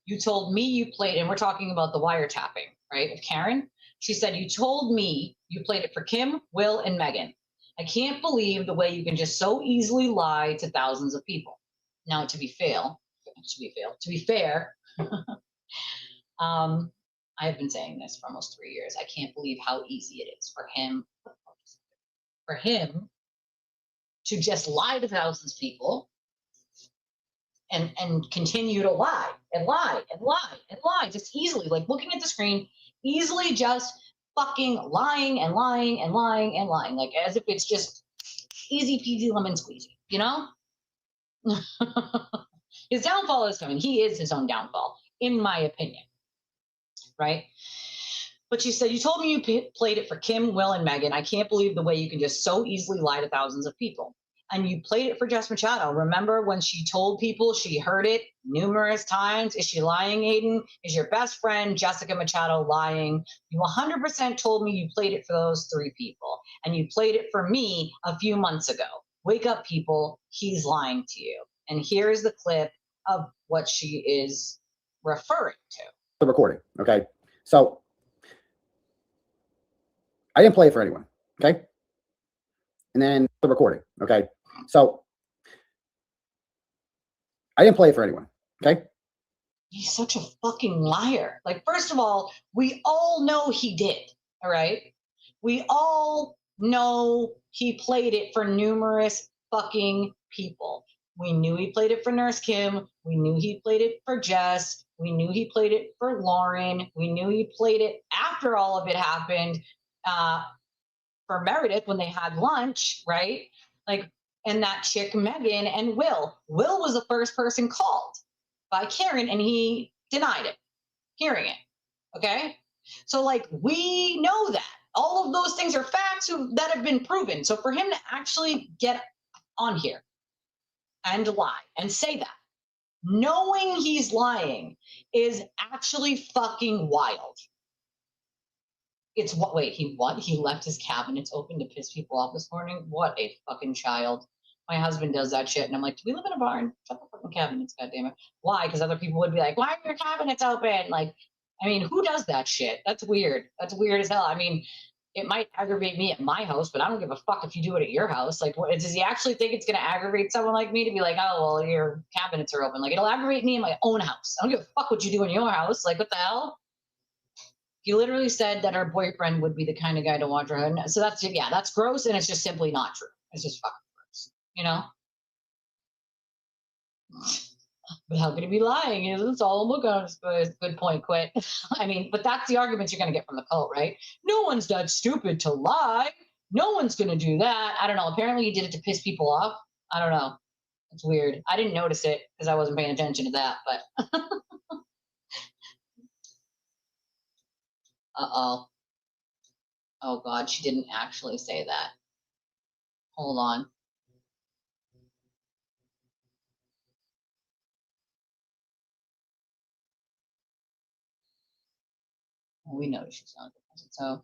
You told me you played, and we're talking about the wiretapping, right, of Karen. She said, you told me you played it for Kim, Will, and Megan. I can't believe the way you can just so easily lie to thousands of people. Now, to be fair, I have been saying this for almost 3 years. I can't believe how easy it is for him to just lie to thousands of people and continue to lie and lie and lie and lie, just easily, like looking at the screen, easily just fucking lying and lying and lying and lying, like as if it's just easy peasy lemon squeezy, you know? His downfall is coming. He is his own downfall, in my opinion, right? But you said, you told me you played it for Kim, Will, and Megan. I can't believe the way you can just so easily lie to thousands of people. And you played it for Jess Machado. Remember when she told people she heard it numerous times? Is she lying, Aiden? Is your best friend, Jessica Machado, lying? You 100% told me you played it for those 3 people. And you played it for me a few months ago. Wake up, people. He's lying to you. And here's the clip of what she is referring to. The recording, okay? So I didn't play it for anyone, okay? And then the recording, okay? So I didn't play it for anyone, okay? He's such a fucking liar. Like, first of all, we all know he did, all right? We all know he played it for numerous fucking people. We knew he played it for Nurse Kim. We knew he played it for Jess. We knew he played it for Lauren. We knew he played it after all of it happened for Meredith when they had lunch, right? Like, and that chick, Megan, and Will. Will was the first person called by Karen, and he denied it, hearing it, okay? So, like, we know that. All of those things are facts that have been proven. So for him to actually get on here and lie and say that, knowing he's lying, is actually fucking wild. It's what? Wait, he what? He left his cabinets open to piss people off this morning? What a fucking child. My husband does that shit, and I'm like, do we live in a barn? Shut the fucking cabinets, goddammit. Why? Because other people would be like, why are your cabinets open? Like, I mean, who does that shit? That's weird. That's weird as hell. I mean, it might aggravate me at my house, but I don't give a fuck if you do it at your house. Like, what, does he actually think it's going to aggravate someone like me to be like, oh, well, your cabinets are open? Like, it'll aggravate me in my own house. I don't give a fuck what you do in your house. Like, what the hell? You literally said that her boyfriend would be the kind of guy to watch her. So that's, yeah, that's gross, and it's just simply not true. It's just fucking gross, you know? But how could he be lying? It's all look on. Good point, quit. I mean, but that's the arguments you're going to get from the cult, right? No one's that stupid to lie. No one's going to do that. I don't know. Apparently he did it to piss people off. I don't know. It's weird. I didn't notice it because I wasn't paying attention to that, but uh-oh. Oh, God, she didn't actually say that. Hold on. We know she's not. So,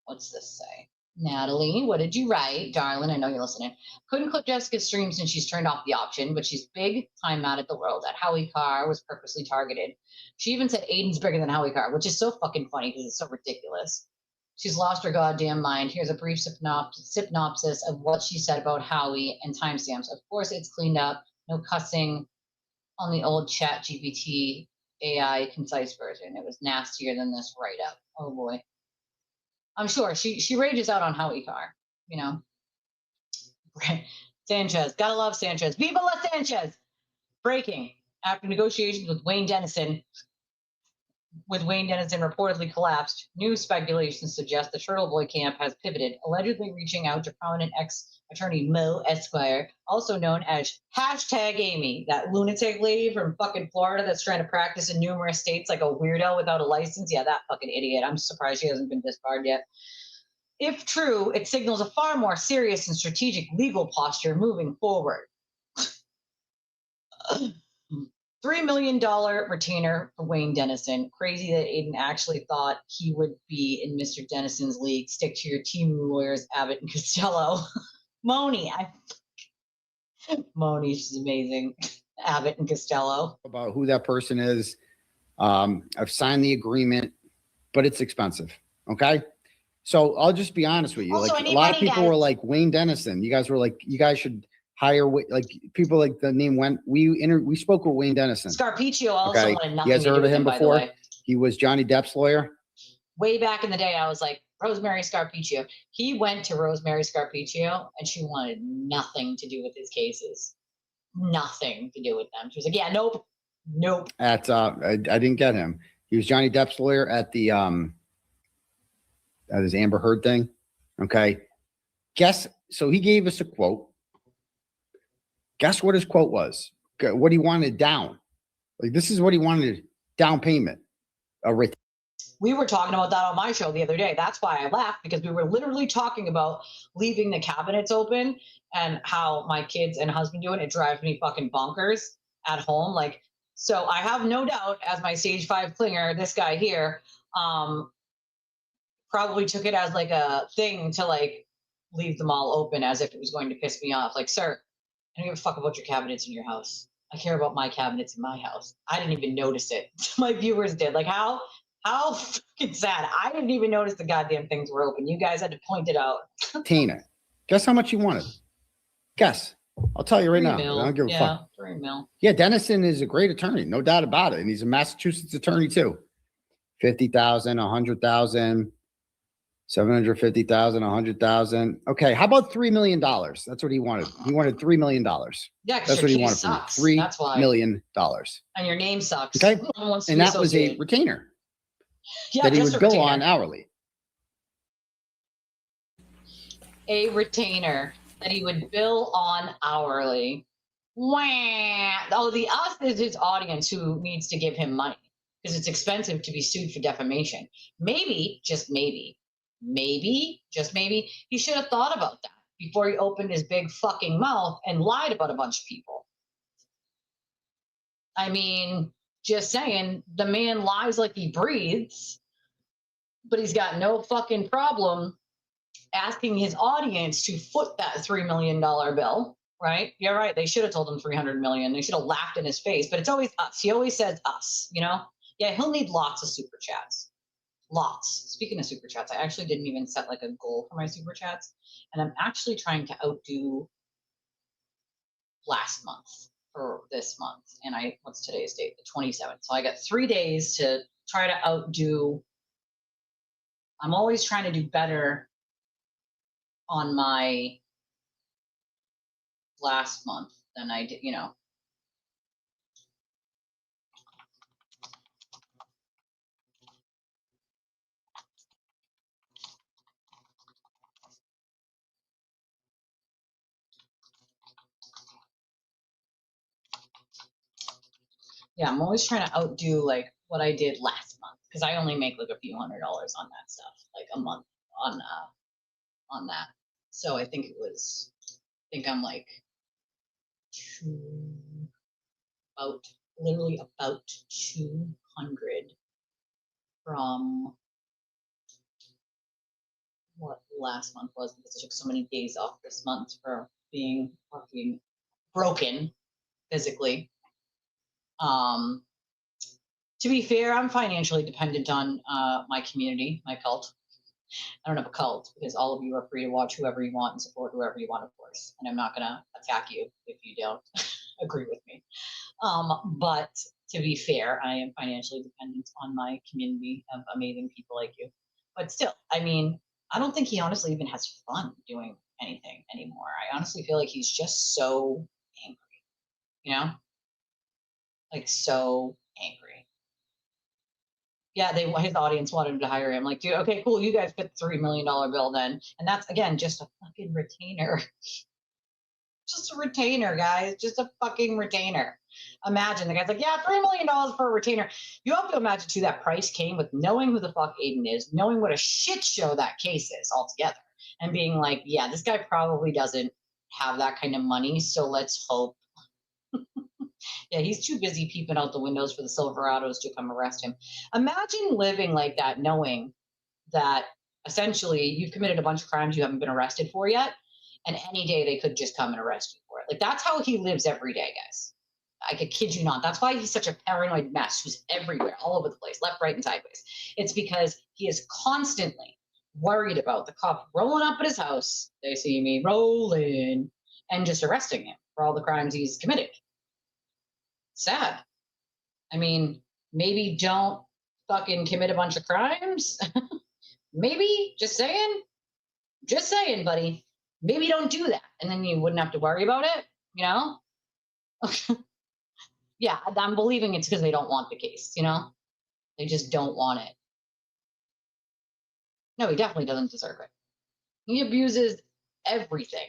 what's this say? Natalie, what did you write? Darling, I know you're listening. Couldn't clip Jessica's stream since she's turned off the option, but she's big time mad at the world. That Howie Carr was purposely targeted. She even said Aiden's bigger than Howie Carr, which is so fucking funny because it's so ridiculous. She's lost her goddamn mind. Here's a brief synopsis of what she said about Howie and timestamps. Of course, it's cleaned up. No cussing on the old chat GPT AI concise version. It was nastier than this write-up. Oh, boy. I'm sure she rages out on Howie Carr, you know. Sanchez, gotta love Sanchez. Viva la Sanchez! Breaking. After negotiations with Wayne Dennison reportedly collapsed, new speculation suggests the Turtle Boy camp has pivoted, allegedly reaching out to prominent ex-attorney Mo Esquire, also known as #Amy, that lunatic lady from fucking Florida that's trying to practice in numerous states like a weirdo without a license. Yeah, that fucking idiot. I'm surprised she hasn't been disbarred yet. If true, it signals a far more serious and strategic legal posture moving forward. $3 million retainer for Wayne Dennison. Crazy that Aiden actually thought he would be in Mr. Dennison's league. Stick to your team lawyers, Abbott and Costello. Moni, she's amazing. Abbott and Costello. About who that person is. I've signed the agreement, but it's expensive. Okay. So I'll just be honest with you. Also, like a lot of people were like Wayne Dennison. You guys were like, you guys should hire like people like the name went. We spoke with Wayne Dennison. Scarpiccio also wanted nothing you guys to do heard with of him before? He was Johnny Depp's lawyer. Way back in the day, I was like, Rosemary Scarpiccio. He went to Rosemary Scarpiccio, and she wanted nothing to do with his cases. nothing to do with them. She was like, yeah, nope. At I didn't get him. He was Johnny Depp's lawyer at the at his Amber Heard thing. Okay. So he gave us a quote. Guess what his quote was? What he wanted down. Like, this is what he wanted down payment. We were talking about that on my show the other day. That's why I laughed, because we were literally talking about leaving the cabinets open and how my kids and husband do it. It drives me fucking bonkers at home. Like, so I have no doubt, as my stage 5 clinger, this guy here probably took it as like a thing to like leave them all open as if it was going to piss me off. Like, sir, I don't give a fuck about your cabinets in your house. I care about my cabinets in my house. I didn't even notice it. My viewers did. Like, how fucking sad. I didn't even notice the goddamn things were open. You guys had to point it out. Tina, guess how much you wanted? Guess. I'll tell you right now. Mil. I don't give a fuck. 3 mil. Yeah, Dennison is a great attorney, no doubt about it. And he's a Massachusetts attorney too. 50,000, 100,000, 750,000, 100,000. Okay, how about $3 million? That's what he wanted. He wanted $3 million. Yeah, that's what he wanted sucks. from $3 million. And your name sucks. Okay, and that was a retainer that he would bill on hourly. A retainer that he would bill on hourly. Wah. Oh, the us is his audience who needs to give him money, because it's expensive to be sued for defamation. Maybe, just maybe, he should have thought about that before he opened his big fucking mouth and lied about a bunch of people. I mean, just saying, the man lies like he breathes, but he's got no fucking problem asking his audience to foot that $3 million bill, right? Yeah, right. They should have told him 300 million. They should have laughed in his face, but it's always us. He always says us, you know? Yeah, he'll need lots of super chats. Lots. Speaking of super chats, I actually didn't even set like a goal for my super chats, and I'm actually trying to outdo last month for this month. And what's today's date? The 27th. So I got 3 days to try to outdo. I'm always trying to do better on my last month than I did, you know. Yeah, I'm always trying to outdo like what I did last month, because I only make like a few $100 on that stuff, like a month on that. So I think I'm like literally about 200 from what last month was, because I took so many days off this month for being fucking broken physically. To be fair, I'm financially dependent on my community, my cult. I don't have a cult, because all of you are free to watch whoever you want and support whoever you want, of course. And I'm not going to attack you if you don't agree with me. But to be fair, I am financially dependent on my community of amazing people like you. But still, I mean, I don't think he honestly even has fun doing anything anymore. I honestly feel like he's just so angry, you know? Like, so angry. Yeah, his audience wanted him to hire him. Like, dude, okay, cool. You guys fit the $3 million bill then. And that's, again, just a fucking retainer. Just a retainer, guys. Just a fucking retainer. Imagine the guy's like, yeah, $3 million for a retainer. You have to imagine, too, that price came with knowing who the fuck Aiden is, knowing what a shit show that case is altogether, and being like, yeah, this guy probably doesn't have that kind of money, so let's hope. Yeah, he's too busy peeping out the windows for the Silverados to come arrest him. Imagine living like that, knowing that essentially you've committed a bunch of crimes you haven't been arrested for yet, and any day they could just come and arrest you for it. Like, that's how he lives every day, guys. I could kid you not. That's why he's such a paranoid mess who's everywhere, all over the place, left, right, and sideways. It's because he is constantly worried about the cop rolling up at his house. They see me rolling, and just arresting him for all the crimes he's committed. Sad. I mean, maybe don't fucking commit a bunch of crimes. Maybe, just saying, buddy. Maybe don't do that, and then you wouldn't have to worry about it, you know? Yeah, I'm believing it's because they don't want the case, you know? They just don't want it. No, he definitely doesn't deserve it. He abuses everything,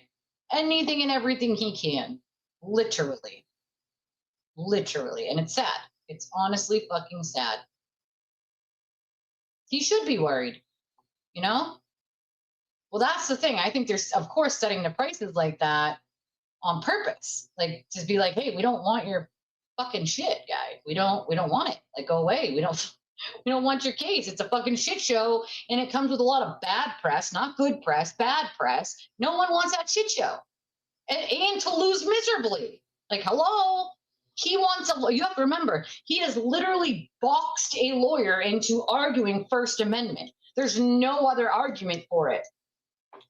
anything and everything he can. Literally. Literally. And it's sad. It's honestly fucking sad. He should be worried, you know? Well, that's the thing. I think they're, of course, setting the prices like that on purpose. Like, to be like, hey, we don't want your fucking shit, guy. We don't want it. Like, go away. We don't want your case. It's a fucking shit show, and it comes with a lot of bad press, not good press, bad press. No one wants that shit show. And to lose miserably. Like, hello? He wants you have to remember, he has literally boxed a lawyer into arguing First Amendment. There's no other argument for it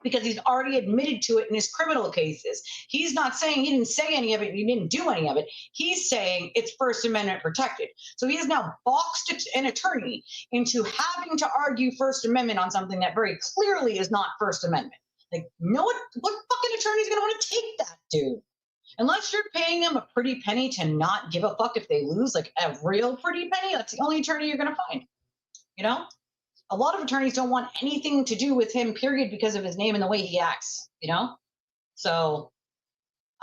because he's already admitted to it in his criminal cases. He's not saying he didn't say any of it, he didn't do any of it. He's saying it's First Amendment protected. So he has now boxed an attorney into having to argue First Amendment on something that very clearly is not First Amendment. Like, what fucking attorney is going to want to take that, dude? Unless you're paying them a pretty penny to not give a fuck if they lose, like a real pretty penny, that's the only attorney you're going to find, you know? A lot of attorneys don't want anything to do with him, period, because of his name and the way he acts, you know? So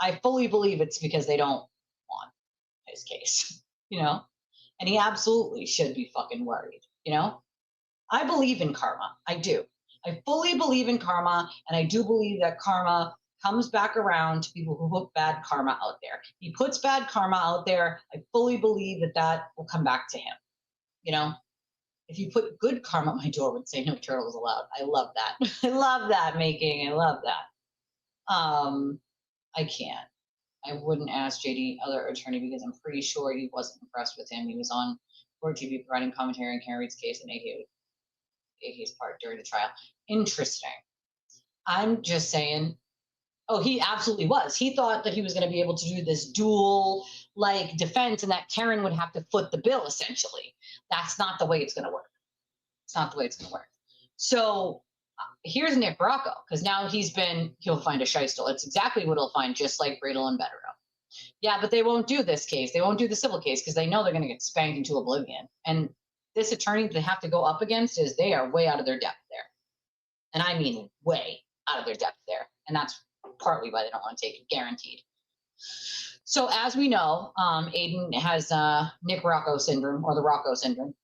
I fully believe it's because they don't want his case, you know? And he absolutely should be fucking worried, you know? I believe in karma. I do. I fully believe in karma, and I do believe that karma comes back around to people who put bad karma out there. He puts bad karma out there. I fully believe that will come back to him, you know? If you put good karma, my door would say no turtles allowed. I love that. I love that making. I love that. I can't. I wouldn't ask JD, other attorney, because I'm pretty sure he wasn't impressed with him. He was on Court TV providing commentary on Kearney's case and AK's part during the trial. Interesting. I'm just saying, oh, he absolutely was. He thought that he was going to be able to do this dual like defense and that Karen would have to foot the bill essentially. That's not the way it's going to work. It's not the way it's going to work. So here's Nick Rocco, because now he'll find a shystle. It's exactly what he'll find, just like Bradel and Betterow. Yeah, but they won't do this case. They won't do the civil case because they know they're going to get spanked into oblivion. And this attorney they have to go up against they are way out of their depth there. And I mean way out of their depth there. And that's partly why they don't want to take it, guaranteed. So as we know, Aiden has Nick Rocco syndrome, or the Rocco syndrome.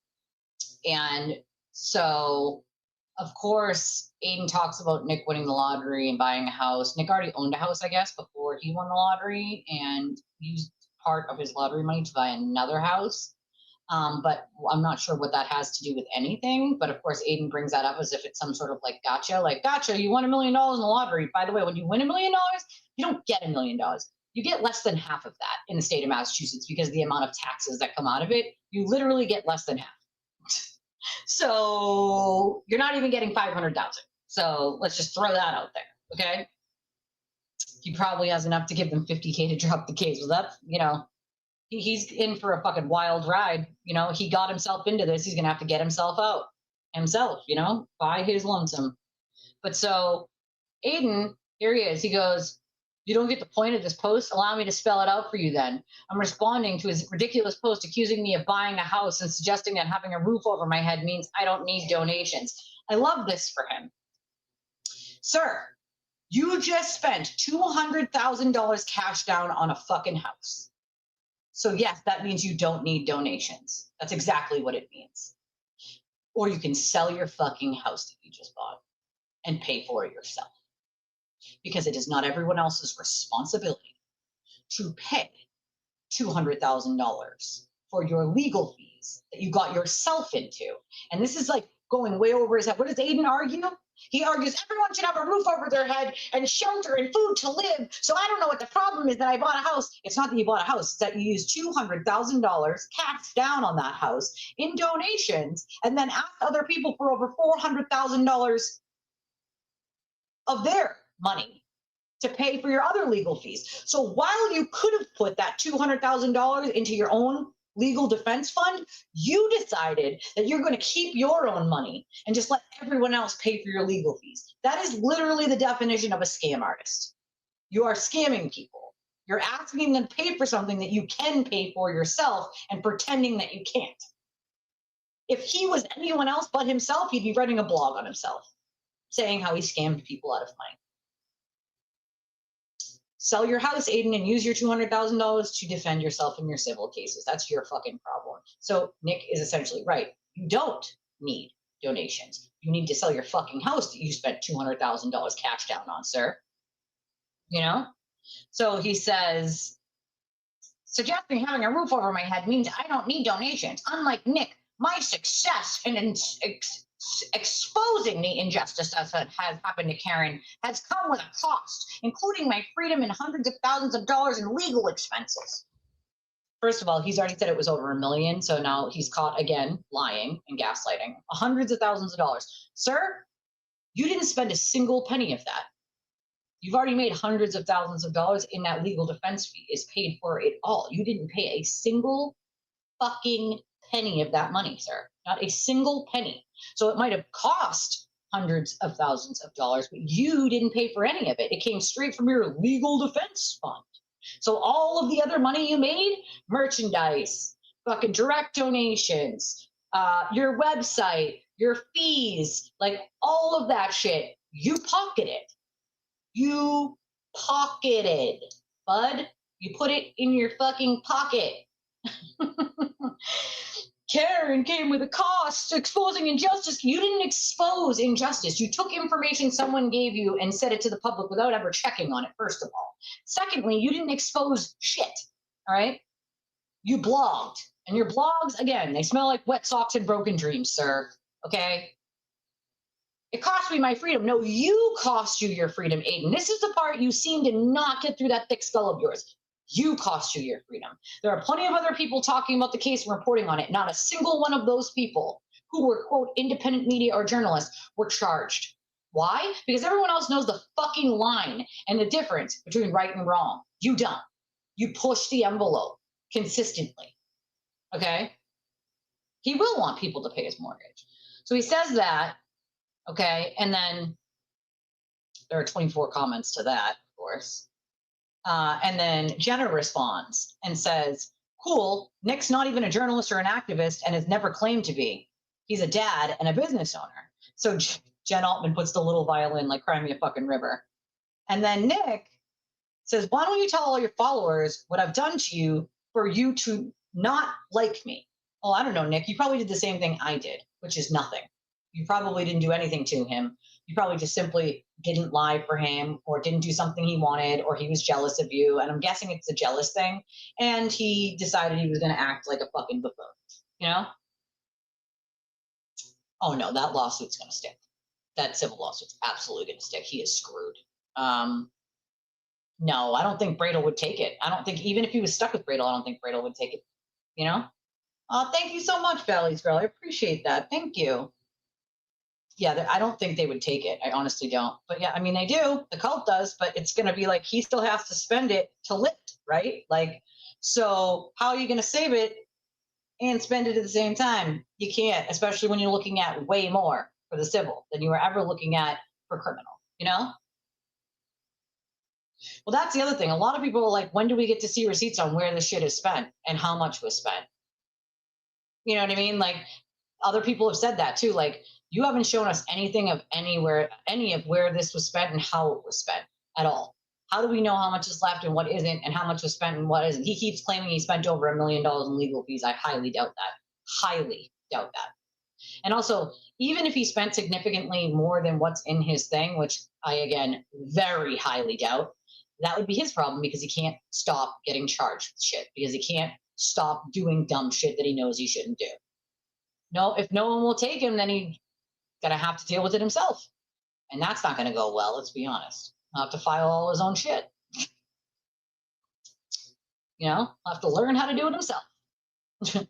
And so, of course, Aiden talks about Nick winning the lottery and buying a house. Nick already owned a house, I guess, before he won the lottery, and used part of his lottery money to buy another house. But I'm not sure what that has to do with anything. But of course, Aiden brings that up as if it's some sort of like gotcha, you won $1 million in the lottery. By the way, when you win $1 million, you don't get $1 million. You get less than half of that in the state of Massachusetts because of the amount of taxes that come out of it. You literally get less than half. So you're not even getting 500,000. So let's just throw that out there. Okay. He probably has enough to give them 50K to drop the case. Well, that's, he's in for a fucking wild ride. He got himself into this. He's going to have to get himself out himself, by his lonesome. But so Aiden, here he is. He goes, "You don't get the point of this post? Allow me to spell it out for you then. I'm responding to his ridiculous post accusing me of buying a house and suggesting that having a roof over my head means I don't need donations." I love this for him. Sir, you just spent $200,000 cash down on a fucking house. So yes, that means you don't need donations. That's exactly what it means. Or you can sell your fucking house that you just bought and pay for it yourself. Because it is not everyone else's responsibility to pay $200,000 for your legal fees that you got yourself into. And this is like going way over his head. What does Aiden argue? He argues everyone should have a roof over their head and shelter and food to live. So I don't know what the problem is that I bought a house. It's not that you bought a house. It's that you used $200,000 cash down on that house in donations and then asked other people for over $400,000 of their money to pay for your other legal fees. So while you could have put that $200,000 into your own legal defense fund, you decided that you're going to keep your own money and just let everyone else pay for your legal fees. That is literally the definition of a scam artist. You are scamming people. You're asking them to pay for something that you can pay for yourself and pretending that you can't. If he was anyone else but himself, he'd be writing a blog on himself, saying how he scammed people out of money. Sell your house, Aiden, and use your $200,000 to defend yourself in your civil cases. That's your fucking problem. So Nick is essentially right. You don't need donations. You need to sell your fucking house that you spent $200,000 cash down on, sir. You know? So he says, suggesting having a roof over my head means I don't need donations. Unlike Nick, my success in exposing the injustice that has happened to Karen has come with a cost, including my freedom and hundreds of thousands of dollars in legal expenses. First of all, he's already said it was over $1 million, so now he's caught again lying and gaslighting. Hundreds of thousands of dollars. Sir, you didn't spend a single penny of that. You've already made hundreds of thousands of dollars in that legal defense fee is paid for it all. You didn't pay a single fucking penny of that money, sir. Not a single penny. So it might have cost hundreds of thousands of dollars, but you didn't pay for any of it. It came straight from your legal defense fund. So all of the other money you made, merchandise, fucking direct donations, your website, your fees, like all of that shit, you pocketed. You pocketed, bud. You put it in your fucking pocket. Karen came with a cost, exposing injustice. You didn't expose injustice. You took information someone gave you and said it to the public without ever checking on it, first of all. Secondly, you didn't expose shit, all right? You blogged. And your blogs, again, they smell like wet socks and broken dreams, sir, okay? It cost me my freedom. No, you cost you your freedom, Aiden. This is the part you seem to not get through that thick skull of yours. You cost you your freedom. There are plenty of other people talking about the case and reporting on it. Not a single one of those people who were, quote, independent media or journalists were charged. Why? Because everyone else knows the fucking line and the difference between right and wrong. You don't. You push the envelope consistently. Okay? He will want people to pay his mortgage. So he says that. Okay, and then there are 24 comments to that, of course. And then Jenna responds and says, cool, Nick's not even a journalist or an activist and has never claimed to be. He's a dad and a business owner. So Jen Altman puts the little violin like cry me a fucking river. And then Nick says, why don't you tell all your followers what I've done to you for you to not like me? Well, I don't know, Nick. You probably did the same thing I did, which is nothing. You probably didn't do anything to him. You probably just simply didn't lie for him or didn't do something he wanted or he was jealous of you. And I'm guessing it's a jealous thing. And he decided he was going to act like a fucking buffoon, you know? Oh, no, that lawsuit's going to stick. That civil lawsuit's absolutely going to stick. He is screwed. No, I don't think Bradel would take it. I don't think, even if he was stuck with Bradel, I don't think Bradel would take it, you know? Thank you so much, Valley's Girl. I appreciate that. Thank you. Yeah, I don't think they would take it. I honestly don't. But yeah, I mean, they do. The cult does, but it's going to be like he still has to spend it to live, right? Like, so how are you going to save it and spend it at the same time? You can't, especially when you're looking at way more for the civil than you were ever looking at for criminal, you know? Well, that's the other thing. A lot of people are like, when do we get to see receipts on where the shit is spent and how much was spent? You know what I mean? Like, other people have said that too. Like, you haven't shown us anything of anywhere, any of where this was spent and how it was spent at all. How do we know how much is left and what isn't and how much was spent and what isn't? He keeps claiming he spent over $1 million in legal fees. I highly doubt that. Highly doubt that. And also, even if he spent significantly more than what's in his thing, which I, again, very highly doubt, that would be his problem because he can't stop getting charged with shit, because he can't stop doing dumb shit that he knows he shouldn't do. No, if no one will take him, then he's going to have to deal with it himself. And that's not going to go well, let's be honest. He'll have to file all his own shit. You know, he'll have to learn how to do it himself. And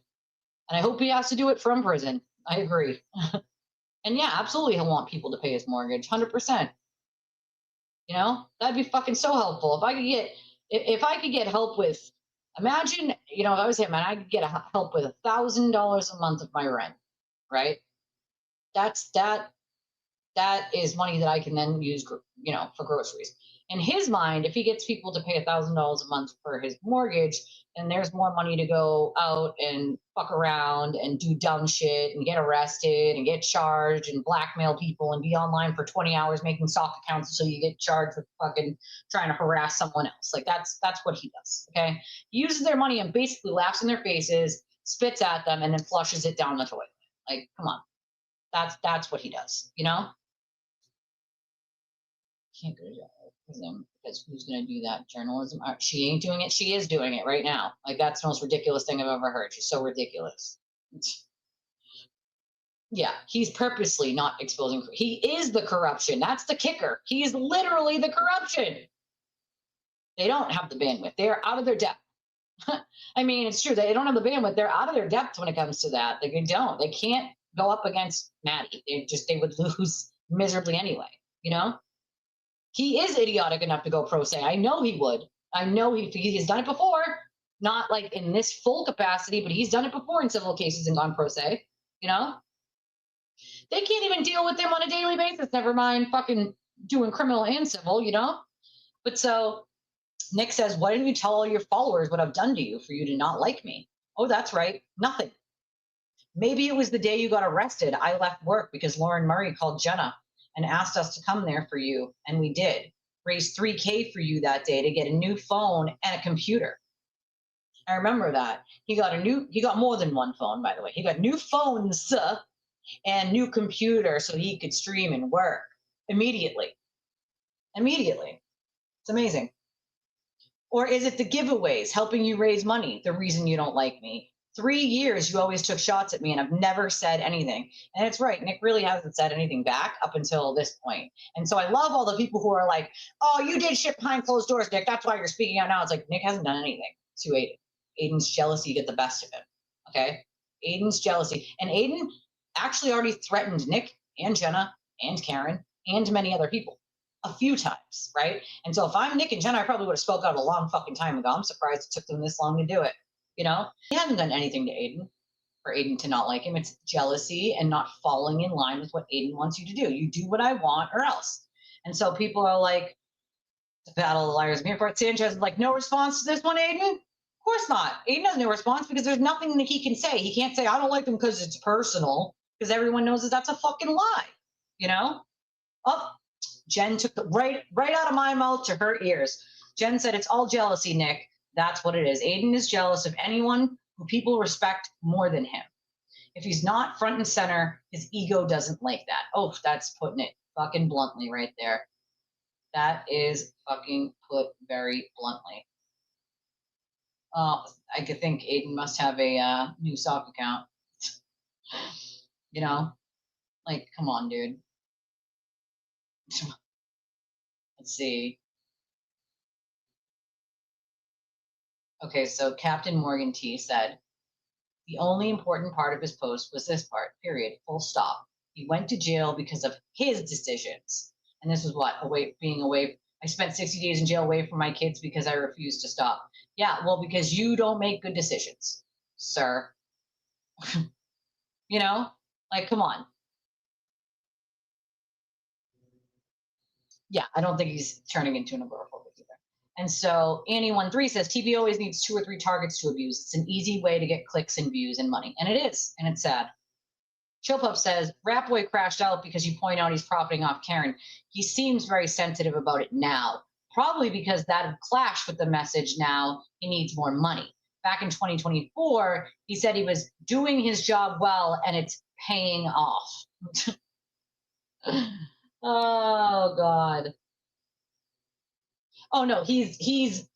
I hope he has to do it from prison. I agree. And yeah, absolutely he'll want people to pay his mortgage, 100%. You know, that'd be fucking so helpful. If I could get help with, imagine, you know, if I was him and I could get help with $1,000 a month of my rent, right? That that is money that I can then use, you know, for groceries. In his mind, if he gets people to pay $1,000 a month for his mortgage, then there's more money to go out and fuck around and do dumb shit and get arrested and get charged and blackmail people and be online for 20 hours making stock accounts so you get charged with fucking trying to harass someone else. Like that's what he does. Okay. He uses their money and basically laughs in their faces, spits at them, and then flushes it down the toilet. Like, come on. That's what he does, you know? Can't go to journalism because who's going to do that? Journalism? She ain't doing it. She is doing it right now. Like, that's the most ridiculous thing I've ever heard. She's so ridiculous. Yeah, he's purposely not exposing. He is the corruption. That's the kicker. He is literally the corruption. They don't have the bandwidth. They are out of their depth. I mean, it's true. They don't have the bandwidth. They're out of their depth when it comes to that. They don't. They can't go up against Maddie. They would lose miserably anyway, you know? He is idiotic enough to go pro se. I know he would. I know he has done it before, not like in this full capacity, but he's done it before in civil cases and gone pro se, you know? They can't even deal with them on a daily basis, never mind fucking doing criminal and civil, you know? But so Nick says, why didn't you tell all your followers what I've done to you for you to not like me? Oh, that's right. Nothing. Maybe it was the day you got arrested. I left work because Lauren Murray called Jenna and asked us to come there for you. And we did. Raised $3,000 for you that day to get a new phone and a computer. I remember that. He got more than one phone, by the way. He got new phones and new computer so he could stream and work immediately. Immediately. It's amazing. Or is it the giveaways helping you raise money, the reason you don't like me? 3 years you always took shots at me and I've never said anything. And it's right, Nick really hasn't said anything back up until this point. And so I love all the people who are like, oh, you did shit behind closed doors, Nick. That's why you're speaking out now. It's like, Nick hasn't done anything to Aiden. Aiden's jealousy get the best of him, okay? Aiden's jealousy. And Aiden actually already threatened Nick and Jenna and Karen and many other people a few times, right? And so if I'm Nick and Jenna, I probably would have spoke out a long fucking time ago. I'm surprised it took them this long to do it. You know, he hasn't done anything to Aiden for Aiden to not like him. It's jealousy and not falling in line with what Aiden wants you to do. You do what I want or else. And so people are like, the battle of the liars. Manfred Sanchez is like, no response to this one, Aiden? Of course not. Aiden has no response because there's nothing that he can say. He can't say, I don't like him because it's personal, because everyone knows that that's a fucking lie, you know? Oh, Jen took it right out of my mouth to her ears. Jen said, it's all jealousy, Nick. That's what it is. Aiden is jealous of anyone who people respect more than him. If he's not front and center, his ego doesn't like that. Oh, that's putting it fucking bluntly right there. That is fucking put very bluntly. I could think Aiden must have a new sock account. You know? Like, come on, dude. Let's see. Okay, so Captain Morgan T said, the only important part of his post was this part, period, full stop. He went to jail because of his decisions. And this was what? Being away. I spent 60 days in jail away from my kids because I refused to stop. Yeah, well, because you don't make good decisions, sir. You know? Like, come on. Yeah, I don't think he's turning into an agoraphobic either. And so Annie13 says, TV always needs 2 or 3 targets to abuse. It's an easy way to get clicks and views and money. And it is, and it's sad. Chillpup says, Rapboy crashed out because you point out he's profiting off Karen. He seems very sensitive about it now, probably because that had clashed with the message now he needs more money. Back in 2024, he said he was doing his job well and it's paying off. Oh, God. Oh, no, he's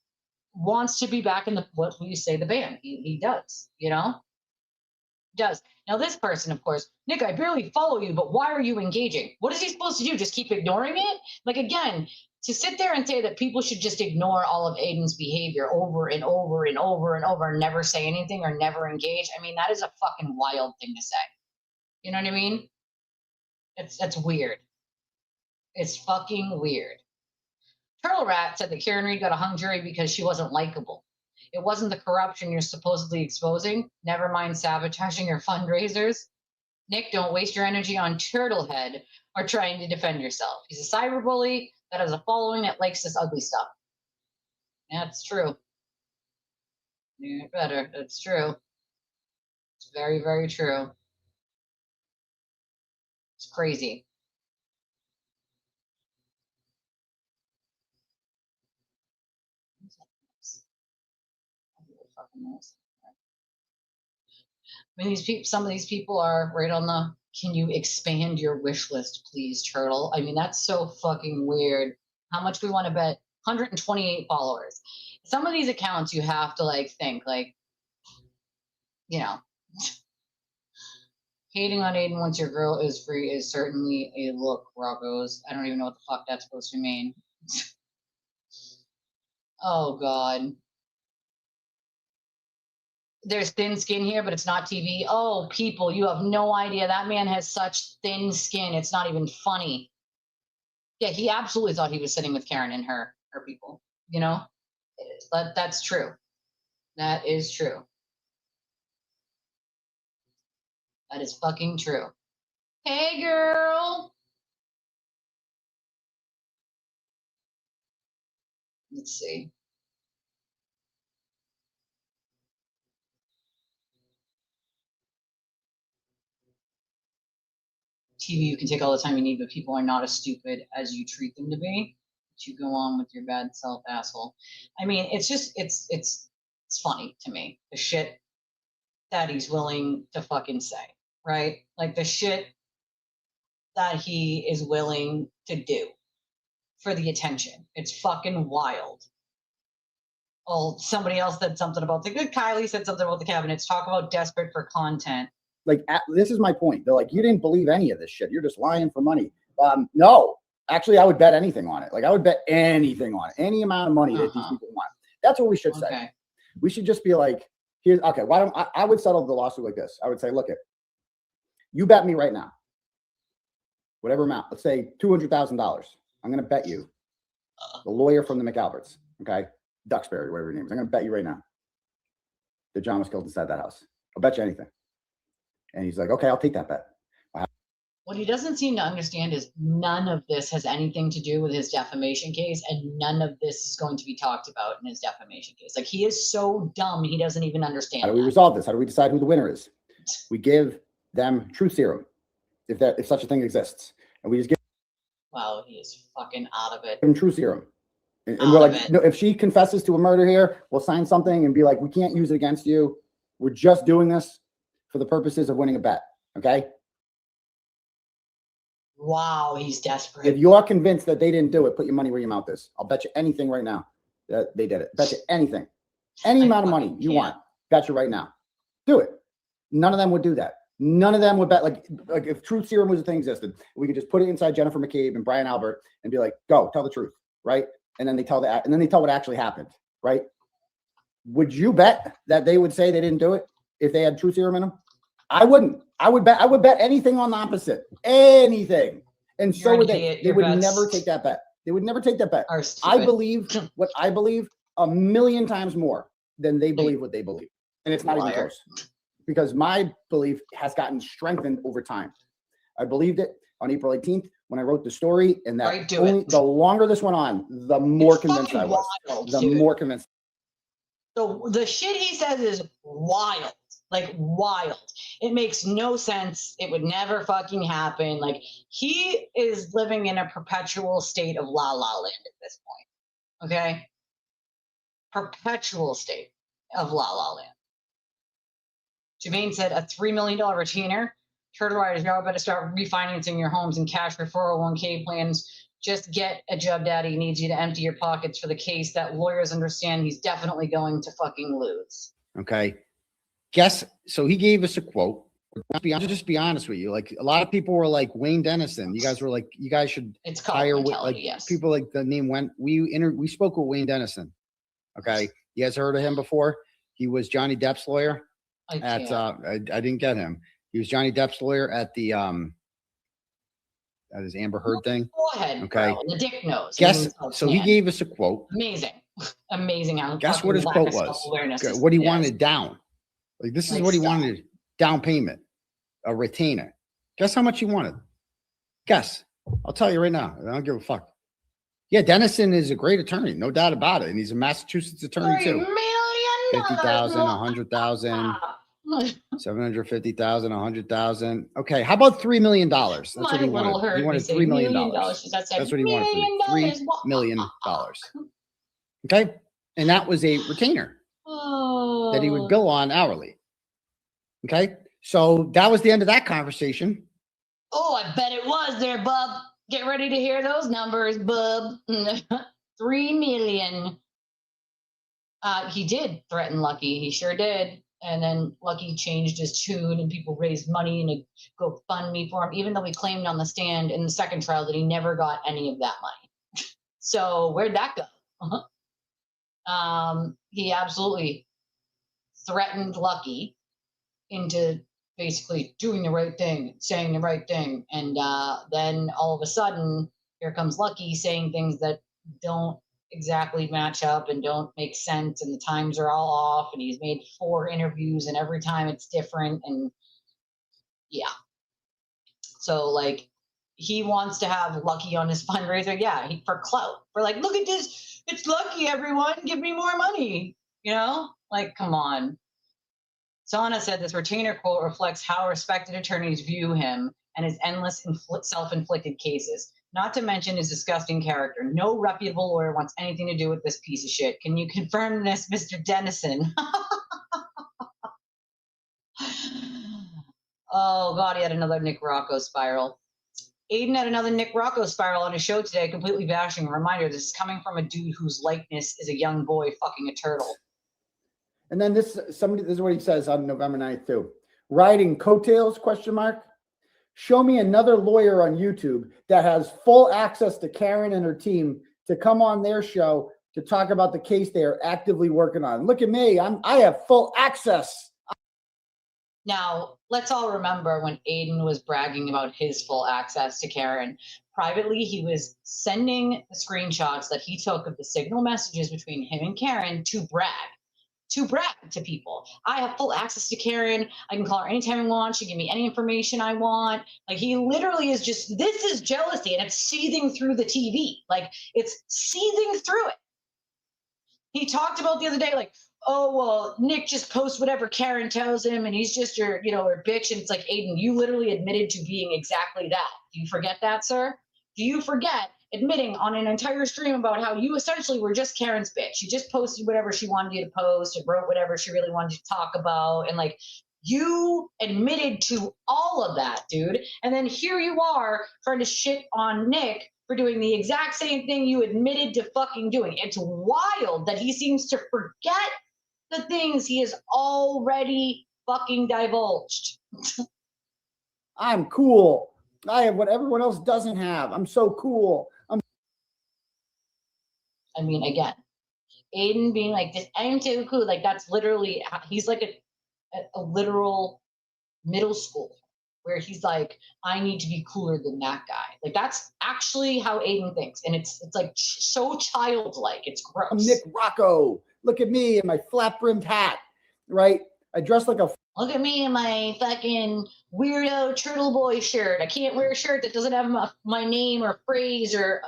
wants to be back in the, what will you say, the band. He does, you know? Does. Now, this person, of course, Nick, I barely follow you, but why are you engaging? What is he supposed to do? Just keep ignoring it? Like, again, to sit there and say that people should just ignore all of Aiden's behavior over and over and over and over and never say anything or never engage, I mean, that is a fucking wild thing to say. You know what I mean? That's weird. It's fucking weird. Turtle Rat said that Kearney got a hung jury because she wasn't likable. It wasn't the corruption you're supposedly exposing. Never mind sabotaging your fundraisers. Nick, don't waste your energy on Turtlehead or trying to defend yourself. He's a cyberbully that has a following that likes this ugly stuff. That's true. You're better. That's true. It's very, very true. It's crazy. I mean, these people. Some of these people are right on the. Can you expand your wish list, please, Turtle? I mean, that's so fucking weird. How much we want to bet? 128 followers. Some of these accounts you have to like think like, you know, hating on Aiden once your girl is free is certainly a look, Broncos. I don't even know what the fuck that's supposed to mean. Oh God. There's thin skin here, but it's not TV. Oh, people, you have no idea. That man has such thin skin. It's not even funny. Yeah, he absolutely thought he was sitting with Karen and her people, you know? But that's true. That is true. That is fucking true. Hey, girl. Let's see. TV, you can take all the time you need, but people are not as stupid as you treat them to be. But you go on with your bad self, asshole. I mean, it's just, it's funny to me. The shit that he's willing to fucking say, right? Like the shit that he is willing to do for the attention. It's fucking wild. Oh, somebody else said something about the good. Kylie said something about the cabinets. Talk about desperate for content. Like, this is my point. They're like, you didn't believe any of this shit. You're just lying for money. No, actually, I would bet anything on it. Like, I would bet anything on it. Any amount of money that these people want. That's what we should say. We should just be like, here's, okay, why don't I would settle the lawsuit like this. I would say, look, you bet me right now, whatever amount, let's say $200,000. I'm going to bet you the lawyer from the McAlberts, okay, Duxbury, whatever your name is. I'm going to bet you right now that John was killed inside that house. I'll bet you anything. And he's like, okay, I'll take that bet. Wow. What he doesn't seem to understand is none of this has anything to do with his defamation case, and none of this is going to be talked about in his defamation case. Like, he is so dumb, he doesn't even understand. How do we resolve this? How do we decide who the winner is? We give them truth serum, if such a thing exists. And we just give. Wow, he is fucking out of it. Give them truth serum. And we're like, no, if she confesses to a murder here, we'll sign something and be like, we can't use it against you. We're just doing this for the purposes of winning a bet. Okay. Wow, he's desperate. If you're convinced that they didn't do it, put your money where your mouth is. I'll bet you anything right now that they did it. Bet you anything. Any amount of money you want. Bet you right now. Do it. None of them would do that. None of them would bet. Like if truth serum was a thing existed, we could just put it inside Jennifer McCabe and Brian Albert and be like, go, tell the truth. Right. And then they tell that, and then they tell what actually happened. Right. Would you bet that they would say they didn't do it if they had truth serum in them? I wouldn't. I would bet anything on the opposite. Anything. And so would they. They would never take that bet. They would never take that bet. I believe what I believe 1,000,000 times more than they believe what they believe. And it's not even close. Because my belief has gotten strengthened over time. I believed it on April 18th when I wrote the story, and that the longer this went on, the more convinced I was. More convinced. So the shit he says is wild. Like wild. It makes no sense. It would never fucking happen. Like, he is living in a perpetual state of la la land at this point. Okay? Perpetual state of la la land. Jermaine said a $3 million retainer. Turtle Riders, y'all better start refinancing your homes and cash for 401k plans. Just get a job daddy needs you to empty your pockets for the case that lawyers understand he's definitely going to fucking lose. Okay. So he gave us a quote. I'll just be honest with you. Like, a lot of people were like Wayne Dennison. You guys were like, you guys should hire like people like the name went. We spoke with Wayne Dennison. Okay. You guys heard of him before? He was Johnny Depp's lawyer. I didn't get him. He was Johnny Depp's lawyer at the at his Amber Heard thing. Go ahead. Okay. Bro. The dick knows. So he gave us a quote. Amazing. Guess what his quote was? What he wanted down. Like, this is what he wanted, down payment. a retainer. Guess how much he wanted? Guess. I'll tell you right now. I don't give a fuck. Yeah, Dennison is a great attorney, no doubt about it. And he's a Massachusetts attorney too. $3 million. 50,000, 100,000, 750,000, 100,000. Okay, how about $3 million? That's what he wanted. He wanted $3 million. That's what he wanted from me. $3 million. Okay, and that was a retainer that he would bill on hourly. Okay, so that was the end of that conversation. Oh, I bet it was there, bub. Get ready to hear those numbers, bub. 3 million. He did threaten Lucky. He sure did. And then Lucky changed his tune and people raised money and a GoFundMe for him, even though he claimed on the stand in the second trial that he never got any of that money. So where'd that go? He absolutely threatened Lucky into basically doing the right thing, saying the right thing. And then all of a sudden, here comes Lucky saying things that don't exactly match up and don't make sense. And the times are all off. And he's made 4 interviews and every time it's different. And yeah. So like he wants to have Lucky on his fundraiser. Yeah, for clout. For like, look at this. It's Lucky, everyone. Give me more money. You know, like, come on. Sana said this retainer quote reflects how respected attorneys view him and his endless self-inflicted cases, not to mention his disgusting character. No reputable lawyer wants anything to do with this piece of shit. Can you confirm this, Mr. Dennison? Oh, God, he had another Nick Rocco spiral. Aiden had another Nick Rocco spiral on his show today, completely bashing. A reminder, this is coming from a dude whose likeness is a young boy fucking a turtle. And then this is what he says on November 9th too. Riding coattails, question mark. Show me another lawyer on YouTube that has full access to Karen and her team to come on their show to talk about the case they are actively working on. Look at me. I have full access. Now, let's all remember when Aiden was bragging about his full access to Karen. Privately, he was sending the screenshots that he took of the signal messages between him and Karen to brag to people. I have full access to Karen. I can call her anytime I want. She can give me any information I want. Like, he literally is just, this is jealousy and it's seething through the TV. Like, it's seething through it. He talked about the other day, like, oh, well, Nick just posts whatever Karen tells him and he's just her bitch. And it's like, Aiden, you literally admitted to being exactly that. Do you forget that, sir? Do you forget admitting on an entire stream about how you essentially were just Karen's bitch? She just posted whatever she wanted you to post and wrote whatever she really wanted you to talk about. And like, you admitted to all of that, dude. And then here you are trying to shit on Nick for doing the exact same thing you admitted to fucking doing. It's wild that he seems to forget the things he has already fucking divulged. I'm cool. I have what everyone else doesn't have. I'm so cool. I mean, again, Aiden being like this, I'm so cool. Like, that's literally, he's like a literal middle school where he's like, I need to be cooler than that guy. Like, that's actually how Aiden thinks. And it's like so childlike. It's gross. I'm Nick Rocco. Look at me in my flat brimmed hat, right? I dress like a. Look at me in my fucking weirdo turtle boy shirt. I can't wear a shirt that doesn't have my name or phrase or,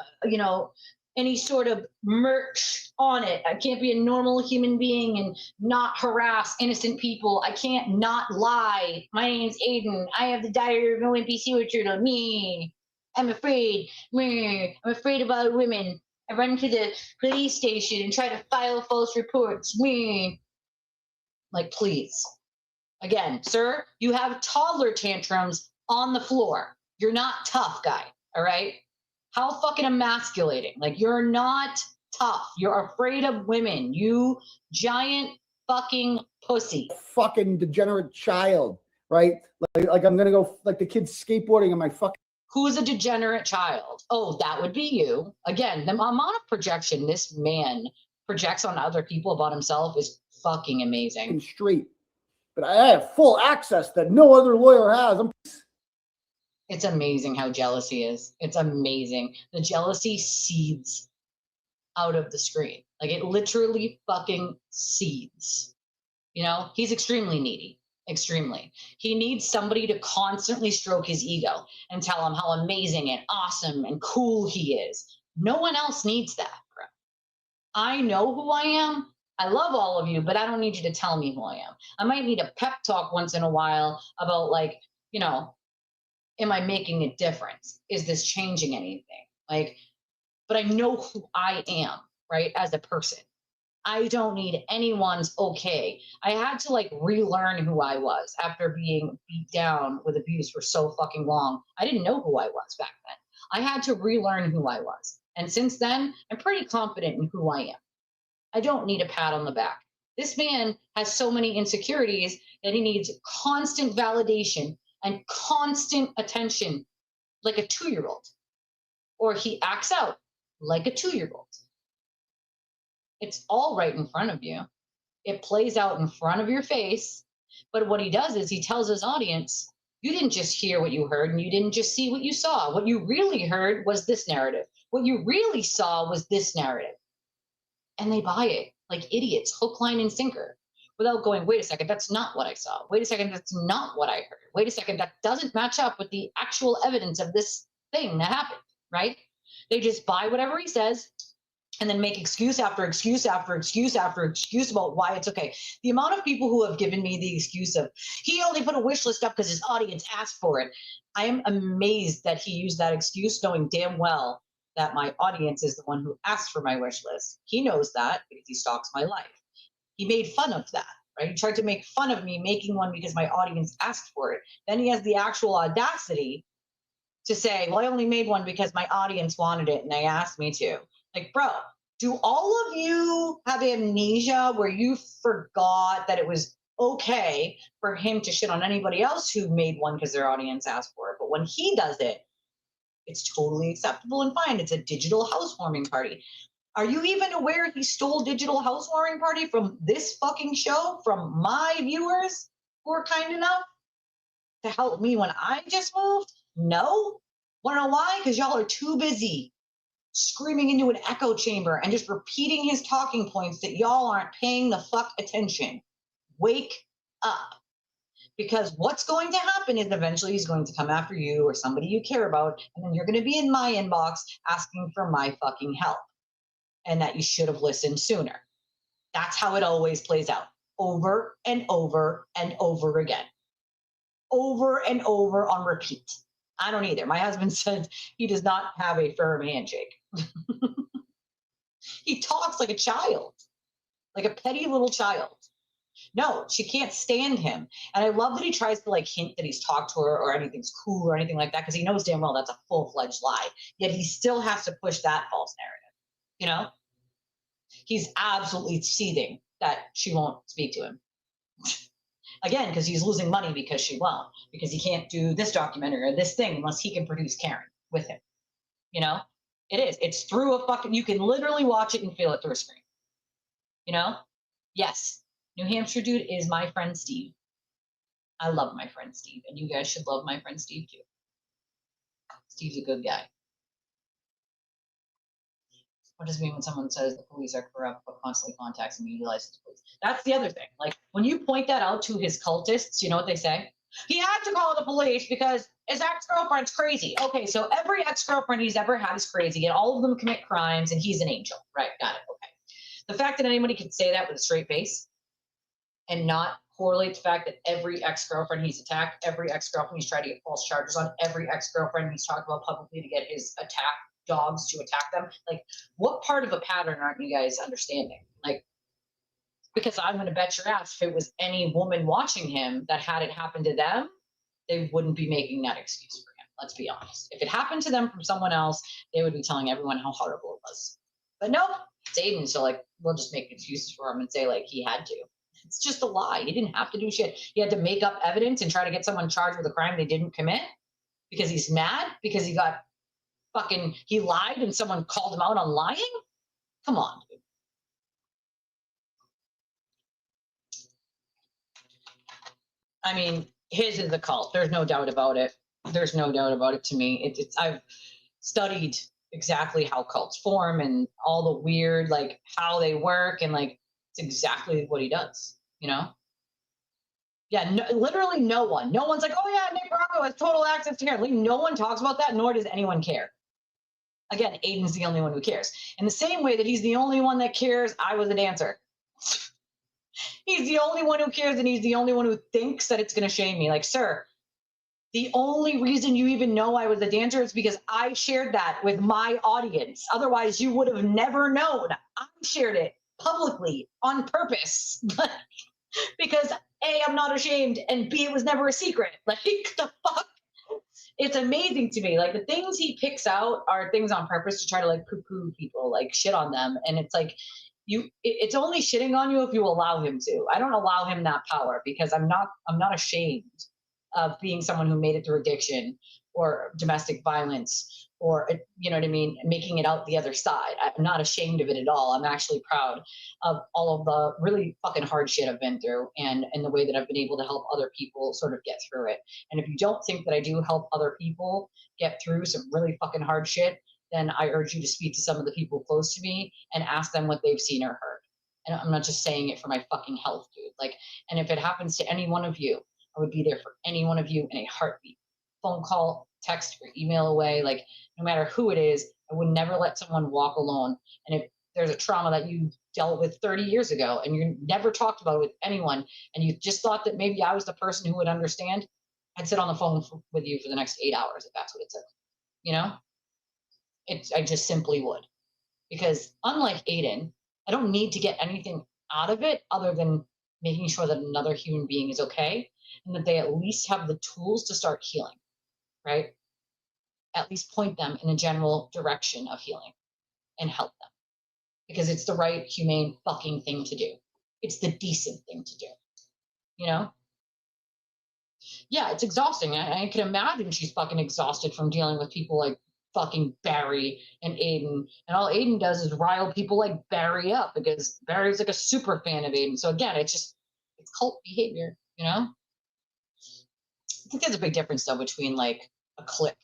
any sort of merch on it. I can't be a normal human being and not harass innocent people. I can't not lie. My name's Aiden. I have the diary of an wimpy sewer turtle. Me. I'm afraid. Me. I'm afraid about women. I run to the police station and try to file false reports. Me. Like, please. Again, sir, you have toddler tantrums on the floor. You're not tough, guy. All right? How fucking emasculating. Like, you're not tough. You're afraid of women. You giant fucking pussy. Fucking degenerate child, right? Like I'm going to go, like the kid's skateboarding in my fucking. Who's a degenerate child? Oh, that would be you. Again, the amount of projection this man projects on other people about himself is fucking amazing. Straight. But I have full access that no other lawyer has. It's amazing how jealous he is. It's amazing. The jealousy seeds out of the screen. Like, it literally fucking seeds. You know, he's extremely needy. Extremely. He needs somebody to constantly stroke his ego and tell him how amazing and awesome and cool he is. No one else needs that, bro. I know who I am. I love all of you, but I don't need you to tell me who I am. I might need a pep talk once in a while about, like, you know, am I making a difference? Is this changing anything? Like, but I know who I am, right, as a person. I don't need anyone's okay. I had to like relearn who I was after being beat down with abuse for so fucking long. I didn't know who I was back then. I had to relearn who I was. And since then, I'm pretty confident in who I am. I don't need a pat on the back. This man has so many insecurities that he needs constant validation and constant attention like a 2-year-old. Or he acts out like a 2-year-old. It's all right in front of you. It plays out in front of your face. But what he does is he tells his audience, you didn't just hear what you heard and you didn't just see what you saw. What you really heard was this narrative. What you really saw was this narrative. And they buy it like idiots, hook, line, and sinker, without going, wait a second, that's not what I saw. Wait a second, that's not what I heard. Wait a second, that doesn't match up with the actual evidence of this thing that happened, right? They just buy whatever he says and then make excuse after excuse after excuse after excuse about why it's okay. The amount of people who have given me the excuse of, he only put a wish list up because his audience asked for it. I am amazed that he used that excuse, knowing damn well that my audience is the one who asked for my wish list. He knows that because he stalks my life. He made fun of that, right? He tried to make fun of me making one because my audience asked for it. Then he has the actual audacity to say, well, I only made one because my audience wanted it and they asked me to. Like, bro, do all of you have amnesia where you forgot that it was okay for him to shit on anybody else who made one because their audience asked for it? But when he does it, it's totally acceptable and fine. It's a digital housewarming party. Are you even aware he stole digital housewarming party from this fucking show, from my viewers who are kind enough to help me when I just moved? No. Want to know why? Because y'all are too busy screaming into an echo chamber and just repeating his talking points that y'all aren't paying the fuck attention. Wake up. Because what's going to happen is eventually he's going to come after you or somebody you care about, and then you're going to be in my inbox asking for my fucking help and that you should have listened sooner. That's how it always plays out, over and over and over again. Over and over on repeat. I don't either. My husband says he does not have a firm handshake. He talks like a child, like a petty little child. No, she can't stand him. And I love that he tries to like hint that he's talked to her or anything's cool or anything like that, because he knows damn well that's a full-fledged lie. Yet he still has to push that false narrative. You know? He's absolutely seething that she won't speak to him. Again, because he's losing money because she won't, because he can't do this documentary or this thing unless he can produce Karen with him. You know? It is. It's through a fucking, you can literally watch it and feel it through a screen. You know? Yes. New Hampshire dude is my friend Steve. I love my friend Steve, and you guys should love my friend Steve too. Steve's a good guy. What does it mean when someone says the police are corrupt but constantly contacts and utilizes the police? That's the other thing. Like, when you point that out to his cultists, you know what they say? He had to call the police because his ex-girlfriend's crazy. Okay, so every ex-girlfriend he's ever had is crazy, and all of them commit crimes, and he's an angel. Right, got it, okay. The fact that anybody could say that with a straight face and not correlate the fact that every ex-girlfriend he's attacked, every ex-girlfriend he's tried to get false charges on, every ex-girlfriend he's talked about publicly to get his attack dogs to attack them. Like, what part of a pattern aren't you guys understanding? Like, because I'm going to bet your ass if it was any woman watching him that had it happen to them, they wouldn't be making that excuse for him. Let's be honest. If it happened to them from someone else, they would be telling everyone how horrible it was. But nope, it's Aiden, so like, we'll just make excuses for him and say like he had to. It's just a lie. He didn't have to do shit. He had to make up evidence and try to get someone charged with a crime they didn't commit because he's mad, because he got fucking, he lied and someone called him out on lying? Come on, dude. I mean, his is a cult. There's no doubt about it. There's no doubt about it to me. I've studied exactly how cults form and all the weird, like, how they work, and like, it's exactly what he does, you know? Yeah, no, literally no one. No one's like, oh yeah, Nick Rocco has total access to care. Like, no one talks about that, nor does anyone care. Again, Aiden's the only one who cares. In the same way that he's the only one that cares, I was a dancer. He's the only one who cares, and he's the only one who thinks that it's going to shame me. Like, sir, the only reason you even know I was a dancer is because I shared that with my audience. Otherwise, you would have never known. I shared it publicly on purpose. Because A, I'm not ashamed, and B, it was never a secret. Like, the fuck? It's amazing to me. Like, the things he picks out are things on purpose to try to, like, poo-poo people, like, shit on them. And it's like, it's only shitting on you if you allow him to. I don't allow him that power because I'm not ashamed of being someone who made it through addiction or domestic violence or, you know what I mean, making it out the other side. I'm not ashamed of it at all. I'm actually proud of all of the really fucking hard shit I've been through and the way that I've been able to help other people sort of get through it. And if you don't think that I do help other people get through some really fucking hard shit, then I urge you to speak to some of the people close to me and ask them what they've seen or heard. And I'm not just saying it for my fucking health, dude. Like, and if it happens to any one of you, I would be there for any one of you in a heartbeat. Phone call, text, or email away. Like, no matter who it is, I would never let someone walk alone. And if there's a trauma that you dealt with 30 years ago and you never talked about it with anyone, and you just thought that maybe I was the person who would understand, I'd sit on the phone with you for the next 8 hours if that's what it took. You know? I just simply would. Because unlike Aiden, I don't need to get anything out of it other than making sure that another human being is okay and that they at least have the tools to start healing, right? At least point them in a general direction of healing and help them. Because it's the right, humane fucking thing to do. It's the decent thing to do, you know? Yeah, it's exhausting. I can imagine she's fucking exhausted from dealing with people like fucking Barry and Aiden. And all Aiden does is rile people like Barry up because Barry's like a super fan of Aiden. So again, it's cult behavior, you know? I think there's a big difference though between like a clique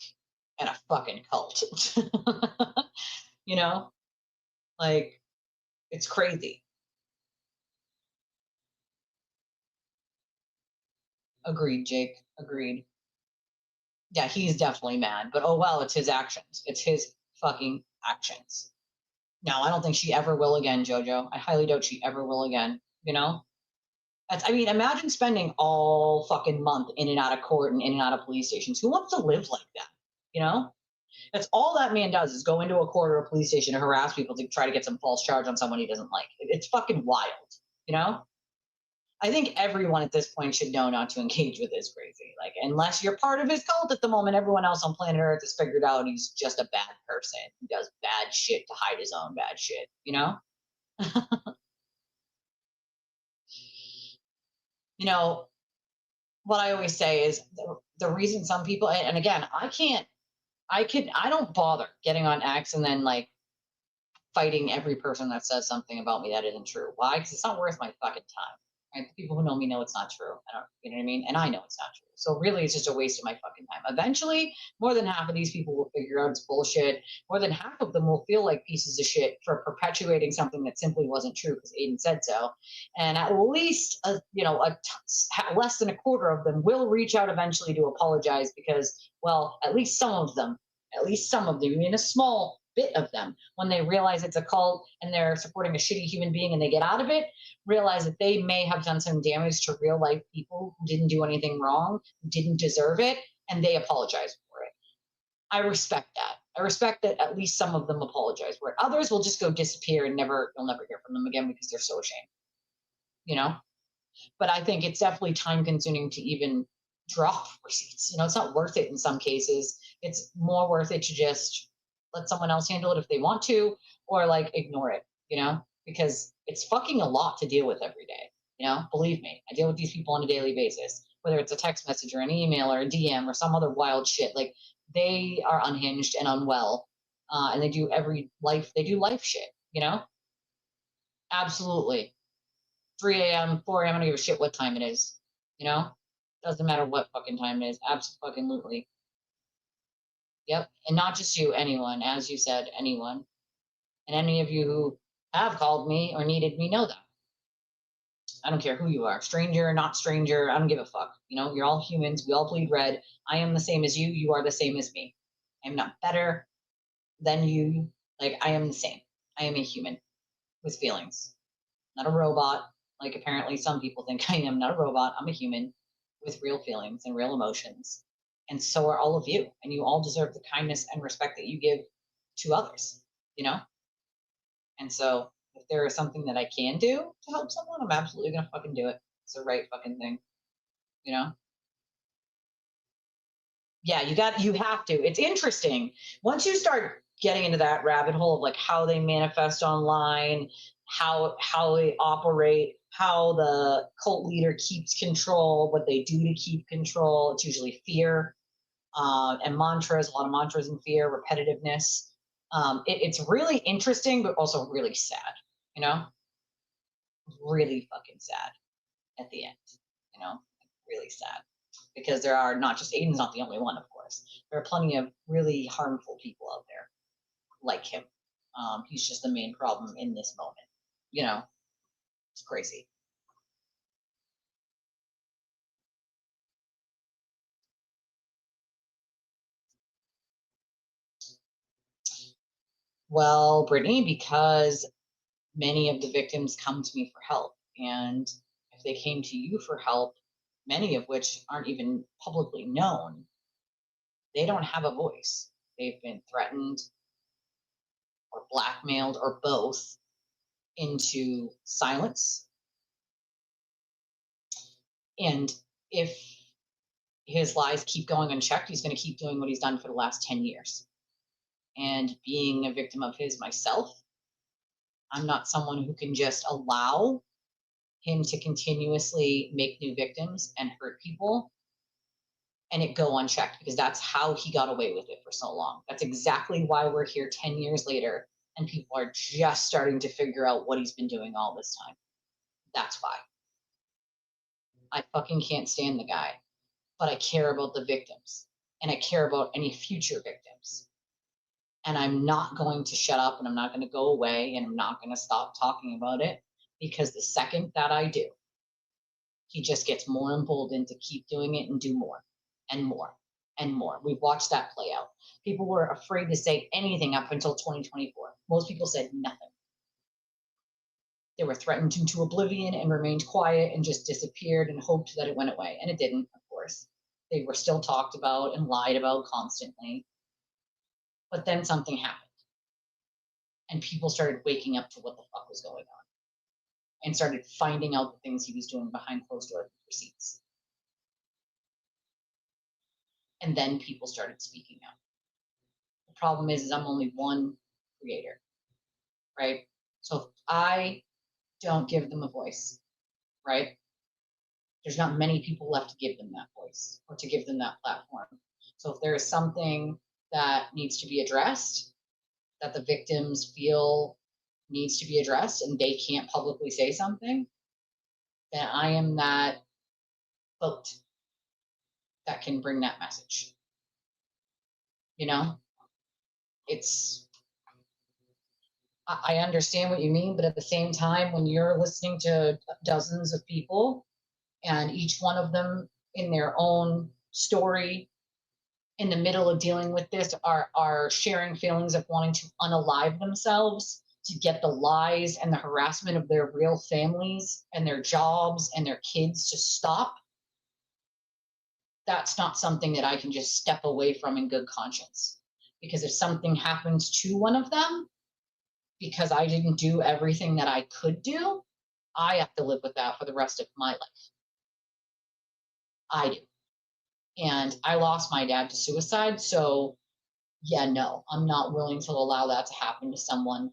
and a fucking cult. You know? Like, it's crazy. Agreed, Jake. Agreed. Yeah, he's definitely mad, but oh well, it's his actions. It's his fucking actions. No, I don't think she ever will again, JoJo. I highly doubt she ever will again, you know? I mean, imagine spending all fucking month in and out of court and in and out of police stations. Who wants to live like that, you know? That's all that man does is go into a court or a police station and harass people to try to get some false charge on someone he doesn't like. It's fucking wild, you know? I think everyone at this point should know not to engage with this crazy. Like, unless you're part of his cult at the moment, everyone else on planet Earth has figured out he's just a bad person who does bad shit to hide his own bad shit, you know? You know, what I always say is the reason some people, and again, I don't bother getting on X and then like fighting every person that says something about me that isn't true. Why? Because it's not worth my fucking time. Right? The people who know me know it's not true. You know what I mean? And I know it's not true. So really, it's just a waste of my fucking time. Eventually, more than half of these people will figure out it's bullshit. More than half of them will feel like pieces of shit for perpetuating something that simply wasn't true because Aiden said so. And at least, less than a quarter of them will reach out eventually to apologize because, well, at least some of them, I mean, a small bit of them, when they realize it's a cult and they're supporting a shitty human being and they get out of it, realize that they may have done some damage to real life people who didn't do anything wrong, who didn't deserve it, and they apologize for it. I respect that. I respect that at least some of them apologize for it. Others will just go disappear and you'll never hear from them again because they're so ashamed, you know? But I think it's definitely time consuming to even drop receipts. You know, it's not worth it in some cases. It's more worth it to just let someone else handle it if they want to, or like ignore it, you know, because it's fucking a lot to deal with every day. You know, believe me, I deal with these people on a daily basis, whether it's a text message or an email or a DM or some other wild shit. Like, they are unhinged and unwell, and they do life shit, you know? Absolutely. 3 a.m., 4 a.m., I don't give a shit what time it is, you know? Doesn't matter what fucking time it is. Absolutely. Yep. And not just you, anyone, as you said, anyone. And any of you who have called me or needed me know that. I don't care who you are, stranger, not stranger, I don't give a fuck. You know, you're all humans, we all bleed red. I am the same as you, you are the same as me. I'm not better than you. Like, I am the same. I am a human with feelings, not a robot. Like, apparently some people think I am. Not a robot. I'm a human with real feelings and real emotions. And so are all of you. And you all deserve the kindness and respect that you give to others, you know? And so if there is something that I can do to help someone, I'm absolutely gonna fucking do it. It's the right fucking thing, you know? Yeah, you have to. It's interesting. Once you start getting into that rabbit hole of like how they manifest online, how they operate, how the cult leader keeps control, what they do to keep control, it's usually fear, and mantras, a lot of mantras and fear, repetitiveness. It's really interesting, but also really sad, you know? Really fucking sad at the end, you know? Really sad. Because there are not just, Aiden's not the only one, of course. There are plenty of really harmful people out there like him. He's just the main problem in this moment, you know? It's crazy. Well, Brittany, because many of the victims come to me for help. And if they came to you for help, many of which aren't even publicly known, they don't have a voice. They've been threatened or blackmailed or both into silence. And if his lies keep going unchecked, he's going to keep doing what he's done for the last 10 years. And being a victim of his myself, I'm not someone who can just allow him to continuously make new victims and hurt people and it go unchecked, because that's how he got away with it for so long. That's exactly why we're here 10 years later and people are just starting to figure out what he's been doing all this time. That's why. I fucking can't stand the guy, but I care about the victims and I care about any future victims. And I'm not going to shut up and I'm not going to go away and I'm not going to stop talking about it, because the second that I do, he just gets more emboldened to keep doing it and do more and more and more. We've watched that play out. People were afraid to say anything up until 2024. Most people said nothing. They were threatened into oblivion and remained quiet and just disappeared and hoped that it went away. And it didn't, of course. They were still talked about and lied about constantly. But then something happened. And people started waking up to what the fuck was going on and started finding out the things he was doing behind closed door receipts. And then people started speaking out. The problem is I'm only one creator, right? So if I don't give them a voice, right? There's not many people left to give them that voice or to give them that platform. So if there is something that needs to be addressed, that the victims feel needs to be addressed and they can't publicly say something, then I am that boat that can bring that message. You know, I understand what you mean, but at the same time, when you're listening to dozens of people and each one of them in their own story in the middle of dealing with this are sharing feelings of wanting to unalive themselves to get the lies and the harassment of their real families and their jobs and their kids to stop, that's not something that I can just step away from in good conscience. Because if something happens to one of them, because I didn't do everything that I could do, I have to live with that for the rest of my life. I do. And I lost my dad to suicide. So yeah, no, I'm not willing to allow that to happen to someone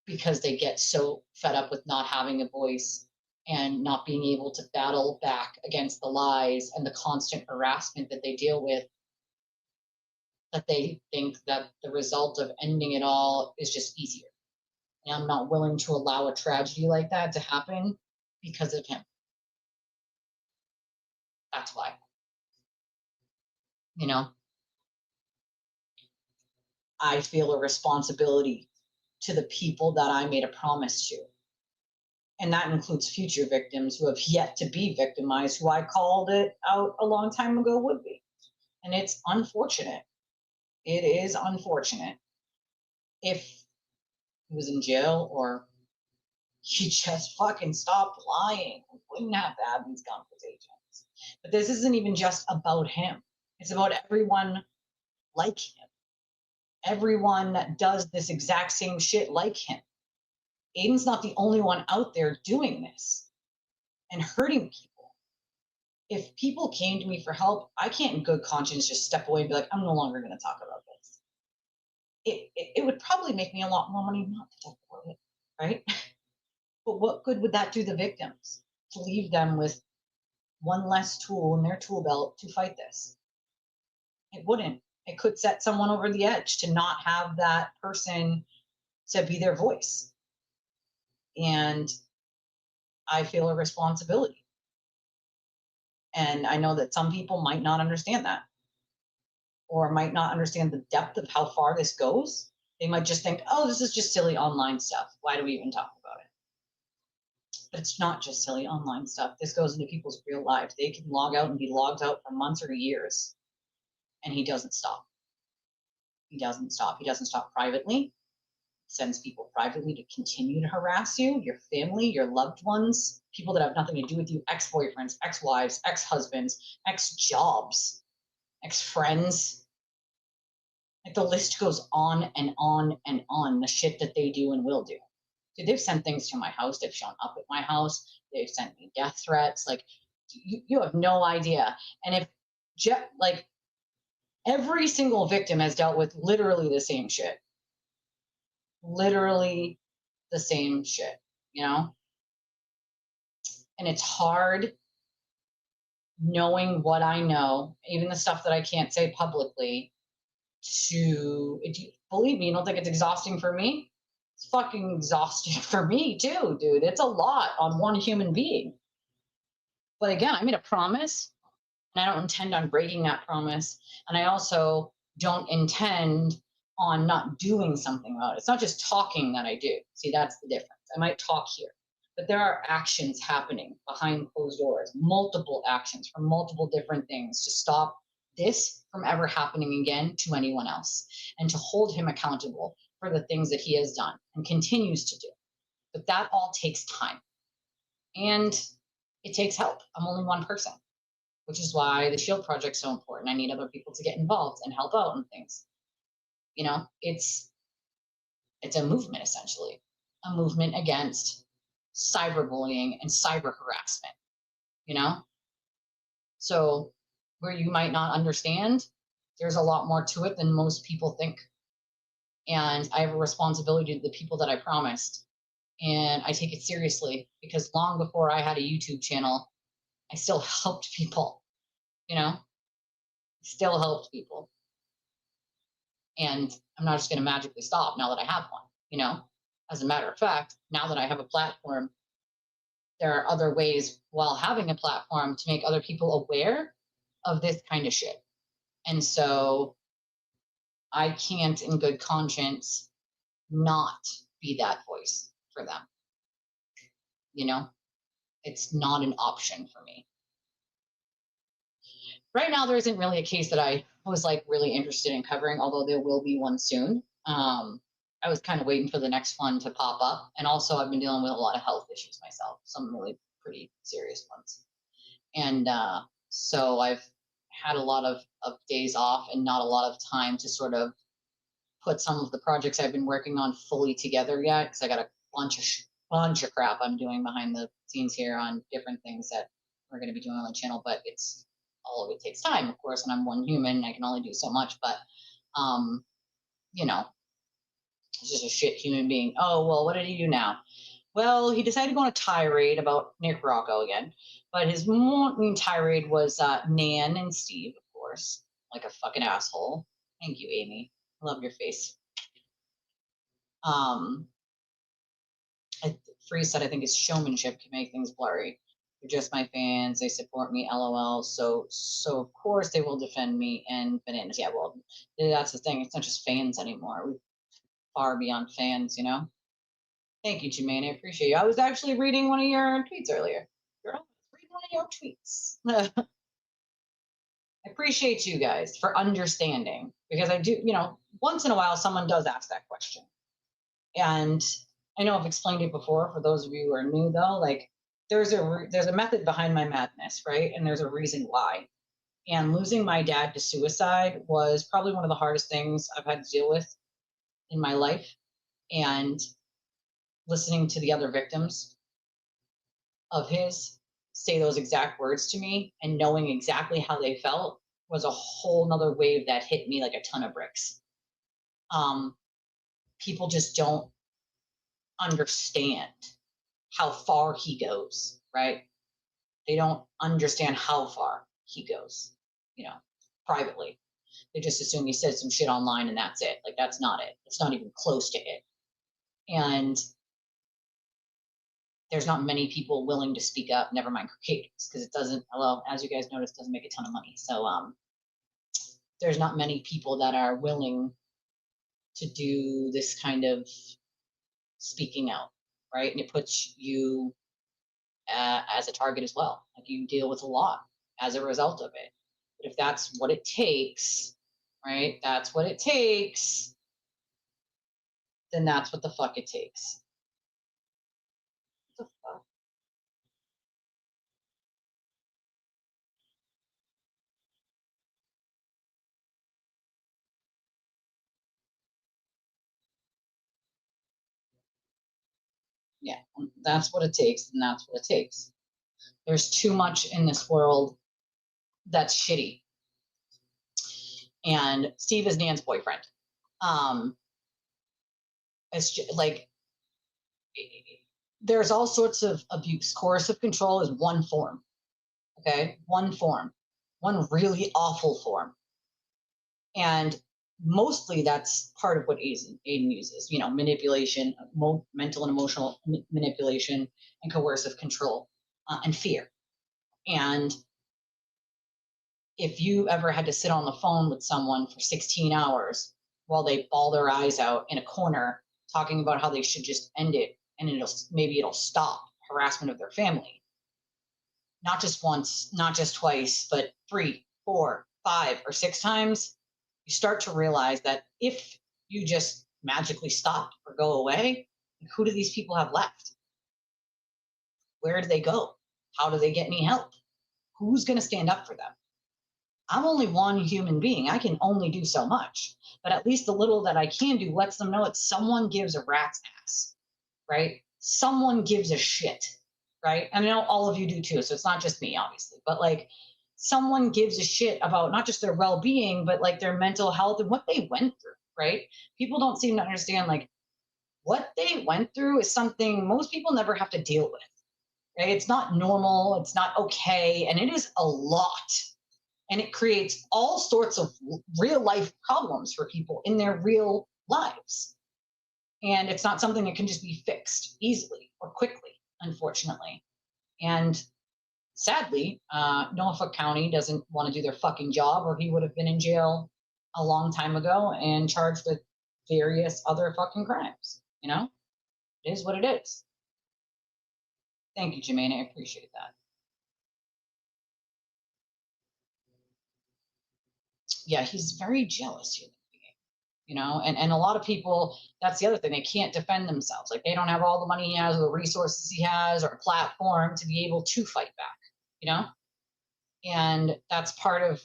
because they get so fed up with not having a voice and not being able to battle back against the lies and the constant harassment that they deal with, that they think that the result of ending it all is just easier. And I'm not willing to allow a tragedy like that to happen because of him. That's why. You know, I feel a responsibility to the people that I made a promise to. And that includes future victims who have yet to be victimized, who I called it out a long time ago would be. And it's unfortunate. It is unfortunate. If he was in jail or he just fucking stopped lying, we wouldn't have to have these conversations. But this isn't even just about him. It's about everyone like him. Everyone that does this exact same shit like him. Aiden's not the only one out there doing this and hurting people. If people came to me for help, I can't in good conscience just step away and be like, I'm no longer going to talk about this. It would probably make me a lot more money not to talk about it, right? But what good would that do the victims? To leave them with one less tool in their tool belt to fight this? It wouldn't. It could set someone over the edge to not have that person to be their voice. And I feel a responsibility. And I know that some people might not understand that, or might not understand the depth of how far this goes. They might just think, oh, this is just silly online stuff. Why do we even talk about it? But it's not just silly online stuff. This goes into people's real lives. They can log out and be logged out for months or years. And he doesn't stop. He doesn't stop. He doesn't stop privately. Sends people privately to continue to harass you, your family, your loved ones, people that have nothing to do with you, ex-boyfriends, ex-wives, ex-husbands, ex-jobs, ex-friends. Like the list goes on and on and on, the shit that they do and will do. So they've sent things to my house. They've shown up at my house. They've sent me death threats. Like you have no idea. And if like every single victim has dealt with literally the same shit. Literally the same shit, you know? And it's hard knowing what I know, even the stuff that I can't say publicly, believe me, you don't think it's exhausting for me? It's fucking exhausting for me too, dude. It's a lot on one human being. But again, I made a promise and I don't intend on breaking that promise. And I also don't intend on not doing something about it. It's not just talking that I do. See, that's the difference. I might talk here, but there are actions happening behind closed doors, multiple actions from multiple different things to stop this from ever happening again to anyone else, and to hold him accountable for the things that he has done and continues to do. But that all takes time. And it takes help. I'm only one person, which is why the Shield Project is so important. I need other people to get involved and help out and things. You know, it's a movement, essentially, a movement against cyberbullying and cyber harassment, you know? So where you might not understand, there's a lot more to it than most people think. And I have a responsibility to the people that I promised. And I take it seriously because long before I had a YouTube channel, I still helped people, you know? Still helped people. And I'm not just going to magically stop now that I have one, you know? As a matter of fact, now that I have a platform, there are other ways while having a platform to make other people aware of this kind of shit. And so I can't in good conscience not be that voice for them. You know, it's not an option for me. Right now, there isn't really a case that I was like really interested in covering, although there will be one soon. I was kind of waiting for the next one to pop up. And also I've been dealing with a lot of health issues myself, some really pretty serious ones. And so I've had a lot of days off and not a lot of time to sort of put some of the projects I've been working on fully together yet, because I got a bunch of crap I'm doing behind the scenes here on different things that we're going to be doing on the channel, but it's all of it takes time, of course, and I'm one human, I can only do so much, but you know, he's just a shit human being. Oh, well, what did he do now? Well, he decided to go on a tirade about Nick Rocco again, but his main tirade was Nan and Steve, of course, like a fucking asshole. Thank you, Amy. I love your face. Free said, I think his showmanship can make things blurry. They're just my fans. They support me, LOL. So of course they will defend me and bananas. Yeah, well, that's the thing. It's not just fans anymore. We're far beyond fans, you know? Thank you, Jermaine. I appreciate you. I was actually reading one of your tweets earlier. Girl, reading one of your tweets. I appreciate you guys for understanding, because I do, once in a while someone does ask that question. And I know I've explained it before for those of you who are new though, like there's a method behind my madness, right? And there's a reason why. And losing my dad to suicide was probably one of the hardest things I've had to deal with in my life. And listening to the other victims of his say those exact words to me and knowing exactly how they felt was a whole nother wave that hit me like a ton of bricks. People just don't understand how far he goes, right? They don't understand how far he goes, privately. They just assume he said some shit online and that's it. Like, that's not it. It's not even close to it. And there's not many people willing to speak up, never mind creators, because it doesn't, well, as you guys noticed, doesn't make a ton of money. So there's not many people that are willing to do this kind of speaking out, right? And it puts you as a target as well. Like, you deal with a lot as a result of it. But if that's what it takes, right? That's what it takes, then that's what the fuck it takes. What the fuck? Yeah, that's what it takes, and that's what it takes. There's too much in this world that's shitty. And Steve is Nan's boyfriend. It's just, like, there's all sorts of abuse. Coercive control is one form. Okay, one form, one really awful form. And mostly that's part of what Aiden uses, manipulation, mental and emotional manipulation, and coercive control, and fear. And if you ever had to sit on the phone with someone for 16 hours while they bawl their eyes out in a corner talking about how they should just end it, and maybe it'll stop harassment of their family, not just once, not just twice, but 3, 4, 5, or 6 times, you start to realize that if you just magically stop or go away, who do these people have left? Where do they go? How do they get any help? Who's going to stand up for them? I'm only one human being. I can only do so much, but at least the little that I can do lets them know that someone gives a rat's ass, right? Someone gives a shit, right? And I know all of you do too, so it's not just me, obviously, but like, someone gives a shit about not just their well-being, but like their mental health and what they went through, right? People don't seem to understand, like, what they went through is something most people never have to deal with, right? It's not normal, it's not okay, and it is a lot. And it creates all sorts of real life problems for people in their real lives. And it's not something that can just be fixed easily or quickly, unfortunately. And sadly, Norfolk County doesn't want to do their fucking job, or he would have been in jail a long time ago and charged with various other fucking crimes. It is what it is. Thank you, Jermaine. I appreciate that. Yeah, he's very jealous here. And a lot of people, that's the other thing, they can't defend themselves. Like, they don't have all the money he has or the resources he has or a platform to be able to fight back, and that's part of,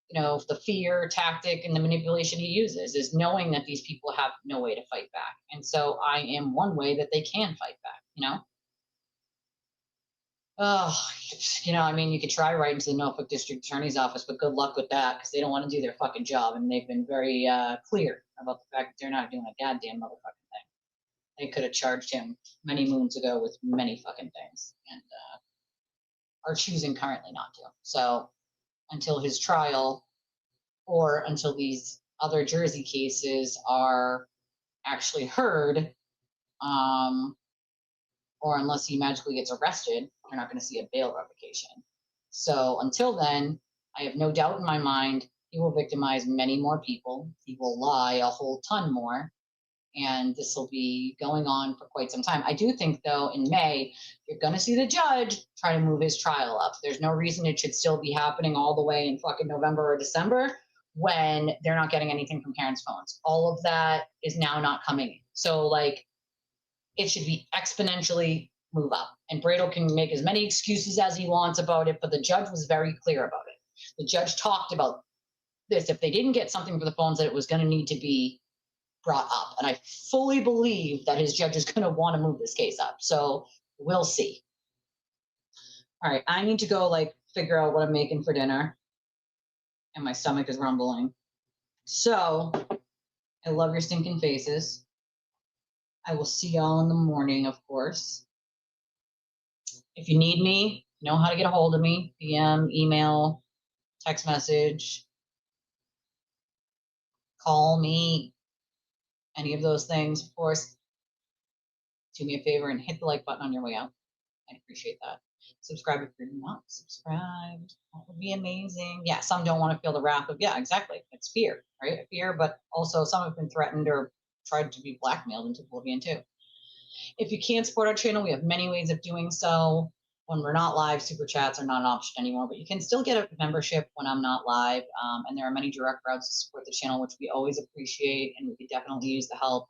the fear tactic and the manipulation he uses, is knowing that these people have no way to fight back. And so I am one way that they can fight back. Oh, you could try writing to the Norfolk District Attorney's Office, but good luck with that, because they don't want to do their fucking job, and they've been very clear about the fact that they're not doing a goddamn motherfucking thing. They could have charged him many moons ago with many fucking things, and are choosing currently not to. So until his trial, or until these other Jersey cases are actually heard, or unless he magically gets arrested, you're not going to see a bail revocation. So until then, I have no doubt in my mind he will victimize many more people. He will lie a whole ton more. And this will be going on for quite some time. I do think, though, in May, you're going to see the judge try to move his trial up. There's no reason it should still be happening all the way in fucking November or December when they're not getting anything from parents' phones. All of that is now not coming. So, like, it should be exponentially move up. And Bradel can make as many excuses as he wants about it, but the judge was very clear about it. The judge talked about this. If they didn't get something for the phones, that it was going to need to be brought up. And I fully believe that his judge is going to want to move this case up. So we'll see. All right, I need to go like figure out what I'm making for dinner. And my stomach is rumbling. So I love your stinking faces. I will see y'all in the morning, of course. If you need me, you know how to get a hold of me. PM, email, text message, call me, any of those things. Of course, do me a favor and hit the like button on your way out. I'd appreciate that. Subscribe if you're not subscribed. That would be amazing. Yeah, some don't want to feel the wrath of, yeah, exactly. It's fear, right? Fear, but also some have been threatened or tried to be blackmailed into oblivion too. If you can't support our channel, we have many ways of doing so. When we're not live, super chats are not an option anymore, but you can still get a membership when I'm not live. And there are many direct routes to support the channel, which we always appreciate, and we could definitely use the help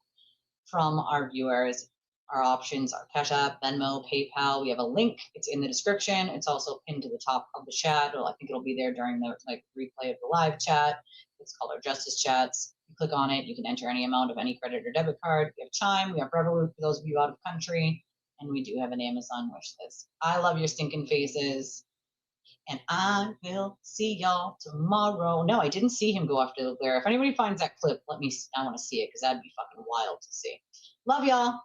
from our viewers. Our options are Cash App, Venmo, PayPal. We have a link. It's in the description. It's also pinned to the top of the chat. Or I think it'll be there during the replay of the live chat. It's called our Justice Chats. You click on it. You can enter any amount of any credit or debit card. We have Chime. We have Revolut for those of you out of country. And we do have an Amazon wish list. I love your stinking faces. And I will see y'all tomorrow. No, I didn't see him go after the glare. If anybody finds that clip, I want to see it because that'd be fucking wild to see. Love y'all.